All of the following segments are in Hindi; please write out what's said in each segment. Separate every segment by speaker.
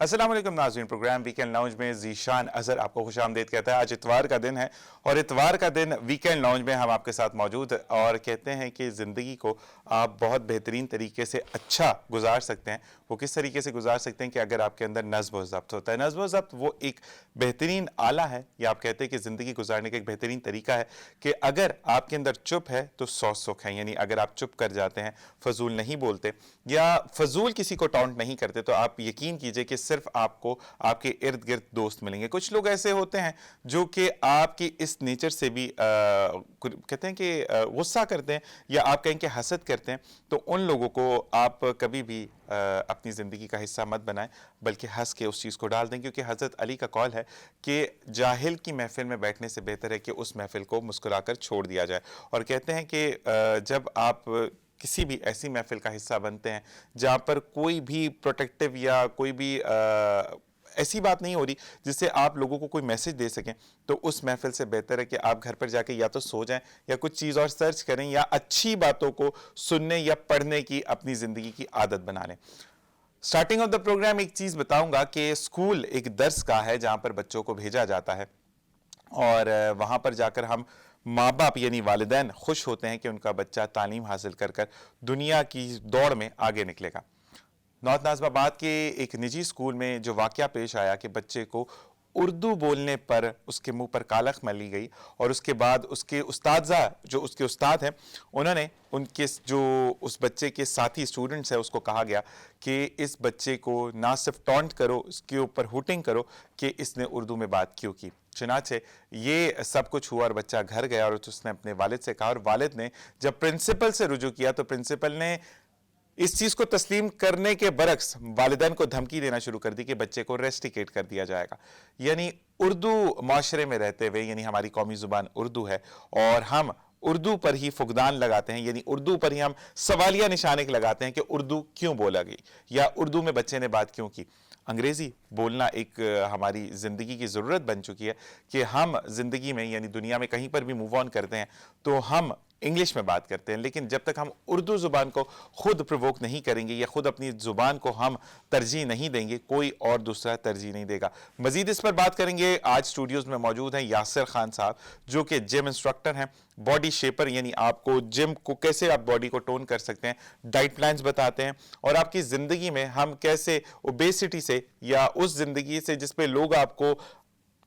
Speaker 1: अस्सलाम वालेकुम नाज़रीन, प्रोग्राम वीकेंड लाउंज में ज़ीशान अज़हर आपको खुशामदीद कहता है। आज इतवार का दिन है और इतवार का दिन वीकेंड लाउंज में हम आपके साथ मौजूद और कहते हैं कि ज़िंदगी को आप बहुत बेहतरीन तरीके से अच्छा गुजार सकते हैं। वो किस तरीके से गुजार सकते हैं कि अगर आपके अंदर नज़्म व ज़ब्त होता है। नज़्म व ज़ब्त वो एक बेहतरीन आला है, या आप कहते हैं कि ज़िंदगी गुजारने का एक बेहतरीन तरीका है कि अगर आपके अंदर चुप है तो सौ सुख है। यानी अगर आप चुप कर जाते हैं, फजूल नहीं बोलते या फजूल किसी को टॉन्ट नहीं करते, तो आप यकीन कीजिए कि सिर्फ आपको आपके इर्द गिर्द दोस्त मिलेंगे। कुछ लोग ऐसे होते हैं जो कि आपकी इस नेचर से भी कहते हैं कि गुस्सा करते हैं या आप कहें कि हसद करते हैं, तो उन लोगों को आप कभी भी अपनी ज़िंदगी का हिस्सा मत बनाएं, बल्कि हंस के उस चीज़ को डाल दें। क्योंकि हज़रत अली का कौल है कि जाहिल की महफिल में बैठने से बेहतर है कि उस महफिल को मुस्कुराकर छोड़ दिया जाए। और कहते हैं कि जब आप किसी भी ऐसी महफिल का हिस्सा बनते हैं जहाँ पर कोई भी प्रोटेक्टिव या कोई भी ऐसी बात नहीं हो रही जिससे आप लोगों को कोई मैसेज दे सकें, तो उस महफिल से बेहतर है कि आप घर पर जाके या तो सो जाएं या कुछ चीज़ और सर्च करें या अच्छी बातों को सुनने या पढ़ने की अपनी ज़िंदगी की आदत बना लें। स्टार्टिंग ऑफ द प्रोग्राम एक चीज़ बताऊंगा कि स्कूल एक दर्स का है जहाँ पर बच्चों को भेजा जाता है और वहाँ पर जाकर हम माँ बाप यानी वालिदैन खुश होते हैं कि उनका बच्चा तालीम हासिल कर कर दुनिया की दौड़ में आगे निकलेगा। नॉर्थ नाज़िमाबाद के एक निजी स्कूल में जो वाक़या पेश आया कि बच्चे को उर्दू बोलने पर उसके मुंह पर कालख मली गई और उसके बाद उसके उस्तादज़ा जो उसके उस्ताद हैं उन्होंने उनके जो उस बच्चे के साथी स्टूडेंट्स हैं उसको कहा गया कि इस बच्चे को ना सिर्फ टॉन्ट करो, इसके ऊपर हुटिंग करो कि इसने उर्दू में बात क्यों की। चुनाचे ये सब कुछ हुआ और बच्चा घर गया और उसने अपने वालिद से कहा और वालिद ने जब प्रिंसिपल से रुजू किया तो प्रिंसिपल ने इस चीज को तस्लीम करने के बरक्स वालिदैन को धमकी देना शुरू कर दी कि बच्चे को रेस्टिकेट कर दिया जाएगा। यानी उर्दू माशरे में रहते हुए, यानी हमारी कौमी जुबान उर्दू है और हम उर्दू पर ही फुकदान लगाते हैं, यानी उर्दू पर ही हम सवालिया निशाने लगाते हैं कि उर्दू क्यों बोला गई या उर्दू में बच्चे ने बात क्यों की। अंग्रेज़ी बोलना एक हमारी ज़िंदगी की ज़रूरत बन चुकी है कि हम ज़िंदगी में यानी दुनिया में कहीं पर भी मूव ऑन करते हैं तो हम इंग्लिश में बात करते हैं, लेकिन जब तक हम उर्दू ज़ुबान को खुद प्रोवोक नहीं करेंगे या खुद अपनी ज़ुबान को हम तरजीह नहीं देंगे, कोई और दूसरा तरजीह नहीं देगा। मज़ीद इस पर बात करेंगे। आज स्टूडियोज़ में मौजूद हैं यासिर खान साहब जो कि जिम इंस्ट्रक्टर हैं, बॉडी शेपर, यानी आपको जिम को कैसे आप बॉडी को टोन कर सकते हैं, डाइट प्लान्स बताते हैं और आपकी ज़िंदगी में हम कैसे ओबेसिटी से या उस ज़िंदगी से जिस पे लोग आपको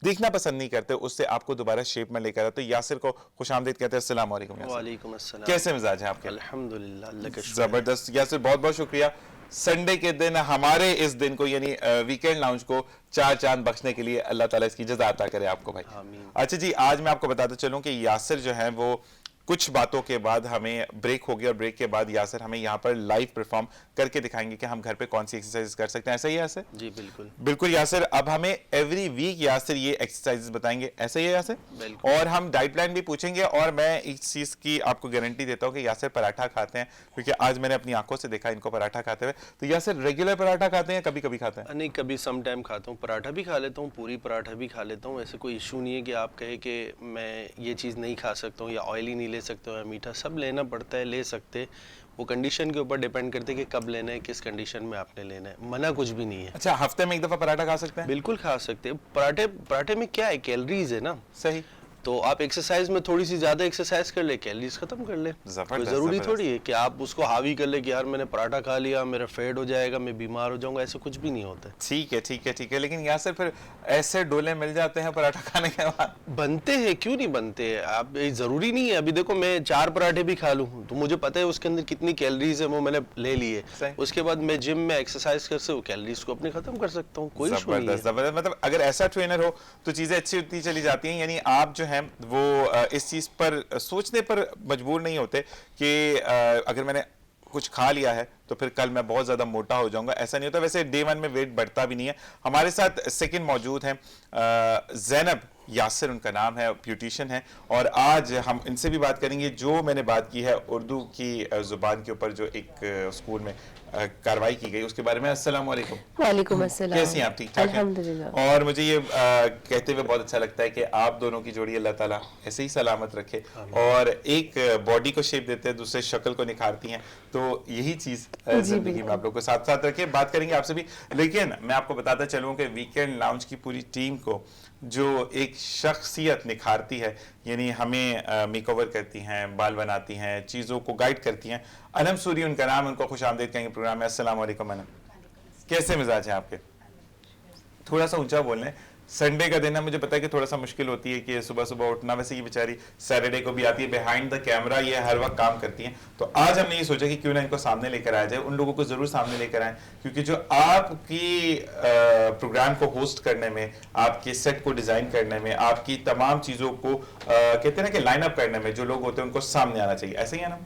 Speaker 1: देखना पसंद नहीं करते उससे आपको दोबारा शेप में लेकर आते। तो यासिर को खुशामदीद कहते हैं। अस्सलाम वालेकुम।
Speaker 2: वालेकुम अस्सलाम।
Speaker 1: कैसे मिजाज है आपके?
Speaker 2: अल्हम्दुलिल्लाह, अल्लाह का शुक्र है।
Speaker 1: जबरदस्त यासिर, बहुत बहुत शुक्रिया। संडे के दिन हमारे इस दिन को यानी वीकेंड लाउंज को चार चांद बख्शने के लिए अल्लाह ताला इसकी जज़ा अता करे आपको भाई।
Speaker 2: आमीन।
Speaker 1: अच्छा जी, आज मैं आपको बताता चलूं कि यासिर जो है वो कुछ बातों के बाद हमें ब्रेक हो गया और ब्रेक के बाद यासिर हमें यहाँ पर लाइव परफॉर्म करके दिखाएंगे कि हम घर पे कौन सी एक्सरसाइज कर सकते हैं। ऐसा ही है यासिर?
Speaker 2: जी बिल्कुल
Speaker 1: बिल्कुल यासिर, अब हमें एवरी वीक यासिर ये एक्सरसाइजेस बताएंगे। ऐसा ही है यासिर?
Speaker 2: बिल्कुल।
Speaker 1: और हम डाइट प्लान भी पूछेंगे और मैं इस चीज की आपको गारंटी देता हूँ कि यासिर पराठा खाते हैं, क्योंकि आज मैंने अपनी आंखों से देखा इनको पराठा खाते हुए। तो यासिर रेगुलर पराठा खाते हैं, कभी कभी खाते हैं?
Speaker 2: नहीं, कभी सम टाइम खाता हूँ, पराठा भी खा लेता हूँ, पूरी पराठा भी खा लेता हूँ। ऐसे कोई इशू नहीं है कि आप कहे कि मैं ये चीज़ नहीं खा सकता हूँ या ऑयली नहीं ले सकता हूँ या मीठा, सब लेना पड़ता है, ले सकते। वो कंडीशन के ऊपर डिपेंड करते हैं कि कब लेना है, किस कंडीशन में आपने लेना है, मना कुछ भी नहीं है।
Speaker 1: अच्छा, हफ्ते में एक दफा पराठा खा सकते हैं?
Speaker 2: बिल्कुल खा सकते हैं। पराठे में क्या है, कैलोरीज है ना।
Speaker 1: सही।
Speaker 2: तो आप एक्सरसाइज में थोड़ी सी ज्यादा एक्सरसाइज कर ले, कैलोरीज खत्म कर ले। कोई जरूरी थोड़ी है कि आप उसको हावी कर ले कि यार मैंने पराठा खा लिया मेरा फैट हो जाएगा, मैं बीमार हो जाऊंगा, ऐसा कुछ भी नहीं होता।
Speaker 1: ठीक है ठीक है ठीक है, लेकिन यहाँ से फिर ऐसे डोले मिल जाते हैं पराठा खाने के बाद।
Speaker 2: बनते हैं, क्यों नहीं बनते हैं। आप जरूरी नहीं है। अभी देखो मैं 4 पराठे भी खा लूँ तो मुझे पता है उसके अंदर कितनी कैलोरीज है, वो मैंने ले लिए। उसके बाद मैं जिम में एक्सरसाइज कर सकूँ, कैलोरीज को अपने खत्म कर सकता हूँ, कोई इशू नहीं है।
Speaker 1: जबरदस्त। मतलब अगर ऐसा ट्रेनर हो तो चीजें अच्छी होती चली जाती हैं। यानी आप जो है वो इस चीज पर सोचने पर मजबूर नहीं होते कि अगर मैंने कुछ खा लिया है तो फिर कल मैं बहुत ज्यादा मोटा हो जाऊंगा, ऐसा नहीं होता। वैसे डे 1 में वेट बढ़ता भी नहीं है। हमारे साथ सेकंड मौजूद हैं जैनब यासिर उनका नाम है, ब्यूटिशियन है, और आज हम इनसे भी बात करेंगे जो मैंने बात की है उर्दू की ज़ुबान के ऊपर जो एक स्कूल में कार्रवाई की गई उसके बारे में। अस्सलाम वालेकुम।
Speaker 3: वालेकुम अस्सलाम।
Speaker 1: कैसी हैं आप? ठीक ठाक हैं?
Speaker 3: अल्हम्दुलिल्लाह।
Speaker 1: और मुझे ये कहते हुए बहुत अच्छा लगता है कि आप दोनों की जोड़ी अल्लाह ताला ऐसे ही सलामत रखे, और एक बॉडी को शेप देते हैं, दूसरे शक्ल को निखारती हैं, तो यही चीज़ जिंदगी में आप लोग को साथ साथ रखे। बात करेंगे आपसे भी, लेकिन मैं आपको बताता चलूँ कि वीकेंड लाउंज की पूरी टीम को जो एक शख्सियत निखारती है, यानी हमें मेकओवर करती हैं, बाल बनाती हैं, चीज़ों को गाइड करती हैं, अनम सूरी उनका नाम, उनको खुश आमदीद कहेंगे प्रोग्राम में। अस्सलाम वालेकुम अनम, कैसे मिजाज हैं आपके? थोड़ा सा ऊंचा बोल लें। संडे का दिन है, मुझे पता है कि थोड़ा सा मुश्किल होती है कि सुबह सुबह उठना, वैसे ये बेचारी सैटरडे को भी आती है, बिहाइंड द कैमरा ये हर वक्त काम करती हैं, तो आज हमने ये सोचा कि क्यों ना इनको सामने लेकर आया जाए। उन लोगों को जरूर सामने लेकर आए, क्योंकि जो आपकी प्रोग्राम को होस्ट करने में, आपके सेट को डिजाइन करने में, आपकी तमाम चीजों को कहते हैं ना कि लाइन अप करने में जो लोग होते हैं उनको सामने आना चाहिए। ऐसे ही है ना?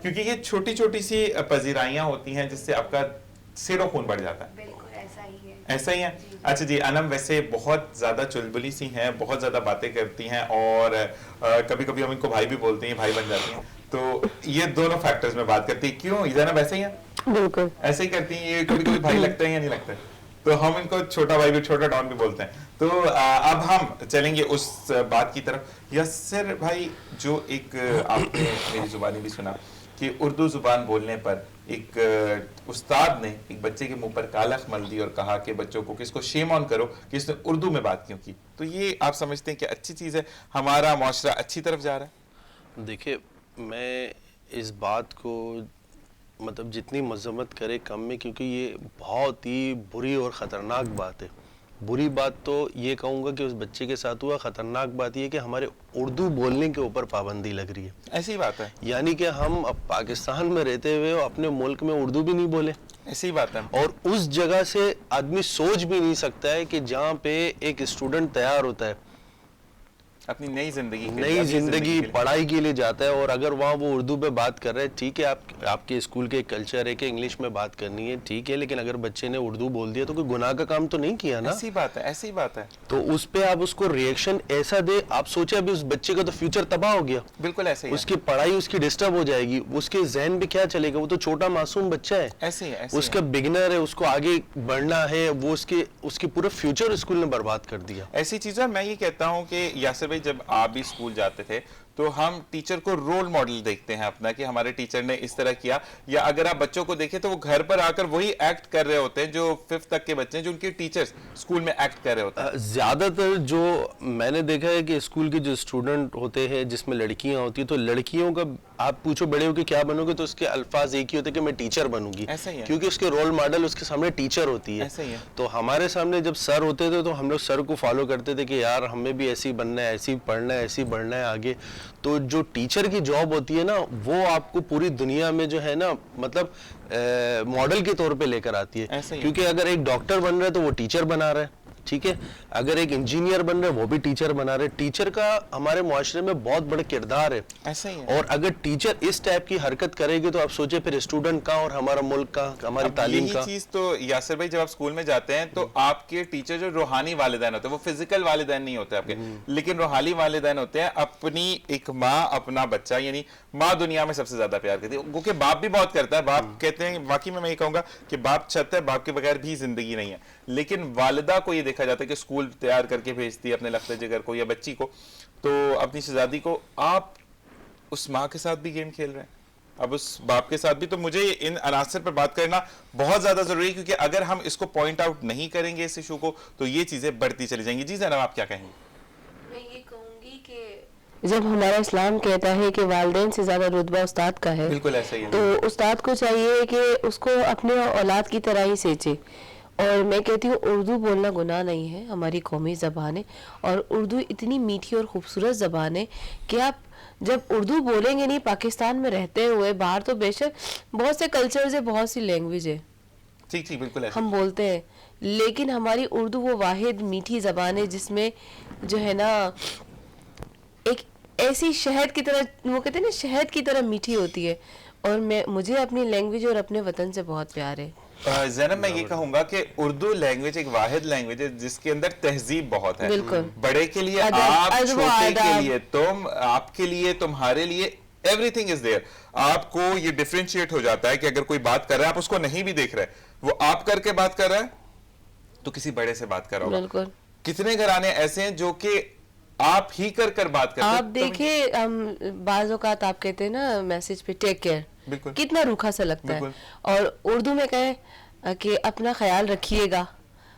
Speaker 1: क्योंकि ये छोटी छोटी सी पजीराइयां होती हैं जिससे आपका सिरो खून बढ़ जाता है। ऐसा ही है। अच्छा जी, अनम वैसे बहुत ज्यादा चुलबुली सी हैं, बहुत ज्यादा बातें करती हैं, और कभी कभी हम इनको भाई भी बोलते हैं, भाई बन जाती हैं, तो ये दोनों फैक्टर्स में बात करती है। क्यों इधर वैसे ही है?
Speaker 3: बिल्कुल
Speaker 1: ऐसे ही करती हैं ये, कभी कभी भाई लगते हैं या नहीं लगते, तो हम इनको छोटा भाई भी, छोटा डॉन भी बोलते हैं। तो अब हम चलेंगे उस बात की तरफ। यासिर भाई, जो एक आपने मेरी जुबानी भी सुना कि उर्दू जुबान बोलने पर एक उस्ताद ने एक बच्चे के मुंह पर कालख मल दी और कहा कि बच्चों को किसको शेम ऑन करो कि इसने उर्दू में बात क्यों की, तो ये आप समझते हैं कि अच्छी चीज़ है, हमारा माशरा अच्छी तरफ जा रहा है?
Speaker 2: देखिए, मैं इस बात को मतलब जितनी मजम्मत करे कम में, क्योंकि ये बहुत ही बुरी और ख़तरनाक बात है। बुरी बात तो ये कहूँगा कि उस बच्चे के साथ हुआ, ख़तरनाक बात ये कि हमारे उर्दू बोलने के ऊपर पाबंदी लग रही है।
Speaker 1: ऐसी बात है,
Speaker 2: यानी कि हम अब पाकिस्तान में रहते हुए अपने मुल्क में उर्दू भी नहीं बोले,
Speaker 1: ऐसी बात है।
Speaker 2: और उस जगह से आदमी सोच भी नहीं सकता है कि जहाँ पे एक स्टूडेंट तैयार होता है
Speaker 1: अपनी नई जिंदगी के लिए,
Speaker 2: नई
Speaker 1: अपनी
Speaker 2: जिंदगी
Speaker 1: के लिए।
Speaker 2: पढ़ाई के लिए जाता है, और अगर वहाँ वो उर्दू पे बात कर रहे हैं, ठीक है, आपके स्कूल के कल्चर है कि इंग्लिश में बात करनी है, ठीक है, लेकिन अगर बच्चे ने उर्दू बोल दिया तो कोई गुनाह का काम तो नहीं किया ना।
Speaker 1: ऐसी बात है, ऐसी बात है।
Speaker 2: तो उस पे आप उसको रिएक्शन ऐसा दे, आप सोचे अभी उस बच्चे का तो फ्यूचर तबाह हो गया,
Speaker 1: बिल्कुल ऐसे ही
Speaker 2: उसकी पढ़ाई उसकी डिस्टर्ब हो जाएगी, उसके जहन पे क्या चलेगा, वो तो छोटा मासूम बच्चा है,
Speaker 1: ऐसे ही है, ऐसे ही
Speaker 2: उसका बिगिनर है, उसको आगे बढ़ना है, वो उसकी पूरा फ्यूचर स्कूल ने बर्बाद कर दिया।
Speaker 1: ऐसी चीजें। मैं ये कहता हूँ कि यासिर भाई, जब आप भी स्कूल जाते थे तो हम टीचर को रोल मॉडल देखते हैं अपना, कि हमारे टीचर ने इस तरह किया, या अगर आप बच्चों को देखें तो वो घर पर आकर वही एक्ट कर रहे होते हैं जो 5th तक के बच्चे हैं, जो उनके टीचर्स स्कूल में एक्ट कर रहे होते हैं।
Speaker 2: ज्यादातर जो मैंने देखा है कि स्कूल के जो स्टूडेंट होते हैं जिसमें लड़कियां होती है, तो लड़कियों का आप पूछो बड़े होकर क्या बनोगे, तो उसके अल्फाज एक ही होते हैं कि मैं टीचर बनूंगी,
Speaker 1: ऐसा ही है।
Speaker 2: क्योंकि उसके रोल मॉडल उसके सामने टीचर होती है।
Speaker 1: ऐसा ही है।
Speaker 2: तो हमारे सामने जब सर होते थे तो हम लोग सर को फॉलो करते थे कि यार हमें भी ऐसे ही बनना है, ऐसे ही पढ़ना है, ऐसे ही बढ़ना है आगे। तो जो टीचर की जॉब होती है ना, वो आपको पूरी दुनिया में जो है ना, मतलब मॉडल के तौर पे लेकर आती है। क्योंकि अगर एक डॉक्टर बन रहा है तो वो टीचर बना रहा है, ठीक है, अगर एक इंजीनियर बन रहे हैं वो भी टीचर बना रहे। टीचर का हमारे मुआशरे में बहुत बड़ा किरदार है,
Speaker 1: ऐसा ही है।
Speaker 2: और अगर टीचर इस टाइप की हरकत करेगी तो आप सोचे फिर स्टूडेंट का और हमारा मुल्क का, हमारी तालीम का।
Speaker 1: चीज तो यासिर भाई, जब आप स्कूल में जाते हैं तो आपके टीचर जो रूहानी वालिदैन होते हैं, वो फिजिकल वालिदैन नहीं होते आपके, लेकिन रूहानी वालिदैन होते हैं। अपनी एक माँ अपना बच्चा, यानी माँ दुनिया में सबसे ज्यादा प्यार करती है, क्योंकि बाप भी बहुत करता है। बाप कहते हैं, वाकई में मैं ये कहूंगा कि बाप छत है, बाप के बगैर भी जिंदगी नहीं है, लेकिन वालिदा को ये देखा जाता है कि स्कूल तैयार करके भेजती है अपने लख्ते जिगर को या बच्ची को, तो अपनी शहजादी को। आप उस माँ के साथ भी गेम खेल रहे हैं, अब उस बाप के साथ भी। तो मुझे इन अनासर पर बात करना बहुत ज्यादा जरूरी है, क्योंकि अगर हम इसको पॉइंट आउट नहीं करेंगे इस इशू को, तो ये चीजें बढ़ती चली जाएंगी। जी जनाब, आप क्या कहेंगे?
Speaker 3: मैं ये कहूंगी कि जब हमारा इस्लाम कहता है कि वालिदैन से ज्यादा रुतबा उस्ताद का है,
Speaker 1: बिल्कुल ऐसा ही है।
Speaker 3: तो उस्ताद को चाहिए कि उसको अपने औलाद की तरह ही सेचे। और मैं कहती हूँ उर्दू बोलना गुनाह नहीं है, हमारी कौमी ज़बान है, और उर्दू इतनी मीठी और ख़ूबसूरत ज़बान है कि आप जब उर्दू बोलेंगे नहीं, पाकिस्तान में रहते हुए, बाहर तो बेशक बहुत से कल्चर्स है, बहुत सी लैंग्वेज है,
Speaker 1: ठीक ठीक, बिल्कुल ऐसा
Speaker 3: हम बोलते हैं, लेकिन हमारी उर्दू वो वाहिद मीठी ज़बान है जिसमें जो है ना एक ऐसी शहद की तरह, वो कहते हैं ना शहद की तरह मीठी होती है। और मुझे अपनी लैंग्वेज और अपने वतन से बहुत प्यार है।
Speaker 1: ज़ैनब मैं ये कहूंगा कि उर्दू लैंग्वेज एक वाहिद लैंग्वेज है जिसके अंदर तहजीब बहुत है।
Speaker 3: बिल्कुल।
Speaker 1: बड़े के लिए
Speaker 3: अदब,
Speaker 1: आप,
Speaker 3: अदब व
Speaker 1: छोटे के
Speaker 3: आदाब।
Speaker 1: लिए तुम, आपके लिए तुम्हारे लिए एवरीथिंग इज देयर। आपको ये डिफरेंशिएट हो जाता है कि अगर कोई बात कर रहा है आप उसको नहीं भी देख रहे, वो आप करके बात कर रहा है तो किसी बड़े से बात कर रहा होगा।
Speaker 3: बिल्कुल।
Speaker 1: कितने घराने ऐसे हैं जो कि आप ही कर बात करते हैं।
Speaker 3: आप देखिए हम बाज़ औक़ात आप कहते हैं ना मैसेज पे टेक केयर,
Speaker 1: बिल्कुल।
Speaker 3: कितना रूखा सा लगता है,
Speaker 1: बिल्कुल।
Speaker 3: और उर्दू में कहें कि अपना ख्याल रखिएगा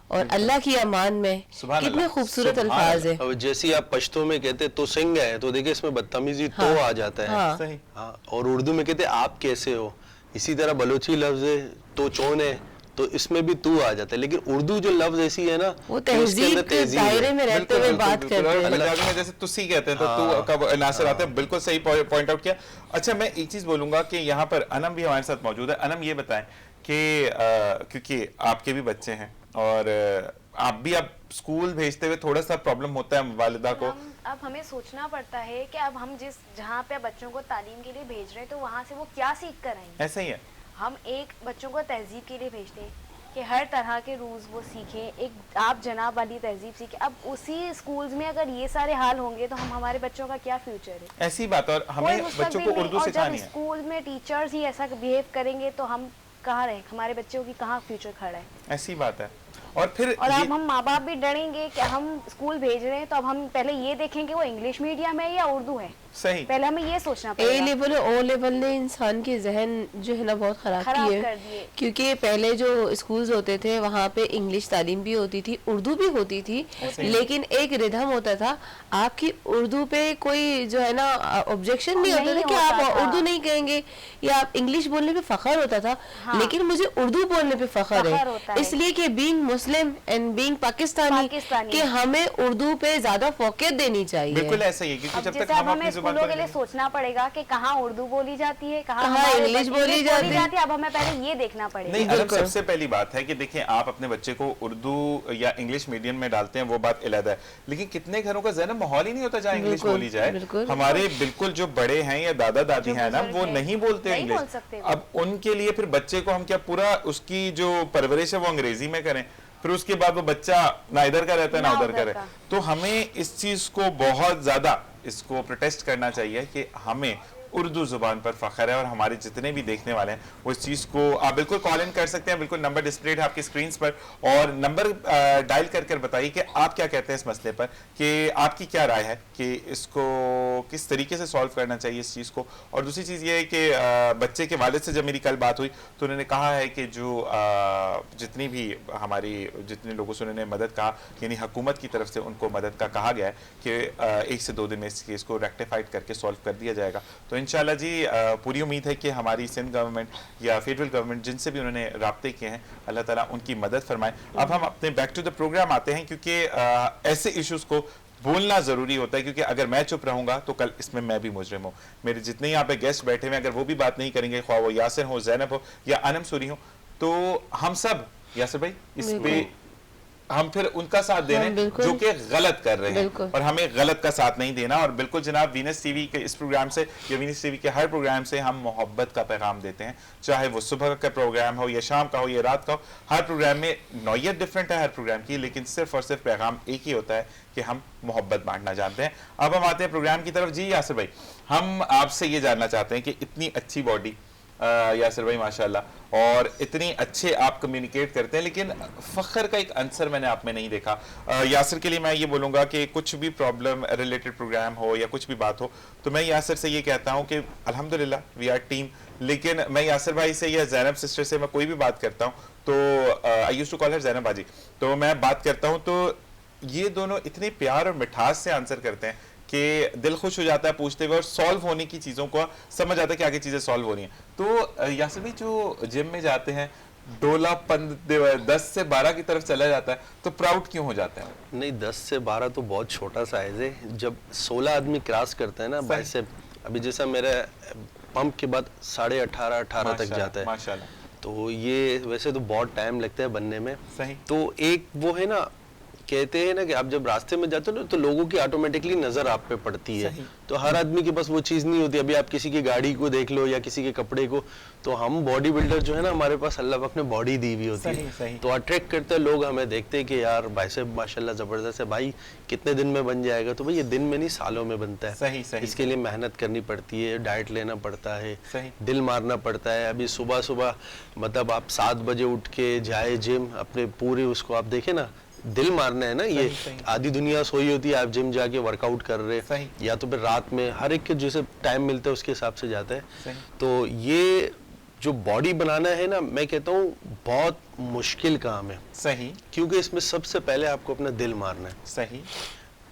Speaker 3: और अल्लाह की अमान में,
Speaker 1: सुभान
Speaker 3: कितने
Speaker 1: अल्लाह,
Speaker 3: खूबसूरत
Speaker 1: सुभान
Speaker 3: अल्फाज है।
Speaker 2: अब जैसे ही आप पश्तो में कहते तो सिंह है, तो देखिए इसमें बदतमीजी
Speaker 3: हाँ,
Speaker 2: तो आ जाता है।
Speaker 3: हाँ।
Speaker 1: सही।
Speaker 2: हाँ, और उर्दू में कहते आप कैसे हो। इसी तरह बलोची लफ्ज है तो चौन है, तो इसमें भी तू आ जाता है। लेकिन उर्दू जो लफ्ज ऐसी है ना
Speaker 3: वो
Speaker 2: कि उसके अंदर
Speaker 3: तहजीब के
Speaker 2: तहजीब है।
Speaker 3: दायरे में रहते हुए बात करते
Speaker 1: और
Speaker 3: हैं।
Speaker 1: पंजाबी में जैसे तुसी कहते हैं तो तू का नासिर आते हैं। बिल्कुल सही पॉइंट आउट किया। अच्छा मैं एक चीज बोलूंगा कि यहाँ पर अनम भी हमारे साथ मौजूद है। अनम ये बताएं कि क्योंकि आपके भी बच्चे हैं और आप भी अब स्कूल भेजते हुए थोड़ा सा प्रॉब्लम होता है वालिदा को।
Speaker 4: अब हमें सोचना पड़ता है कि अब हम जहाँ पे बच्चों को तालीम के लिए भेज रहे हैं तो वहाँ से वो क्या सीख कर आएंगे।
Speaker 1: ऐसा ही है।
Speaker 4: हम एक बच्चों को तहजीब के लिए भेजते हैं कि हर तरह के रूल्स वो सीखें, एक आप जनाब वाली तहजीब सीखें। अब उसी स्कूल्स में अगर ये सारे हाल होंगे तो हम हमारे बच्चों का क्या फ्यूचर है।
Speaker 1: ऐसी बात है। और
Speaker 4: कोई
Speaker 1: हमें
Speaker 4: मुस्तकबिल
Speaker 1: बच्चों को
Speaker 4: नहीं।
Speaker 1: उर्दू
Speaker 4: और
Speaker 1: सिखानी
Speaker 4: जब
Speaker 1: है।
Speaker 4: स्कूल में टीचर्स ही ऐसा बिहेव करेंगे तो हम कहाँ रहे, हमारे बच्चों की कहाँ फ्यूचर खड़ा है।
Speaker 1: ऐसी बात है। और फिर
Speaker 4: और
Speaker 1: ये
Speaker 4: अब हम माँ बाप भी डरेंगे कि हम स्कूल भेज रहे हैं तो अब हम पहले ये देखेंगे वो इंग्लिश मीडियम है या उर्दू है।
Speaker 1: सही
Speaker 4: पहले हमें ये सोचना
Speaker 3: ए
Speaker 4: पड़ेगा।
Speaker 3: लेवल और ओ लेवल ने इंसान के जहन जो है ना बहुत खराब
Speaker 4: खराब
Speaker 3: की
Speaker 4: कर
Speaker 3: है,
Speaker 4: दिए।
Speaker 3: क्योंकि पहले जो स्कूल्स होते थे वहाँ पे इंग्लिश तालीम भी होती थी, उर्दू भी होती थी, लेकिन एक रिदम होता था। आपकी उर्दू पे कोई जो है ना ऑब्जेक्शन नहीं होता था कि
Speaker 4: होता
Speaker 3: आप
Speaker 4: था।
Speaker 3: उर्दू नहीं कहेंगे या आप इंग्लिश बोलने पे फखर होता था।
Speaker 4: हाँ।
Speaker 3: लेकिन मुझे उर्दू बोलने पे फखर
Speaker 4: फखर होता
Speaker 3: है,
Speaker 4: है।
Speaker 3: इसलिए कि being Muslim and being Pakistani
Speaker 4: Pakistani.
Speaker 3: कि हमें उर्दू पे ज्यादा फोकस देनी चाहिए।
Speaker 1: बिल्कुल ऐसा ही है क्योंकि
Speaker 4: अब
Speaker 1: जब तक
Speaker 4: जैसे
Speaker 1: हम
Speaker 4: अब हमें
Speaker 1: अपनी जुबान
Speaker 4: स्कूलों
Speaker 1: पर
Speaker 4: के लिए सोचना पड़ेगा कि कहाँ उर्दू बोली जाती है, कहाँ
Speaker 3: कहाँ
Speaker 4: हमारे
Speaker 3: इंग्लिश
Speaker 4: बच्चे
Speaker 3: बोली जाती है।
Speaker 4: अब हमें पहले ये देखना पड़ेगा।
Speaker 1: नहीं, अरब
Speaker 3: बिल्कुल।
Speaker 1: सबसे पहली बात है कि देखिए आप अपने बच्चे को उर्दू या इंग्लिश मीडियम में डालते हैं, वो बात अलग है। लेकिन कितने घरों का ज़हन माहौल ही नहीं होता जहाँ इंग्लिश
Speaker 3: बिल्कुल,
Speaker 1: बोली जाए।
Speaker 3: बिल्कुल।
Speaker 1: हमारे बिल्कुल जो बड़े हैं या दादा दादी
Speaker 4: जो
Speaker 1: हैं ना,
Speaker 4: बुजुर्ग
Speaker 1: वो
Speaker 4: हैं,
Speaker 1: नहीं बोलते
Speaker 4: नहीं
Speaker 1: इंग्लिश।
Speaker 4: बोल सकते वो।
Speaker 1: अब उनके लिए फिर बच्चे को हम क्या पूरा उसकी जो परवरिश है वो अंग्रेजी में करें, फिर उसके बाद वो बच्चा ना इधर का रहता है ना उधर का रहे। तो हमें इस चीज को बहुत ज्यादा इसको प्रोटेस्ट करना चाहिए कि हमें उर्दू जुबान पर फख्र है और हमारे जितने भी देखने वाले हैं वो इस चीज़ को आप बिल्कुल कॉल इन कर सकते हैं। बिल्कुल नंबर डिस्प्ले है आपकी स्क्रीन पर और नंबर डायल कर बताइए कि आप क्या कहते हैं इस मसले पर, कि आपकी क्या राय है कि इसको किस तरीके से सॉल्व करना चाहिए इस चीज़ को। और दूसरी चीज़ ये है कि बच्चे के वालिद से जब मेरी कल बात हुई तो उन्होंने कहा है कि जो जितनी भी हमारी जितने लोगों से उन्होंने मदद कहा, यानी हुकूमत की तरफ से उनको मदद का कहा गया है कि 1 से 2 दिन में इस केस को रेक्टिफाइड करके सॉल्व कर दिया जाएगा। तो इंशाल्लाह जी पूरी उम्मीद है कि हमारी सिंध गवर्नमेंट या फेडरल गवर्नमेंट जिनसे भी उन्होंने राब्ते किए हैं, अल्लाह ताला उनकी मदद फरमाए। अब हम अपने बैक टू द प्रोग्राम आते हैं क्योंकि ऐसे इश्यूज को बोलना जरूरी होता है, क्योंकि अगर मैं चुप रहूंगा तो कल इसमें मैं भी मुजरिम हूँ। मेरे जितने यहाँ पे गेस्ट बैठे हुए अगर वो भी बात नहीं करेंगे, ख्वाह वो यासिर हो, ज़ैनब हो या अनम सूरी हो, तो हम सब यासिर भाई इसमें हम फिर उनका साथ दे रहे हैं जो कि गलत कर रहे हैं और हमें गलत का साथ नहीं देना। और बिल्कुल जनाब वीनस टीवी के इस प्रोग्राम से या वीनस टीवी के हर प्रोग्राम से हम मोहब्बत का पैगाम देते हैं, चाहे वो सुबह का प्रोग्राम हो या शाम का हो या रात का हो। हर प्रोग्राम में नौयत डिफरेंट है हर प्रोग्राम की, लेकिन सिर्फ और सिर्फ पैगाम एक ही होता है कि हम मोहब्बत बांटना जानते हैं। अब हम आते हैं प्रोग्राम की तरफ। जी यासिर भाई, हम आपसे ये जानना चाहते हैं कि इतनी अच्छी बॉडी यासिर भाई माशाल्लाह, और इतनी अच्छे आप कम्युनिकेट करते हैं, लेकिन फ़ख्र का एक आंसर मैंने आप में नहीं देखा। यासिर के लिए मैं ये बोलूँगा कि कुछ भी प्रॉब्लम रिलेटेड प्रोग्राम हो या कुछ भी बात हो तो मैं यासिर से ये कहता हूँ कि अल्हम्दुलिल्लाह वी आर टीम। लेकिन मैं यासिर भाई से या ज़ैनब सिस्टर से मैं कोई भी बात करता हूँ तो I used to call her Zainab baji, तो मैं बात करता हूँ तो ये दोनों इतने प्यार और मिठास से आंसर करते हैं कि दिल खुश हो जाता है पूछते हुए और सॉल्व होने की चीज़ों को समझ आता है कि आगे चीज़ें सॉल्व हो रही हैं। तो यासिर भाई जो जिम में जाते हैं डोला 10 से 12 की तरफ चला जाता है तो प्राउड क्यों हो जाता है?
Speaker 2: नहीं, 10 से 12 तो बहुत छोटा साइज है। जब 16 आदमी क्रॉस करते हैं ना बाइसेप, अभी जैसा मेरा पंप के बाद 18.5 तक जाता है
Speaker 1: माशाल्लाह।
Speaker 2: तो ये वैसे तो बहुत टाइम लगता है बनने में।
Speaker 1: सही।
Speaker 2: तो एक वो है ना कहते हैं ना कि आप जब रास्ते में जाते हो ना तो लोगों की ऑटोमेटिकली नजर आप पे पड़ती है, तो हर आदमी के पास वो चीज नहीं होती। अभी आप किसी की गाड़ी को देख लो या किसी के कपड़े को, तो हम बॉडी बिल्डर जो है ना, हमारे पास अल्लाह पाक ने बॉडी दी हुई होती है, तो अट्रैक्ट करते हैं लोग हमें, देखते हैं कि यार भाई साहब माशाल्लाह जबरदस्त है, भाई कितने दिन में बन जाएगा। तो भाई ये दिन में नहीं सालों में बनता है।
Speaker 1: सही सही
Speaker 2: इसके लिए मेहनत करनी पड़ती है, डाइट लेना पड़ता है,
Speaker 1: सही।
Speaker 2: दिल मारना पड़ता है। अभी सुबह सुबह मतलब आप 7 बजे उठ के जाए जिम, अपने पूरे उसको आप देखें ना, दिल मारना है ना। ये
Speaker 1: सही।
Speaker 2: आधी दुनिया सोई होती है, आप जिम जाके वर्कआउट कर रहे
Speaker 1: सही।
Speaker 2: हैं, या तो फिर रात में, हर एक के जैसे टाइम मिलता है उसके हिसाब से जाता है।
Speaker 1: सही।
Speaker 2: तो ये जो बॉडी बनाना है ना, मैं कहता हूँ बहुत मुश्किल काम है,
Speaker 1: सही
Speaker 2: क्योंकि इसमें सबसे पहले आपको अपना दिल मारना है।
Speaker 1: सही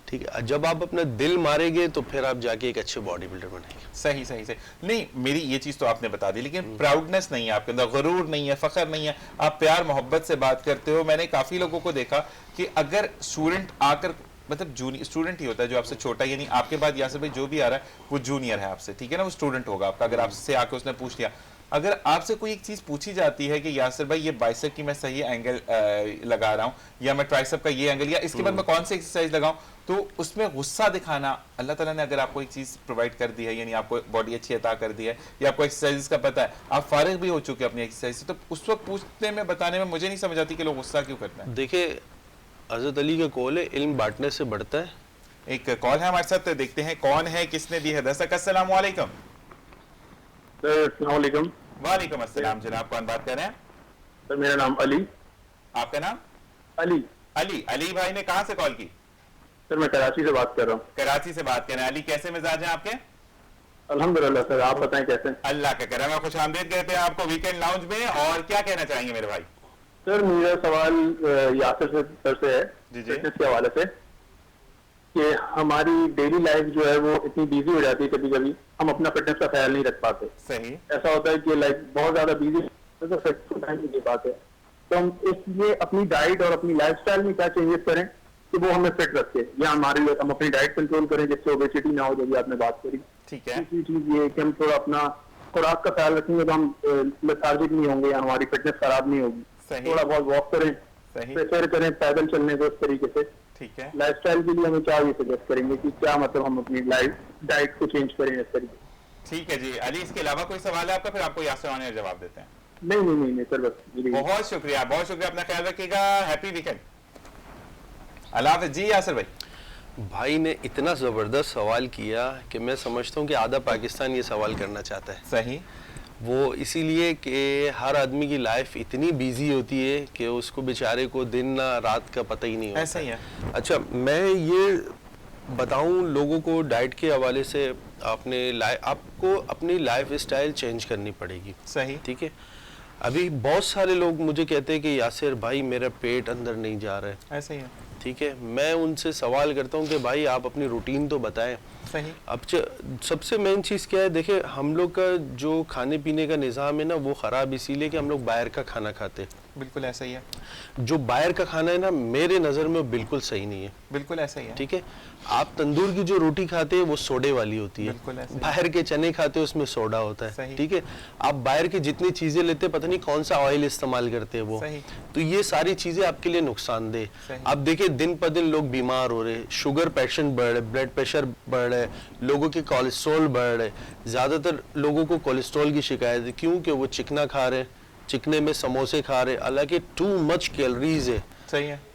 Speaker 2: ठीक है, जब आप अपना दिल मारेंगे तो फिर आप जाके एक अच्छे बॉडी बिल्डर बनेंगे।
Speaker 1: सही सही सही। नहीं, मेरी ये चीज तो आपने बता दी, लेकिन प्राउडनेस नहीं है आपके अंदर, गुरूर नहीं है, फखर नहीं है, आप प्यार मोहब्बत से बात करते हो। मैंने काफी लोगों को देखा कि अगर स्टूडेंट आकर, मतलब जूनियर स्टूडेंट ही होता है जो आपसे छोटा, यानी आपके बाद यासिर भाई जो भी आ रहा है वो जूनियर है आपसे, ठीक है ना, वो स्टूडेंट होगा आपका। अगर आपसे आके उसने पूछ लिया, अगर आपसे कोई एक चीज पूछी जाती है कि यासिर भाई ये बाइसेप की मैं सही एंगल लगा रहा हूँ, या मैं ट्राइसेप का ये एंगल, या इसके बाद मैं कौन सी एक्सरसाइज लगाऊं, तो उसमें गुस्सा दिखाना, अल्लाह ताला ने अगर आपको एक चीज प्रोवाइड कर दी है, यानी आपको बॉडी अच्छी अता कर दी है, या आपको एक्सरसाइज का पता है, आप फारिग भी हो चुके हैं अपनी एक्सरसाइज से, तो उस वक्त पूछने में, बताने में मुझे नहीं समझ आती कि लोग गुस्सा क्यों करते हैं।
Speaker 2: देखिए, हजरत अली का कौल है, इल्म बांटने से बढ़ता है।
Speaker 1: एक कॉल है हमारे साथ, देखते हैं कौन है, किसने दी है। दर्शक अस्सलाम वालेकुम।
Speaker 5: सर अस्सलाम वालेकुम।
Speaker 1: वालेकुम अस्सलाम जनाब, कौन बात कर रहे हैं?
Speaker 5: सर मेरा नाम अली।
Speaker 1: आपका नाम?
Speaker 5: अली।
Speaker 1: अली। अली भाई ने कहाँ से कॉल की?
Speaker 5: सर मैं कराची से बात कर रहा हूँ।
Speaker 1: कराची से बात कर रहे हैं। अली, कैसे मिजाज हैं आपके?
Speaker 5: अल्हम्दुलिल्लाह सर, आप बताएं कैसे?
Speaker 1: अल्लाह का करम है, खुश आमदीद कहते हैं आपको वीकेंड लाउंज में। और क्या कहना चाहेंगे मेरे भाई?
Speaker 5: सर मेरा सवाल यासिर सर से है,
Speaker 1: जी जी।
Speaker 5: फिटनेस के हवाले से, कि हमारी डेली लाइफ जो है वो इतनी बिजी हो जाती है, कभी कभी हम अपना फिटनेस का ख्याल नहीं रख पाते।
Speaker 1: सही।
Speaker 5: ऐसा होता है कि लाइक बहुत ज्यादा बिजी तो फिटनेस को टाइम नहीं दे पाते। तो हम इसलिए अपनी डाइट और अपनी लाइफस्टाइल में क्या चेंजेस करें कि वो हमें फिट रखे, या हमारे हम अपनी डाइट कंट्रोल करें जिससे ओबेसिटी ना हो, जो भी आपने बात करी।
Speaker 1: ठीक है।
Speaker 5: दूसरी चीज ये कि हम थोड़ा अपना खुराक का ख्याल रखेंगे तो हम लेथार्जिक नहीं होंगे, या हमारी फिटनेस खराब नहीं होगी।
Speaker 1: सही।
Speaker 5: थोड़ा बहुत वॉक करें,
Speaker 1: सही।
Speaker 5: सैर करें, पैदल चलने को, इस तरीके से।
Speaker 1: ठीक है।
Speaker 5: लाइफस्टाइल के लिए हमें क्या ये सजेस्ट करेंगे कि क्या मतलब हम अपनी लाइफ डाइट को चेंज करें इस तरीके?
Speaker 1: ठीक है जी। अली, इसके अलावा कोई सवाल है आपका? फिर आपको यासिर आने जवाब देते हैं।
Speaker 5: नहीं सर, बस यही।
Speaker 1: बहुत शुक्रिया, बहुत शुक्रिया, अपना ख्याल रखिएगा, हैप्पी वीकेंड। अल्लाह हाफिज़ जी। यासिर भाई,
Speaker 2: भाई ने इतना ज़बरदस्त सवाल किया कि मैं समझता हूँ कि आधा पाकिस्तान ये सवाल करना चाहता है।
Speaker 1: सही।
Speaker 2: वो इसीलिए कि हर आदमी की लाइफ इतनी बिजी होती है कि उसको बेचारे को दिन ना रात का पता ही नहीं होता।
Speaker 1: ऐसा ही है।
Speaker 2: अच्छा, मैं ये बताऊं लोगों को, डाइट के हवाले से आपको अपनी लाइफ स्टाइल चेंज करनी पड़ेगी।
Speaker 1: सही।
Speaker 2: ठीक है, अभी बहुत सारे लोग मुझे कहते हैं कि यासिर भाई मेरा पेट अंदर नहीं जा रहा है।
Speaker 1: ऐसा ही है।
Speaker 2: ठीक है, मैं उनसे सवाल करता हूं कि भाई आप अपनी रूटीन तो बताएं।
Speaker 1: सही।
Speaker 2: अब सबसे मेन चीज़ क्या है, देखिए हम लोग का जो खाने पीने का निज़ाम है ना, वो ख़राब इसीलिए कि हम लोग बाहर का खाना खाते हैं।
Speaker 1: बिल्कुल ऐसा ही है।
Speaker 2: जो बाहर का खाना है ना, मेरे नज़र में बिल्कुल सही नहीं है।
Speaker 1: बिल्कुल ऐसा ही है।
Speaker 2: ठीक है, आप तंदूर की जो रोटी खाते हैं वो सोडे वाली होती है,
Speaker 1: बिल्कुल ऐसे ही।
Speaker 2: बाहर के चने खाते हैं उसमें सोडा होता है।
Speaker 1: सही।
Speaker 2: ठीक है, आप बाहर की जितनी चीजें लेते हैं पता नहीं कौन सा ऑयल इस्तेमाल करते हैं वो।
Speaker 1: सही।
Speaker 2: तो ये सारी चीजें आपके लिए नुकसानदेह।
Speaker 1: सही।
Speaker 2: आप देखिए दिन पर दिन लोग बीमार हो रहे, शुगर पेशेंट बढ़ रहे, ब्लड प्रेशर बढ़ रहे, लोगों के कोलेस्ट्रॉल बढ़ रहे। ज्यादातर लोगों को कोलेस्ट्रॉल की शिकायत है, क्यों कि वो चिकना खा रहे, चिकने में समोसे खा रहे, हालांकि टू मच कैलोरीज है।
Speaker 1: सही है।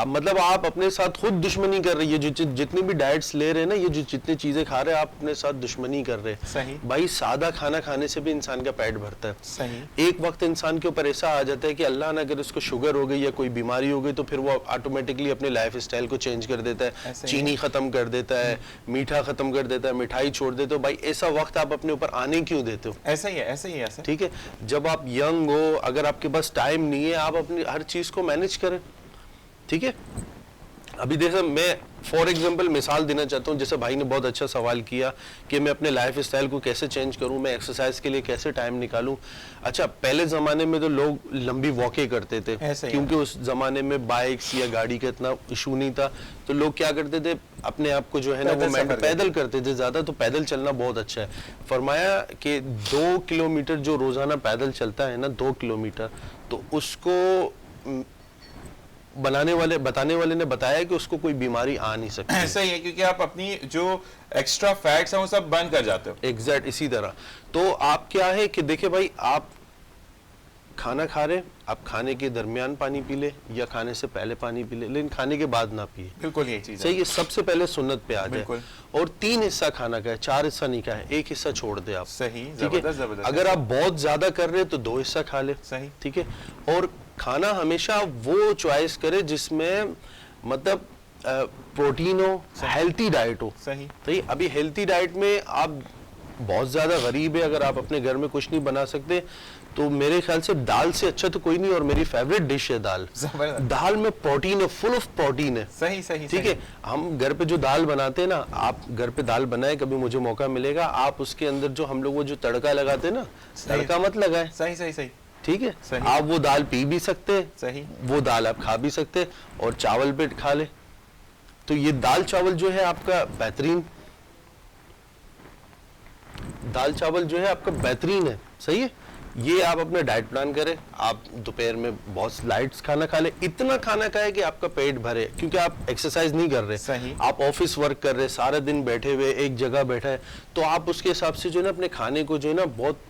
Speaker 2: मतलब आप अपने साथ खुद दुश्मनी कर रही है। जो जितनी भी डाइट्स ले रहे हैं ना, ये जो जितनी चीजें खा रहे हैं, आप अपने साथ दुश्मनी कर रहे हैं।
Speaker 1: सही।
Speaker 2: भाई सादा खाना खाने से भी इंसान का पेट भरता है।
Speaker 1: सही।
Speaker 2: एक वक्त इंसान के ऊपर ऐसा आ जाता है कि अल्लाह ने अगर उसको शुगर हो गई या कोई बीमारी हो गई तो फिर वो ऑटोमेटिकली अपने लाइफ स्टाइल को चेंज कर देता है, चीनी खत्म कर देता है, मीठा खत्म कर देता है, मिठाई छोड़ देते हो। भाई ऐसा वक्त आप अपने ऊपर आने क्यों देते हो?
Speaker 1: ऐसा ही है। ऐसा ही है। ऐसा।
Speaker 2: ठीक है, जब आप यंग हो, अगर आपके पास टाइम नहीं है, आप अपनी हर चीज को मैनेज करें। ठीक है, अभी देखो मैं फॉर एग्जांपल मिसाल देना चाहता हूँ, जैसे भाई ने बहुत अच्छा सवाल किया कि मैं अपने लाइफ स्टाइल को कैसे चेंज करूँ, मैं एक्सरसाइज के लिए कैसे टाइम निकालूं। अच्छा, पहले ज़माने में तो लोग लंबी वॉकें करते थे, क्योंकि उस ज़माने में बाइक्स या गाड़ी का इतना इशू नहीं था, तो लोग क्या करते थे, अपने आप को जो है ना वो पैदल करते थे ज़्यादा। तो पैदल चलना बहुत अच्छा है। फरमाया कि 2 किलोमीटर जो रोज़ाना पैदल चलता है ना, 2 किलोमीटर, तो उसको बताने वाले ने बताया कि उसको कोई बीमारी आ नहीं सकती।
Speaker 1: ऐसा ही है, क्योंकि आप अपनी जो एक्स्ट्रा फैट्स हैं वो सब बर्न कर जाते हो।
Speaker 2: एग्जैक्ट इसी तरह। तो आप क्या है कि देखिए भाई, आप खाना खा रहे, आप खाने के दरमियान पानी पी ले या खाने से पहले पानी पी ले, लेकिन खाने के बाद ना पिए।
Speaker 1: बिल्कुल यही चीज है।
Speaker 2: सही है, सबसे पहले सुन्नत पे आ जाए।
Speaker 1: बिल्कुल।
Speaker 2: और 3 हिस्सा खाना का है, 4 हिस्सा नहीं का है, 1 हिस्सा छोड़ दे आप।
Speaker 1: सही,
Speaker 2: ठीक है?
Speaker 1: जबरदस्त।
Speaker 2: अगर आप बहुत ज्यादा कर रहे हैं तो 2 हिस्सा खा ले।
Speaker 1: सही।
Speaker 2: ठीक है। और खाना हमेशा वो चॉइस करे जिसमें मतलब प्रोटीन हो, हेल्थी डाइट हो।
Speaker 1: सही।
Speaker 2: सही। अभी हेल्थी डाइट में आप बहुत ज्यादा गरीब है, अगर आप अपने घर में कुछ नहीं बना सकते तो मेरे ख्याल से दाल से अच्छा तो कोई नहीं। और मेरी फेवरेट डिश है दाल।
Speaker 1: जबरदस्त।
Speaker 2: दाल में प्रोटीन है, फुल ऑफ प्रोटीन है।
Speaker 1: सही सही।
Speaker 2: ठीक है। हम घर पे जो दाल बनाते हैं ना, आप घर पे दाल बनाए, कभी मुझे मौका मिलेगा, आप उसके अंदर जो हम लोग वो जो तड़का लगाते हैं ना, तड़का मत लगाए।
Speaker 1: सही सही सही।
Speaker 2: ठीक है।
Speaker 1: सही।
Speaker 2: आप वो दाल पी भी सकते हैं।
Speaker 1: सही।
Speaker 2: वो दाल आप खा भी सकते हैं और चावल पे खा ले। तो ये दाल चावल जो है आपका बेहतरीन, दाल चावल जो है आपका बेहतरीन है। सही है। ये आप अपना डाइट प्लान करें। आप दोपहर में बहुत लाइट खाना खा ले, इतना खाना खाए कि आपका पेट भरे, क्योंकि आप एक्सरसाइज नहीं कर रहे।
Speaker 1: सही।
Speaker 2: आप ऑफिस वर्क कर रहे, सारा दिन बैठे हुए एक जगह बैठा है, तो आप उसके हिसाब से जो है ना अपने खाने को जो है ना बहुत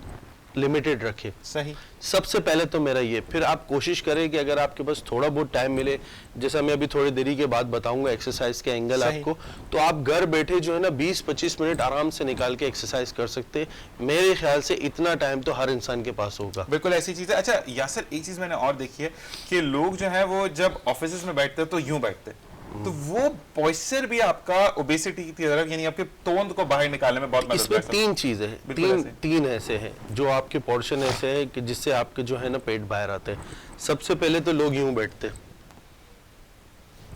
Speaker 2: लिमिटेड रखें।
Speaker 1: सही।
Speaker 2: सबसे पहले तो मेरा ये, फिर आप कोशिश करें कि अगर आपके पास थोड़ा बहुत टाइम मिले, जैसा मैं अभी थोड़ी देरी के बाद बताऊंगा एक्सरसाइज के एंगल
Speaker 1: सही।
Speaker 2: आपको, तो आप घर बैठे जो है ना 20-25 मिनट आराम से निकाल के एक्सरसाइज कर सकते हैं। मेरे ख्याल से इतना टाइम तो हर इंसान के पास होगा।
Speaker 1: बिल्कुल ऐसी चीज है। अच्छा यासर, एक चीज मैंने और देखी है कि लोग जो है वो जब ऑफिस में बैठते हैं तो यूं बैठते हैं, तो वो पॉइस्चर भी आपका ओबेसिटी की तरफ, यानी आपके तोंद को बाहर निकालने में बहुत मदद
Speaker 2: इसमें
Speaker 1: करता है।
Speaker 2: 3 चीजें हैं,
Speaker 1: बिल्कुल ऐसे।
Speaker 2: तीन ऐसे हैं जो आपके पोर्शन ऐसे हैं कि जिससे आपके जो है ना पेट बाहर आते हैं। सबसे पहले तो लोग यूं बैठते हैं,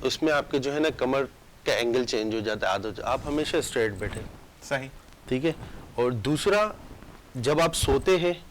Speaker 2: उसमें आपके जो है ना कमर का एंगल चेंज हो जाता है आदत। आप हमेशा स्ट्रेट बैठे।
Speaker 1: सही।
Speaker 2: ठीक है। और दूसरा, जब आप सोते हैं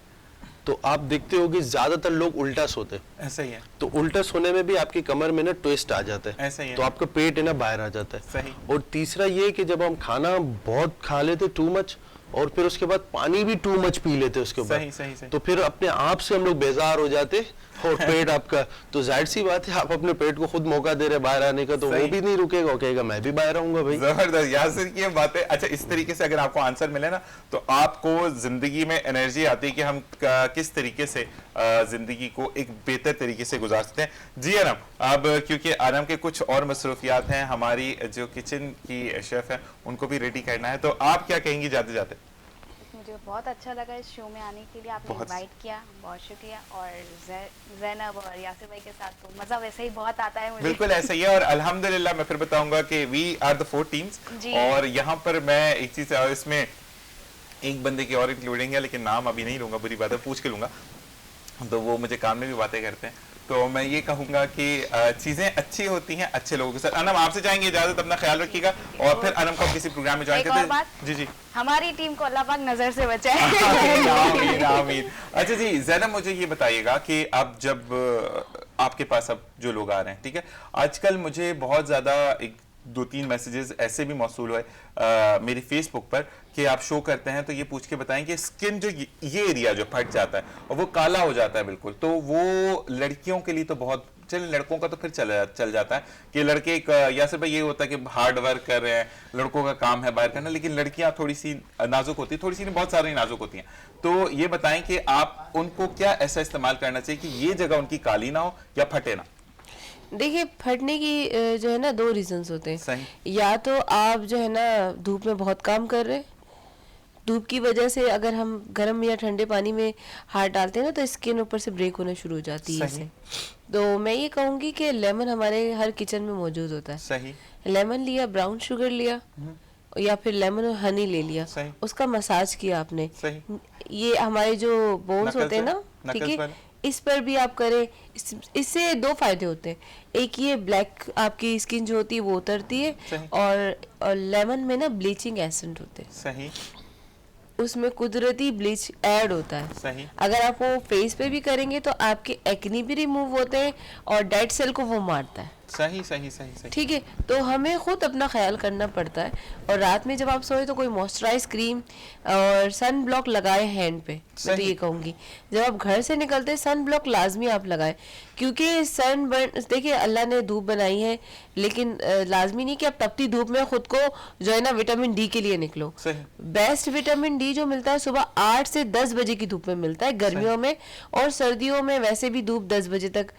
Speaker 2: तो आप देखते हो कि ज्यादातर लोग उल्टा सोते हैं।
Speaker 1: ऐसा ही है।
Speaker 2: तो उल्टा सोने में भी आपकी कमर में ना ट्विस्ट आ जाता है,
Speaker 1: ऐसा ही है।
Speaker 2: तो आपका पेट है ना बाहर आ जाता है।
Speaker 1: सही।
Speaker 2: और तीसरा ये कि जब हम खाना बहुत खा लेते टू मच, और फिर उसके बाद पानी भी टू मच पी लेते उसके बाद,
Speaker 1: सही सही सही।
Speaker 2: तो फिर अपने आप से हम लोग बेजार हो जाते और पेट आपका, तो जाहिर सी बात है आप अपने पेट को खुद मौका दे रहे बाहर आने का, तो वो
Speaker 1: सही।
Speaker 2: भी नहीं रुकेगा, कहेगा मैं भी बाहर आऊंगा भाई।
Speaker 1: जबरदस्त यासर की ये बातें। अच्छा, इस तरीके से अगर आपको आंसर मिले ना तो आपको जिंदगी में एनर्जी आती है कि हम किस तरीके से जिंदगी को एक बेहतर तरीके से गुजार सकते हैं। जी अनम, अब क्योंकि अनम के कुछ और मसरूफियात हैं, हमारी जो किचन की शेफ है उनको भी रेडी करना है, तो आप क्या कहेंगी जाते जाते?
Speaker 4: मुझे बहुत अच्छा लगा इस शो में आने के लिए, आपने
Speaker 1: बहुत।
Speaker 4: इनवाइट किया, बहुत शुक्रिया। और ज़ैनब और यासिर भाई के साथ तो मज़ा वैसे ही बहुत आता है मुझे।
Speaker 1: बिल्कुल ऐसा ही है। और अल्हम्दुलिल्लाह मैं फिर बताऊंगा कि वी आर द 4 टीम्स,
Speaker 4: जी।
Speaker 1: और यहाँ पर मैं एक चीज, इसमें एक बंदे की और इंक्लूडिंग है, लेकिन नाम अभी नहीं लूंगा, बुरी बात है, पूछ के लूंगा, तो वो मुझे काम में भी बातें करते हैं। तो मैं ये कहूंगा कि चीजें अच्छी होती हैं अच्छे लोगों के साथ। अनम, आपसे चाहेंगे इजाजत, अपना ख्याल रखिएगा, और फिर अनम को हम किसी प्रोग्राम में ज्वाइन
Speaker 4: एक
Speaker 1: करते
Speaker 4: और बात,
Speaker 1: हैं। जी जी।
Speaker 4: हमारी टीम को अल्लाह पाक नजर से बचाए।
Speaker 1: आमीन, आमीन, आमीन। अच्छा जी ज़ैनब, मुझे ये बताइएगा कि अब जब आपके पास अब जो लोग आ रहे हैं, ठीक है, आजकल मुझे बहुत ज्यादा 2-3 मैसेजेस ऐसे भी मौसूल हुए मेरी फेसबुक पर कि आप शो करते हैं तो ये पूछ के बताएं कि स्किन जो ये एरिया जो फट जाता है और वो काला हो जाता है बिल्कुल, तो वो लड़कियों के लिए तो बहुत, चल लड़कों का तो फिर चल जाता है कि लड़के या सिर्फ ये होता है कि हार्ड वर्क कर रहे हैं, लड़कों का काम है बाहर करना, लेकिन लड़कियां थोड़ी सी नाजुक होती है, थोड़ी सी नहीं बहुत सारी नाजुक होती हैं। तो ये बताएं कि आप उनको क्या ऐसा इस्तेमाल करना चाहिए कि ये जगह उनकी काली ना हो या फटे ना?
Speaker 3: देखिए, फटने की जो है ना 2 रीजंस होते हैं।
Speaker 1: सही।
Speaker 3: या तो आप जो है ना धूप में बहुत काम कर रहे हैं, धूप की वजह से अगर हम गर्म या ठंडे पानी में हाथ डालते हैं ना तो स्किन ऊपर से ब्रेक होना शुरू हो जाती है
Speaker 1: सही।
Speaker 3: इससे। तो मैं ये कहूँगी कि लेमन हमारे हर किचन में मौजूद होता है।
Speaker 1: सही।
Speaker 3: लेमन लिया, ब्राउन शुगर लिया, या फिर लेमन और हनी ले लिया,
Speaker 1: सही।
Speaker 3: उसका मसाज किया आपने।
Speaker 1: सही।
Speaker 3: ये हमारे जो बोन्स
Speaker 1: नकल
Speaker 3: होते हैं
Speaker 1: से?
Speaker 3: ना, ठीक
Speaker 1: नकल
Speaker 3: है,
Speaker 1: वाले?
Speaker 3: इस पर भी आप करें। इससे 2 फायदे होते हैं। एक ये ब्लैक आपकी स्किन जो होती है वो उतरती है,
Speaker 1: सही।
Speaker 3: और लेमन में ना ब्लीचिंग एसेंट होते हैं,
Speaker 1: सही।
Speaker 3: उसमें कुदरती ब्लीच ऐड होता है।
Speaker 1: सही।
Speaker 3: अगर आप वो फेस पे भी करेंगे तो आपके एक्नी भी रिमूव होते हैं और डेड सेल को वो मारता है।
Speaker 1: सही सही सही सही।
Speaker 3: ठीक है, तो हमें खुद अपना ख्याल करना पड़ता है। और रात में जब आप सोए तो कोई मॉइस्चराइज क्रीम और सन ब्लॉक लगाए हैंड पे। मैं तो ये कहूँगी जब आप घर से निकलते हैं सन ब्लॉक लाजमी आप लगाएं, क्योंकि सन बर्न, देखिए अल्लाह ने धूप बनाई है, लेकिन लाजमी नहीं कि आप तपती धूप में खुद को जो है ना विटामिन डी के लिए निकलो। बेस्ट विटामिन डी जो मिलता है सुबह 8 से 10 बजे की धूप में मिलता है गर्मियों में, और सर्दियों में वैसे भी धूप 10 बजे तक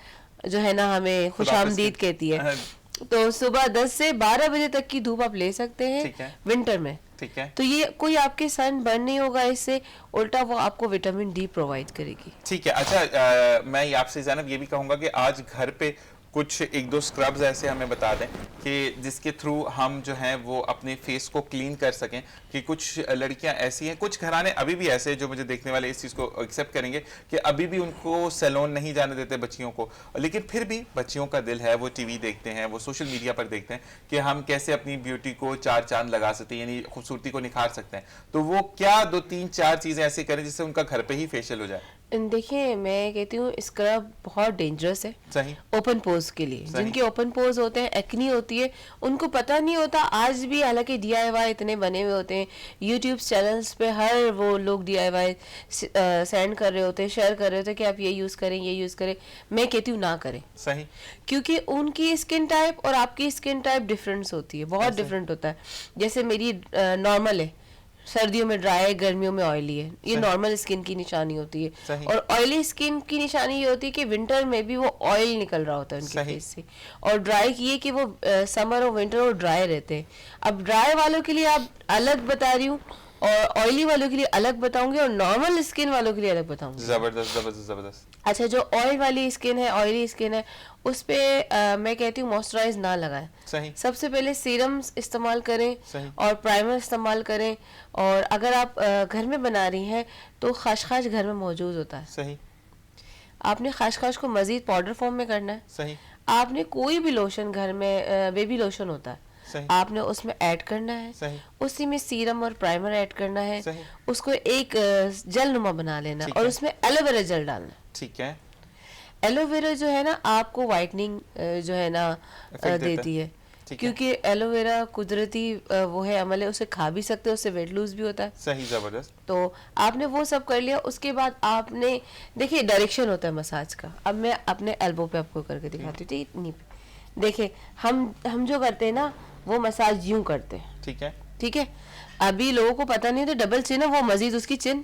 Speaker 3: जो है ना हमें खुशामदीद कहती है। तो सुबह 10 से 12 बजे तक की धूप आप ले सकते हैं विंटर में।
Speaker 1: ठीक है,
Speaker 3: तो ये कोई आपके सन बर्न नहीं होगा, इससे उल्टा वो आपको विटामिन डी प्रोवाइड करेगी।
Speaker 1: ठीक है। अच्छा, मैं आपसे ज़ैनब ये भी कहूँगा कि आज घर पे कुछ 1-2 स्क्रब्स ऐसे हमें बता दें कि जिसके थ्रू हम जो हैं वो अपने फेस को क्लीन कर सकें, कि कुछ लड़कियां ऐसी हैं, कुछ घराने अभी भी ऐसे हैं जो मुझे देखने वाले इस चीज़ को एक्सेप्ट करेंगे कि अभी भी उनको सैलून नहीं जाने देते बच्चियों को, लेकिन फिर भी बच्चियों का दिल है, वो टीवी देखते हैं, वो सोशल मीडिया पर देखते हैं कि हम कैसे अपनी ब्यूटी को 4 चांद लगा सकते हैं, यानी खूबसूरती को निखार सकते हैं। तो वो क्या 2, 3, 4 चीज़ें ऐसी करें जिससे उनका घर पर ही फेशियल हो जाए?
Speaker 3: देखिए मैं कहती हूँ स्क्रब बहुत डेंजरस है
Speaker 1: सही
Speaker 3: ओपन पोज के लिए। जिनके ओपन पोज होते हैं, एक्नी होती है, उनको पता नहीं होता आज भी, हालांकि DIY इतने बने हुए होते हैं, यूट्यूब चैनल्स पे हर वो लोग DIY सेंड कर रहे होते हैं, शेयर कर रहे होते हैं कि आप ये यूज़ करें, ये यूज़ करें। मैं कहती हूँ ना करें।
Speaker 1: सही,
Speaker 3: क्योंकि उनकी स्किन टाइप और आपकी स्किन टाइप डिफरेंस होती है, बहुत डिफरेंट होता है। जैसे मेरी नॉर्मल है, सर्दियों में ड्राई है, गर्मियों में ऑयली है, ये नॉर्मल स्किन की निशानी होती है। और ऑयली स्किन की निशानी ये होती है कि विंटर में भी वो ऑयल निकल रहा होता है उनके फेस से, और ड्राई की ये कि वो समर और विंटर और ड्राई रहते हैं। अब ड्राई वालों के लिए आप अलग बता रही हूँ, और ऑयली वालों के लिए अलग बताऊंगी, और नॉर्मल स्किन वालों के लिए अलग बताऊंगी।
Speaker 1: जबरदस्त जबरदस्त जबरदस्त।
Speaker 3: अच्छा, जो ऑयल वाली स्किन है, ऑयली स्किन है, उस पे मैं कहती हूँ मॉइस्चराइज ना लगाएं।
Speaker 1: सही,
Speaker 3: सबसे पहले सीरम्स इस्तेमाल करें
Speaker 1: सही।
Speaker 3: और प्राइमर इस्तेमाल करें। और अगर आप घर में बना रही हैं तो खसखस घर में मौजूद होता है।
Speaker 1: सही,
Speaker 3: आपने खसखस को मजीद पाउडर फॉर्म में करना है।
Speaker 1: सही,
Speaker 3: आपने कोई भी लोशन घर में, बेबी लोशन होता है,
Speaker 1: सही,
Speaker 3: आपने उसमें ऐड करना है।
Speaker 1: सही,
Speaker 3: उसी में सीरम और प्राइमर ऐड करना है।
Speaker 1: सही।
Speaker 3: उसको एक जेल नुमा बना लेना
Speaker 1: ठीक
Speaker 3: और
Speaker 1: है।
Speaker 3: उसमें एलोवेरा जेल डालना है।
Speaker 1: ठीक है।
Speaker 3: एलोवेरा जो है ना आपको वाइटनिंग जो है ना
Speaker 1: Effect देता
Speaker 3: देती है,
Speaker 1: ठीक है।
Speaker 3: क्योंकि एलोवेरा कुदरती वो है अमल है, उसे खा भी सकते हो, उससे वेट लूज भी होता है।
Speaker 1: सही, जबरदस्त।
Speaker 3: तो आपने वो सब कर लिया, उसके बाद आपने देखिए डायरेक्शन होता है मसाज का। अब मैं अपने एल्बो पे आपको करके दिखाती हूँ, ठीक नी पे। देखिए हम जो करते हैं ना वो मसाज यूं करते हैं,
Speaker 1: ठीक है,
Speaker 3: ठीक है। अभी लोगों को पता नहीं, तो डबल चिन है, वो मजीद उसकी चिन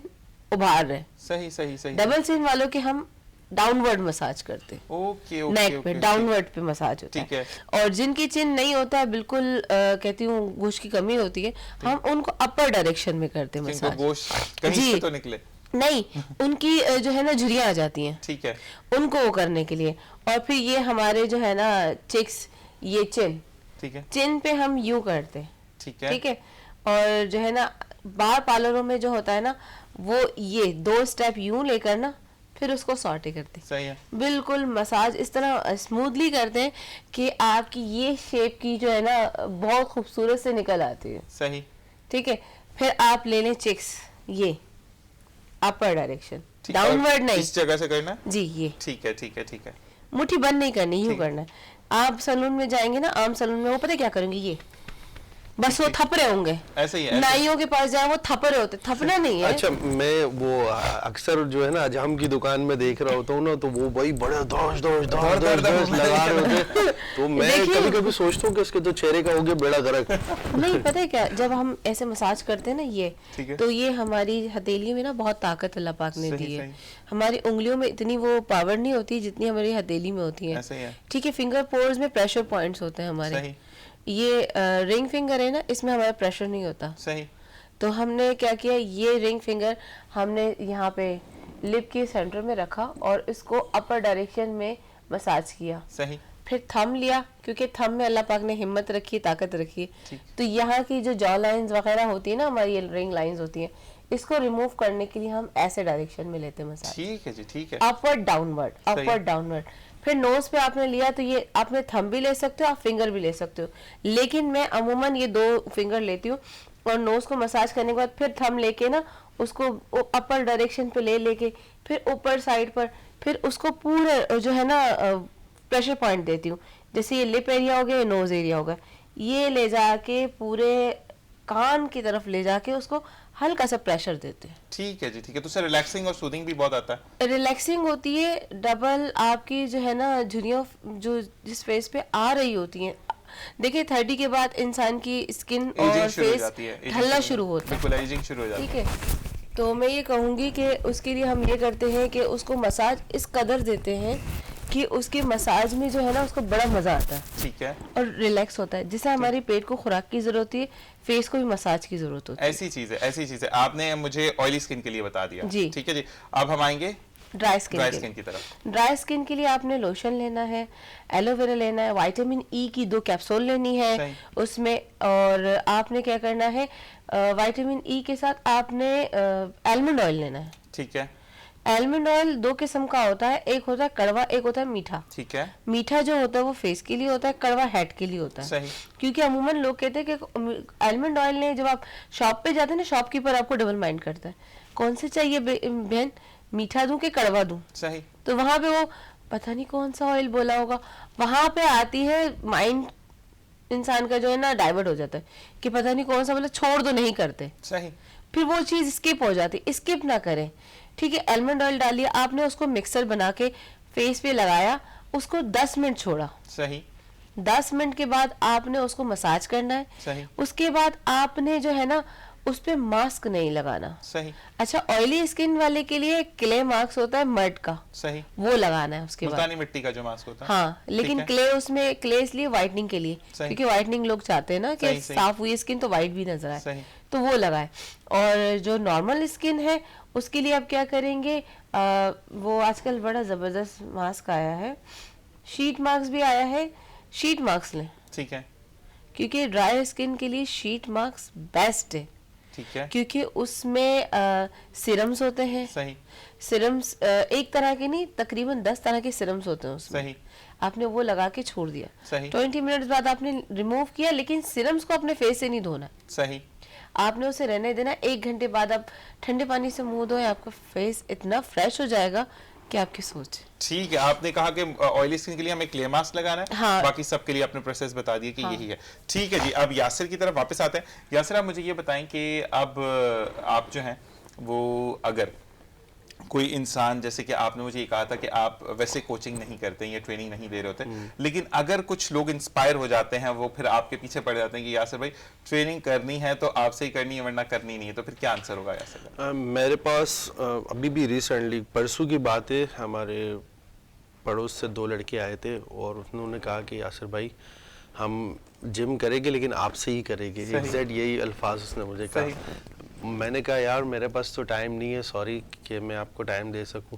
Speaker 3: उभार रहे।
Speaker 1: सही सही सही।
Speaker 3: डबल चिन वालों के हम डाउनवर्ड मसाज करते हैं,
Speaker 1: ओके ओके
Speaker 3: नेक पे
Speaker 1: ओके,
Speaker 3: डाउनवर्ड पे मसाज होता
Speaker 1: ठीक
Speaker 3: है।
Speaker 1: है।
Speaker 3: और जिनकी चिन नहीं होता है, बिल्कुल कहती हूँ गोश्त की कमी होती है, हम उनको अपर डायरेक्शन में करते हैं
Speaker 1: जिनको
Speaker 3: मसाज।
Speaker 1: गोश्त कहीं
Speaker 3: जी।
Speaker 1: से तो निकले।
Speaker 3: नहीं, उनकी जो है ना झुर्रियाँ आ जाती हैं,
Speaker 1: ठीक है,
Speaker 3: उनको वो करने के लिए। और फिर ये हमारे जो है ना चिक्स, ये चिन,
Speaker 1: ठीक है,
Speaker 3: चिन पे हम यूं करते हैं,
Speaker 1: ठीक है,
Speaker 3: ठीक है। और जो है ना बार पार्लरों में जो होता है ना, वो ये 2 स्टेप यूं लेकर ना फिर उसको सॉर्टे करते हैं।
Speaker 1: सही है।
Speaker 3: बिल्कुल मसाज इस तरह स्मूथली करते हैं कि आपकी ये शेप की जो है ना बहुत खूबसूरत से निकल आती है,
Speaker 1: सही,
Speaker 3: ठीक है। फिर आप ले लें चिक्स, ये अपर डायरेक्शन,
Speaker 1: ठीक है।
Speaker 3: डाउनवर्ड
Speaker 1: और
Speaker 3: नहीं
Speaker 1: इस जगह से करना है?
Speaker 3: जी, ये
Speaker 1: ठीक है ठीक है ठीक है।
Speaker 3: मुट्ठी बंद नहीं करनी, यूं
Speaker 1: ठीक।
Speaker 3: करना है। आप सैलून में जाएंगे ना, आम सैलून में, वो पता है क्या करेंगे, ये बस वो थप रहे होंगे,
Speaker 1: ऐसे ही है, ऐसे।
Speaker 3: नाइयों के पास जाए वो थप रहे होते, थपना नहीं है।
Speaker 2: अच्छा, मैं वो अक्सर जो है ना अजाम की दुकान में देख रहा होता हूँ ना, तो वो भाई बड़े दोष लगा रहे होते हैं। तो मैं
Speaker 3: देखिए-
Speaker 2: कभी कभी सोचता हूँ कि इसके तो चेहरे का हो गया बेड़ा गर्क।
Speaker 3: नहीं, पता है क्या, जब हम ऐसे मसाज करते हैं ना ये,
Speaker 1: ठीक है।
Speaker 3: तो ये हमारी हथेलियों में ना बहुत ताकत अल्लाह पाक ने
Speaker 1: सही,
Speaker 3: दी है।
Speaker 1: सही।
Speaker 3: हमारी उंगलियों में इतनी वो पावर नहीं होती जितनी हमारी हथेली में होती है,
Speaker 1: ऐसे ही है।
Speaker 3: ठीक है। फिंगर पोर्स में प्रेशर पॉइंट्स होते हैं हमारे।
Speaker 1: सही,
Speaker 3: ये रिंग फिंगर है ना, इसमें हमारा प्रेशर नहीं होता।
Speaker 1: सही,
Speaker 3: तो हमने क्या किया, ये रिंग फिंगर हमने यहाँ पे लिप के सेंटर में रखा और इसको अपर डायरेक्शन में मसाज किया।
Speaker 1: सही,
Speaker 3: फिर थंब लिया, क्योंकि थंब में अल्लाह पाक ने हिम्मत रखी है, ताकत रखी है।
Speaker 1: ठीक।
Speaker 3: तो यहाँ की जो जॉ लाइंस वगैरह होती है ना, हमारी ये रिंग लाइंस होती हैं, इसको रिमूव करने के लिए हम ऐसे डायरेक्शन में लेते हैं मसाज,
Speaker 1: ठीक है जी, ठीक है।
Speaker 3: अपवर्ड डाउनवर्ड,
Speaker 1: सही।
Speaker 3: Upward downward. फिर नोज पे आपने लिया, तो ये आपने थंब भी ले सकते हो, आप फिंगर भी ले सकते हो, लेकिन मैं अमूमन ये 2 फिंगर लेती हूँ। और नोज को मसाज करने के बाद फिर थंब लेके ना उसको अपर डायरेक्शन पे लेके फिर ऊपर साइड पर, फिर उसको पूरे जो है ना प्रेशर पॉइंट देती हूँ। जैसे ये लिप एरिया हो गया, नोज एरिया हो गया, ये ले जाके पूरे कान की तरफ ले जाके उसको हल्का सा प्रेशर देते हैं।
Speaker 1: ठीक है जी, ठीक है। तो सर रिलैक्सिंग और सूदिंग भी बहुत आता है।
Speaker 3: रिलैक्सिंग होती है, डबल आपकी जो है ना झुर्रियाँ जो जिस फेस पे आ रही होती हैं, देखिए 30 के बाद इंसान की स्किन और
Speaker 1: एजिंग शुरू हो
Speaker 3: फेस
Speaker 1: जाती है,
Speaker 3: ढलना शुरू होता है।
Speaker 1: बिल्कुल एजिंग शुरू हो जाती है।
Speaker 3: ठीक है, तो मैं ये कहूँगी कि उसके लिए हम ये करते हैं कि उसको मसाज इस कदर देते हैं कि उसके मसाज में जो है ना उसको बड़ा मजा आता है
Speaker 1: ठीक है,
Speaker 3: और रिलैक्स होता है। जैसे हमारे पेट को खुराक की जरूरत होती है, फेस को भी मसाज की जरूरत होती है।
Speaker 1: ऐसी चीज है, ऐसी चीज है। आपने मुझे ऑयली स्किन के लिए बता दिया
Speaker 3: जी।
Speaker 1: ठीक है जी। अब हम आएंगे
Speaker 3: ड्राई स्किन
Speaker 1: ड्राई
Speaker 3: के
Speaker 1: स्किन की तरफ।
Speaker 3: ड्राई स्किन के लिए आपने लोशन लेना है, एलोवेरा लेना है, विटामिन ई की 2 कैप्सूल लेनी है
Speaker 1: सही।
Speaker 3: उसमें, और आपने क्या करना है, विटामिन ई के साथ आपने आलमंड ऑयल लेना है।
Speaker 1: ठीक है,
Speaker 3: आलमंड ऑयल 2 किस्म का होता है, एक होता है कड़वा, एक होता है मीठा।
Speaker 1: ठीक है,
Speaker 3: मीठा जो होता है वो फेस के लिए होता है, कड़वा हेड के लिए होता है।
Speaker 1: सही।
Speaker 3: क्योंकि अमूमन लोग कहते हैं कि आलमंड ऑयल ने, जब आप शॉप पे जाते हैं ना, शॉपकीपर आपको डबल माइंड करता है, कौन से चाहिए बहन, मीठा दूं कि कड़वा दूं?
Speaker 1: सही।
Speaker 3: तो वहां पे वो पता नहीं कौन सा ऑयल बोला होगा, वहां पे आती है माइंड इंसान का जो है ना डाइवर्ट हो जाता है कि पता नहीं कौन सा बोला, छोड़ दो, नहीं करते,
Speaker 1: सही।
Speaker 3: फिर वो चीज स्किप हो जाती है। स्किप ना करें, ठीक है। आलमंड ऑयल डालिए आपने, उसको मिक्सर बना के फेस पे लगाया, उसको 10 मिनट छोड़ा।
Speaker 1: सही।
Speaker 3: 10 मिनट के बाद आपने उसको मसाज करना है।
Speaker 1: सही।
Speaker 3: उसके बाद आपने जो है ना उस पे मास्क नहीं लगाना।
Speaker 1: सही।
Speaker 3: अच्छा, ऑयली स्किन वाले के लिए क्ले मास्क होता है मड का,
Speaker 1: सही।
Speaker 3: वो लगाना है उसके बाद।
Speaker 1: मुल्तानी मिट्टी का जो मास्क होता है।
Speaker 3: हाँ, लेकिन
Speaker 1: ठीक है।
Speaker 3: क्ले, उसमें क्ले इसलिए वाइटनिंग के लिए,
Speaker 1: सही।
Speaker 3: क्योंकि वाइटनिंग लोग चाहते हैं ना कि
Speaker 1: सही, सही।
Speaker 3: साफ हुई स्किन तो वाइट भी नजर आए,
Speaker 1: सही।
Speaker 3: तो वो लगाए। और जो नॉर्मल स्किन है उसके लिए आप क्या करेंगे, वो आजकल बड़ा जबरदस्त मास्क आया है, शीट मास्क भी आया है, शीट मास्क लें,
Speaker 1: ठीक है,
Speaker 3: क्योंकि ड्राई स्किन के लिए शीट मास्क बेस्ट है।
Speaker 1: ठीक है,
Speaker 3: क्योंकि उसमें सिरम्स होते हैं।
Speaker 1: सही।
Speaker 3: सिरम्स एक तरह के नहीं, तकरीबन 10 तरह के सिरम्स होते हैं उसमें।
Speaker 1: सही।
Speaker 3: आपने वो लगा के छोड़ दिया,
Speaker 1: सही।
Speaker 3: 20 मिनट्स बाद आपने रिमूव किया, लेकिन सिरम्स को अपने फेस से नहीं धोना,
Speaker 1: सही।
Speaker 3: आपने उसे रहने देना। 1 घंटे बाद आप ठंडे पानी से मुंह धोएं, आपका फेस इतना फ्रेश हो जाएगा कि आपकी सोच।
Speaker 1: ठीक है, आपने कहा कि ऑयली स्किन के लिए हमें क्ले मास्क लगाना है।
Speaker 3: हाँ।
Speaker 1: बाकी सबके लिए आपने प्रोसेस बता दिया कि
Speaker 3: हाँ।
Speaker 1: यही है। ठीक है जी, अब यासिर की तरफ वापस आते हैं। यासिर, आप मुझे ये बताएं कि अब आप जो हैं वो, अगर कोई इंसान, जैसे कि आपने मुझे ये कहा था कि आप वैसे कोचिंग नहीं करते हैं या ट्रेनिंग नहीं दे रहे होते, लेकिन अगर कुछ लोग इंस्पायर हो जाते हैं, वो फिर आपके पीछे पड़ जाते हैं कि यासिर भाई ट्रेनिंग करनी है तो आपसे ही करनी है वरना करनी नहीं है, तो फिर क्या आंसर होगा यासिर का?
Speaker 2: मेरे पास अभी भी रिसेंटली परसों की बात है, हमारे पड़ोस से 2 लड़के आए थे और उन्होंने कहा कि यासिर भाई हम जिम करेंगे लेकिन आपसे ही करेंगे। एग्जैक्ट यही अल्फाज उसने मुझे कहा। मैंने कहा यार मेरे पास तो टाइम नहीं है, सॉरी कि मैं आपको टाइम दे सकूं।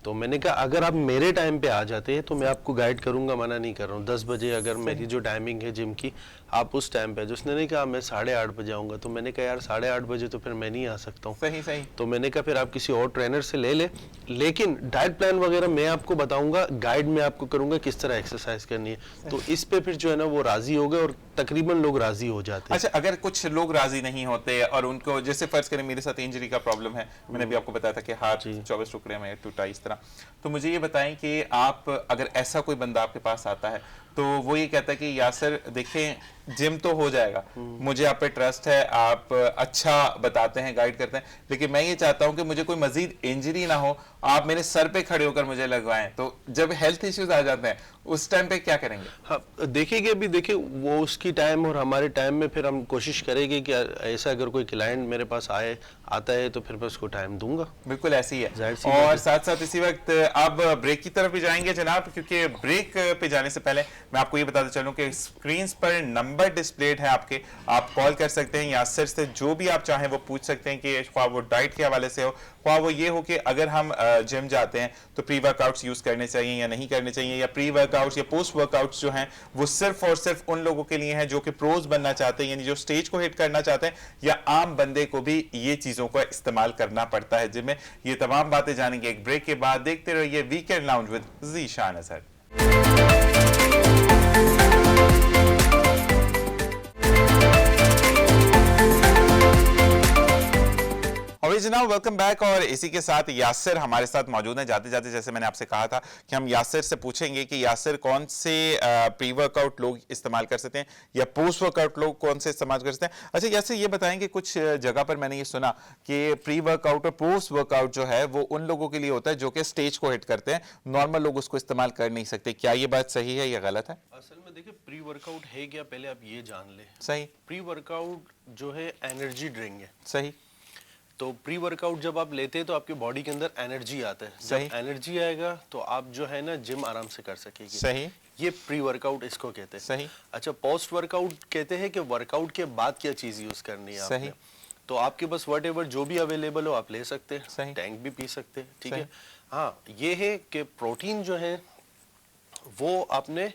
Speaker 2: तो मैंने कहा अगर आप मेरे टाइम पे आ जाते हैं तो मैं आपको गाइड करूंगा, मना नहीं कर रहा हूँ। 10 बजे अगर मेरी जो टाइमिंग है जिम की, आप उस टाइम पे। उसने नहीं कहा मैं 8:30 बजे आऊँगा, तो मैंने कहा यार 8:30 बजे तो फिर मैं नहीं आ सकता हूँ।
Speaker 1: सही, सही।
Speaker 2: तो मैंने कहा फिर आप किसी और ट्रेनर से ले ले, लेकिन डाइट प्लान वगैरह मैं आपको बताऊंगा, गाइड मैं आपको करूंगा किस तरह एक्सरसाइज करनी है। तो इस पे फिर जो है ना वो राजी हो गए और तकरीबन लोग राजी हो जाते हैं।
Speaker 1: अच्छा, अगर कुछ लोग राजी नहीं होते और उनको, जैसे फर्ज करें मेरे साथ इंजरी का प्रॉब्लम है, मैंने भी आपको बताया था कि हाथ 24 टुकड़े में टूटा इस तरह, तो मुझे ये बताएं कि आप, अगर ऐसा कोई बंदा आपके पास आता है तो वो ये कहता है कि यासिर देखें जिम तो हो जाएगा, मुझे आप पे ट्रस्ट है, आप अच्छा बताते हैं, गाइड करते हैं, लेकिन मैं ये चाहता हूं कि मुझे कोई मजीद इंजरी ना हो, आप मेरे सर पे खड़े होकर मुझे लगवाएं। तो जब हेल्थ इश्यूज आ जाते हैं उस टाइम पे क्या करेंगे?
Speaker 2: हाँ, देखेंगे अभी, देखिए वो उसकी टाइम और हमारे टाइम में फिर हम कोशिश करेंगे कि ऐसा अगर कोई क्लाइंट मेरे पास आता है तो फिर मैं उसको टाइम दूंगा।
Speaker 1: बिल्कुल ऐसी ही है।
Speaker 2: जाहिर सी बात
Speaker 1: और
Speaker 2: है।
Speaker 1: साथ साथ इसी वक्त अब ब्रेक की तरफ भी जाएंगे जनाब, क्योंकि ब्रेक पे जाने से पहले मैं आपको ये बताते चलूं कि स्क्रीन पर नंबर डिस्प्लेड है आपके, आप कॉल कर सकते हैं, यासिर से जो भी आप चाहें वो पूछ सकते हैं कि ख्वाह वो डाइट के हवाले से हो, ख्वाह वो ये हो कि अगर हम जिम जाते हैं तो प्री वर्कआउट्स यूज करने चाहिए या नहीं करने चाहिए, या प्री वर्कआउट्स या पोस्ट वर्कआउट्स जो हैं वो सिर्फ और सिर्फ उन लोगों के लिए हैं जो कि प्रोज बनना चाहते हैं, यानी जो स्टेज को हिट करना चाहते हैं, या आम बंदे को भी ये चीजों का इस्तेमाल करना पड़ता है जिम में। ये तमाम बातें जानेंगे एक ब्रेक के बाद। देखते रहिए weekend lounge with Zeeshan Azhar. और बोयज नाउ वेलकम बैक। और इसी के साथ यासिर हमारे साथ मौजूद हैं। जाते जाते जैसे मैंने आपसे कहा था कि हम यासिर से पूछेंगे कि यासिर कौन से प्री वर्कआउट लोग इस्तेमाल कर सकते हैं या पोस्ट वर्कआउट लोग कौन से इस्तेमाल कर सकते हैं। अच्छा यासिर, ये बताएंगे कुछ जगह पर मैंने ये सुना कि प्री वर्कआउट और पोस्ट वर्कआउट जो है वो उन लोगों के लिए होता है जो कि स्टेज को हिट करते हैं, नॉर्मल लोग उसको इस्तेमाल कर नहीं सकते। क्या ये बात सही है या गलत है?
Speaker 2: असल में देखिए, प्री वर्कआउट है क्या, पहले आप ये जान ले।
Speaker 1: सही।
Speaker 2: प्री वर्कआउट जो है एनर्जी ड्रिंक है।
Speaker 1: सही।
Speaker 2: तो प्री वर्कआउट जब आप लेते हैं तो आपके बॉडी के अंदर एनर्जी आता है।
Speaker 1: सही।
Speaker 2: जब एनर्जी आएगा तो आप जो है ना जिम आराम से कर सकेंगे।
Speaker 1: सही।
Speaker 2: ये प्री वर्कआउट इसको कहते हैं।
Speaker 1: सही।
Speaker 2: अच्छा, पोस्ट वर्कआउट कहते हैं कि वर्कआउट के बाद क्या चीज यूज करनी है
Speaker 1: सही।
Speaker 2: आपने। तो आपके पास व्हाटएवर जो भी अवेलेबल हो आप ले सकते
Speaker 1: सही।
Speaker 2: हैं, टैंक भी पी सकते हैं, ठीक
Speaker 1: सही।
Speaker 2: है। हाँ, ये है कि प्रोटीन जो है वो आपने